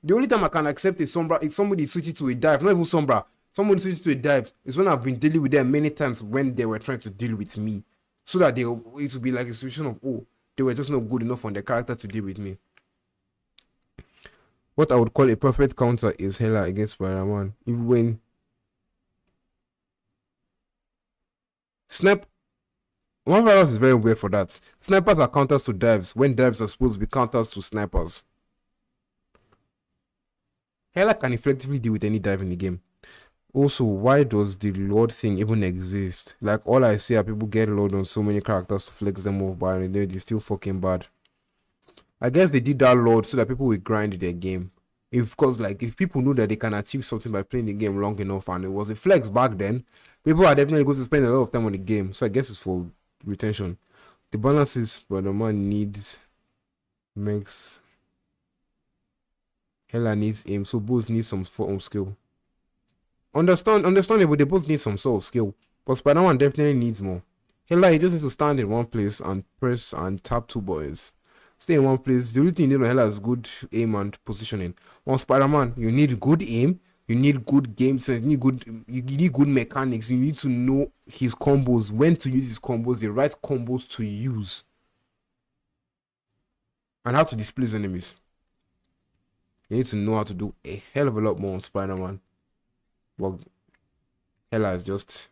the only time I can accept a Sombra is somebody switching to a dive. Not even Sombra. Someone switching to a dive is when I've been dealing with them many times when they were trying to deal with me. So that it would be like a situation of, oh, they were just not good enough on their character to deal with me. What I would call a perfect counter is Hela against Spider-Man. If when One virus is very weird for that. Snipers are counters to dives when dives are supposed to be counters to snipers. Hela can effectively deal with any dive in the game. Also, why does the Lord thing even exist? Like, all I see are people get Lord on so many characters to flex them off, but they're still fucking bad. I guess they did that Lord so that people will grind their game. If cause like if people know that they can achieve something by playing the game long enough and it was a flex back then, people are definitely going to spend a lot of time on the game. So I guess it's for retention. The balance is Spider-Man needs makes Hela needs aim, so both need some form of skill. Understandable, they both need some sort of skill. But Spider-Man definitely needs more. Hela, he just needs to stand in one place and press and tap 2 buttons. Stay in one place. The only thing you need on Hela is good aim and positioning. On Spider-Man, you need good aim, you need good game sense, you need good mechanics, you need to know his combos, when to use his combos, the right combos to use. And how to displace enemies. You need to know how to do a hell of a lot more on Spider-Man. But Hela is just,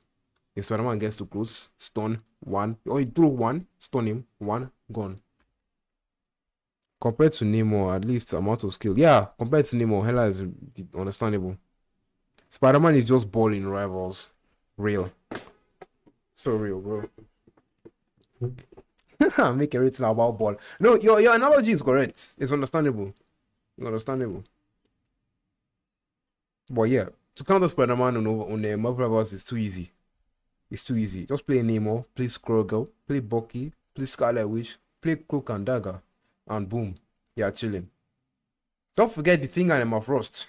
if Spider-Man gets too close, stun 1, or you throw 1, stun him, 1, gone. Compared to Nemo, at least amount of skill. Yeah, compared to Nemo, Hela is understandable. Spider-Man is just balling rivals. Real. So real, bro. Make everything about ball. No, your analogy is correct. It's understandable. Understandable. But yeah, to counter Spider-Man on Marvel Rivals is too easy. It's too easy. Just play Nemo, play Squirrel Girl, play Bucky, play Scarlet Witch, play Cloak and Dagger, and boom, you're chilling. Don't forget the thing and Emma Frost.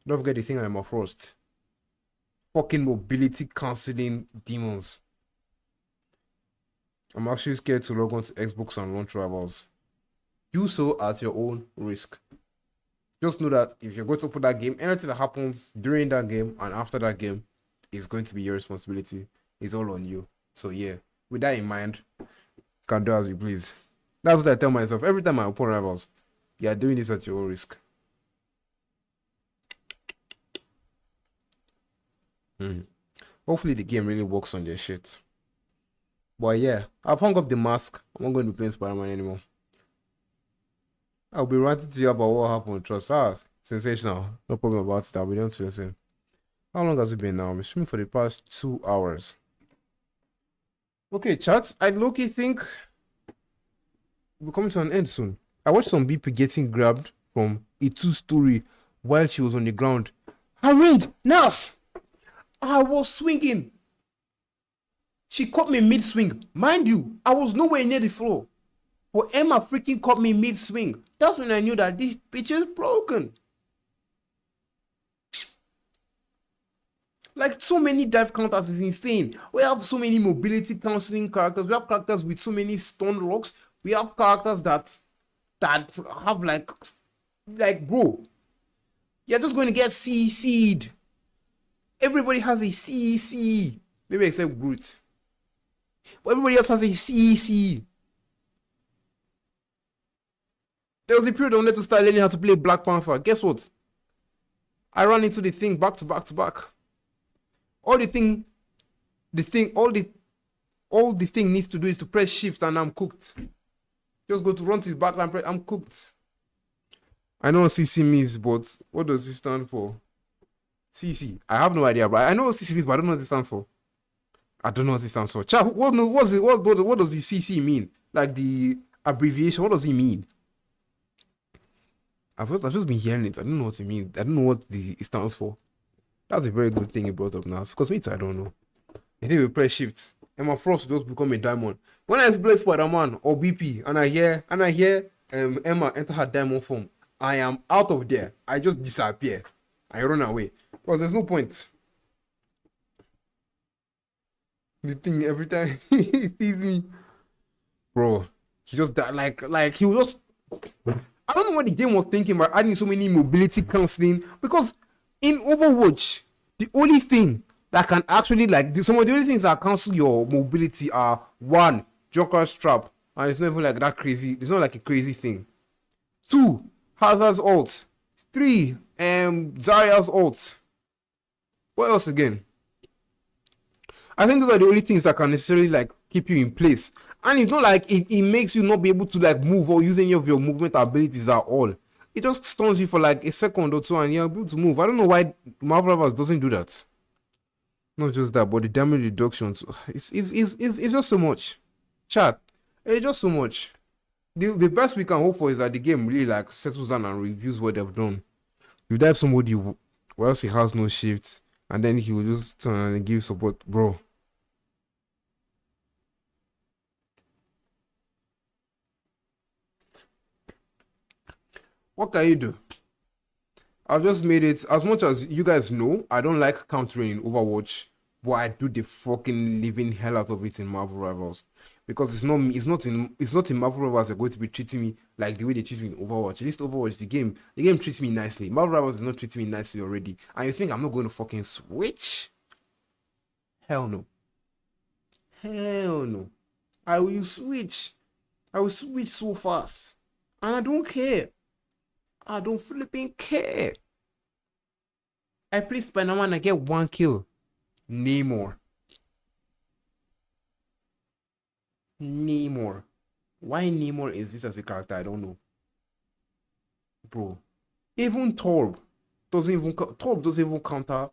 Don't forget the thing and Emma Frost. Fucking mobility cancelling demons. I'm actually scared to log on to Xbox and launch Rivals. Do so at your own risk. Just know that if you're going to put that game, anything that happens during that game and after that game is going to be your responsibility. It's all on you. So yeah, with that in mind, you can do as you please. That's what I tell myself every time I open Rivals. You're doing this at your own risk. Hopefully the game really works on their shit. But yeah, I've hung up the mask. I'm not going to be playing Spider-Man anymore. I'll be ranting to you about what happened. Trust us. Sensational. No problem about that. We don't listen. How long has it been now? I'm streaming for the past 2 hours. Okay, chats. I low-key think we're coming to an end soon. I watched some BP getting grabbed from a 2-story while she was on the ground. Her range, Nas! I was swinging. She caught me mid-swing. Mind you, I was nowhere near the floor. But Emma freaking caught me mid-swing. That's when I knew that this bitch is broken. Like, so many dive counters is insane. We have so many mobility cancelling characters. We have characters with so many stun locks. We have characters that have like bro, you're just going to get CC'd. Everybody has a CC. Maybe except Groot. But everybody else has a CC. There was a period I wanted to start learning how to play Black Panther. Guess what? I ran into the thing back to back. All the thing needs to do is to press shift and I'm cooked. Just go to run to his back and press, I'm cooked. I know what CC means, but what does it stand for? CC. I have no idea, but I know what CC means, but I don't know what it stands for. I don't know what it stands for. Chat, what does the CC mean? Like the abbreviation, what does it mean? I've just been hearing it. I don't know what it means. I don't know what it stands for. That's a very good thing you brought up now. Because me, I don't know. I think we press shift. Emma Frost just become a diamond. When I play Spider-Man or BP and I hear Emma enter her diamond form, I am out of there. I just disappear. I run away. Because there's no point. The thing every time he sees me, bro, he just like he was just. I don't know what the game was thinking by adding so many mobility cancelling, because in Overwatch, the only thing that can actually some of the only things that cancel your mobility are 1, Joker's Trap, and it's not even like that crazy. It's not like a crazy thing. 2, Hazard's ult. 3, Zarya's ult. What else again? I think those are the only things that can necessarily keep you in place. And it's not like it makes you not be able to move or use any of your movement abilities at all. It just stuns you for a second or two and you're able to move. I don't know why Marvel Rivals doesn't do that. Not just that, but the damage reduction too. It's just so much. Chat. It's just so much. The best we can hope for is that the game really like settles down and reviews what they've done. If they have somebody who else he has no shifts, and then he will just turn and give support, bro. What can you do? I've just made it. As much as you guys know, I don't like countering in Overwatch, but I do the fucking living hell out of it in Marvel Rivals. Because it's not me, it's not in Marvel Rivals they're going to be treating me like the way they treat me in Overwatch. At least Overwatch, the game treats me nicely. Marvel Rivals is not treating me nicely already. And you think I'm not going to fucking switch? Hell no. Hell no. I will switch. I will switch so fast. And I don't care. I don't flipping care. I play Spider-Man and I get 1 kill. Namor. Why Namor exists as a character, I don't know. Bro. Even Torb doesn't even counter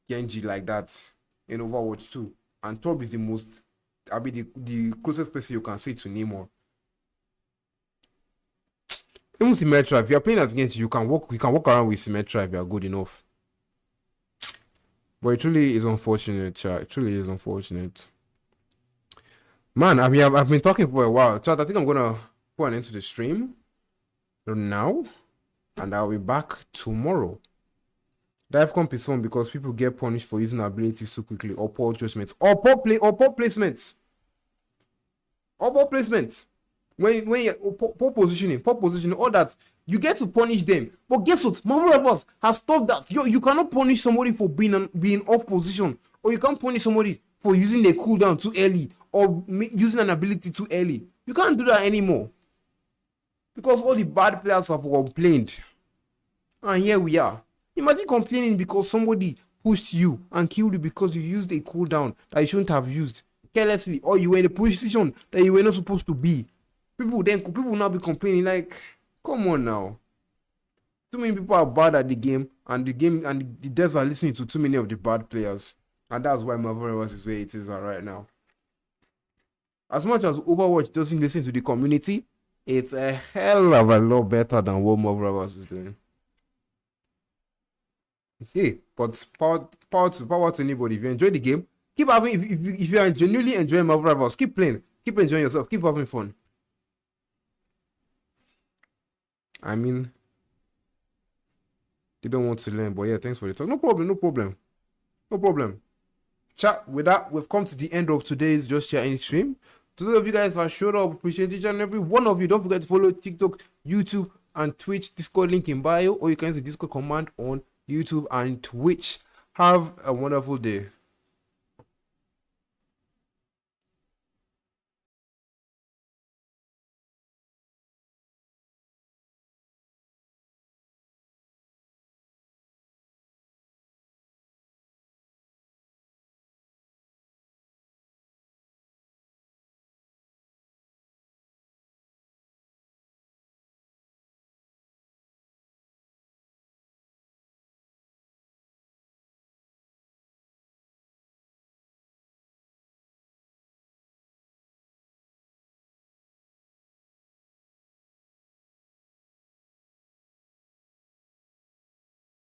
Genji like that in Overwatch 2. And Torb is the most, the closest person you can say to Namor. Even Symmetra, if you're playing as Genji, you can walk around with Symmetra if you're good enough. But it truly is unfortunate, chat. It truly is unfortunate. Man, I mean, I've been talking for a while. Chat, I think I'm gonna put an end to the stream now, and I'll be back tomorrow. Divecomp is fun because people get punished for using abilities too quickly, or poor judgments, or poor placements. When you poor positioning, all that, you get to punish them. But guess what? Marvel Rivals has stopped that. You cannot punish somebody for being off position, or you can't punish somebody for using a cooldown too early, or using an ability too early. You can't do that anymore. Because all the bad players have complained. And here we are. Imagine complaining because somebody pushed you and killed you because you used a cooldown that you shouldn't have used carelessly, or you were in a position that you were not supposed to be. People will now be complaining like, come on now. Too many people are bad at the game and the devs are listening to too many of the bad players. And that's why Marvel Rivals is where it is right now. As much as Overwatch doesn't listen to the community, it's a hell of a lot better than what Marvel Rivals is doing. Hey, but power to anybody. If you enjoy the game, keep having. If you are genuinely enjoying Marvel Rivals, keep playing, keep enjoying yourself, keep having fun. I mean, they don't want to learn, but yeah, thanks for the talk. No problem. Chat, with that, we've come to the end of today's Just Chatting stream. To those of you guys that showed up, appreciate each and every one of you. Don't forget to follow TikTok, YouTube, and Twitch. Discord link in bio, or you can use the Discord command on YouTube and Twitch. Have a wonderful day.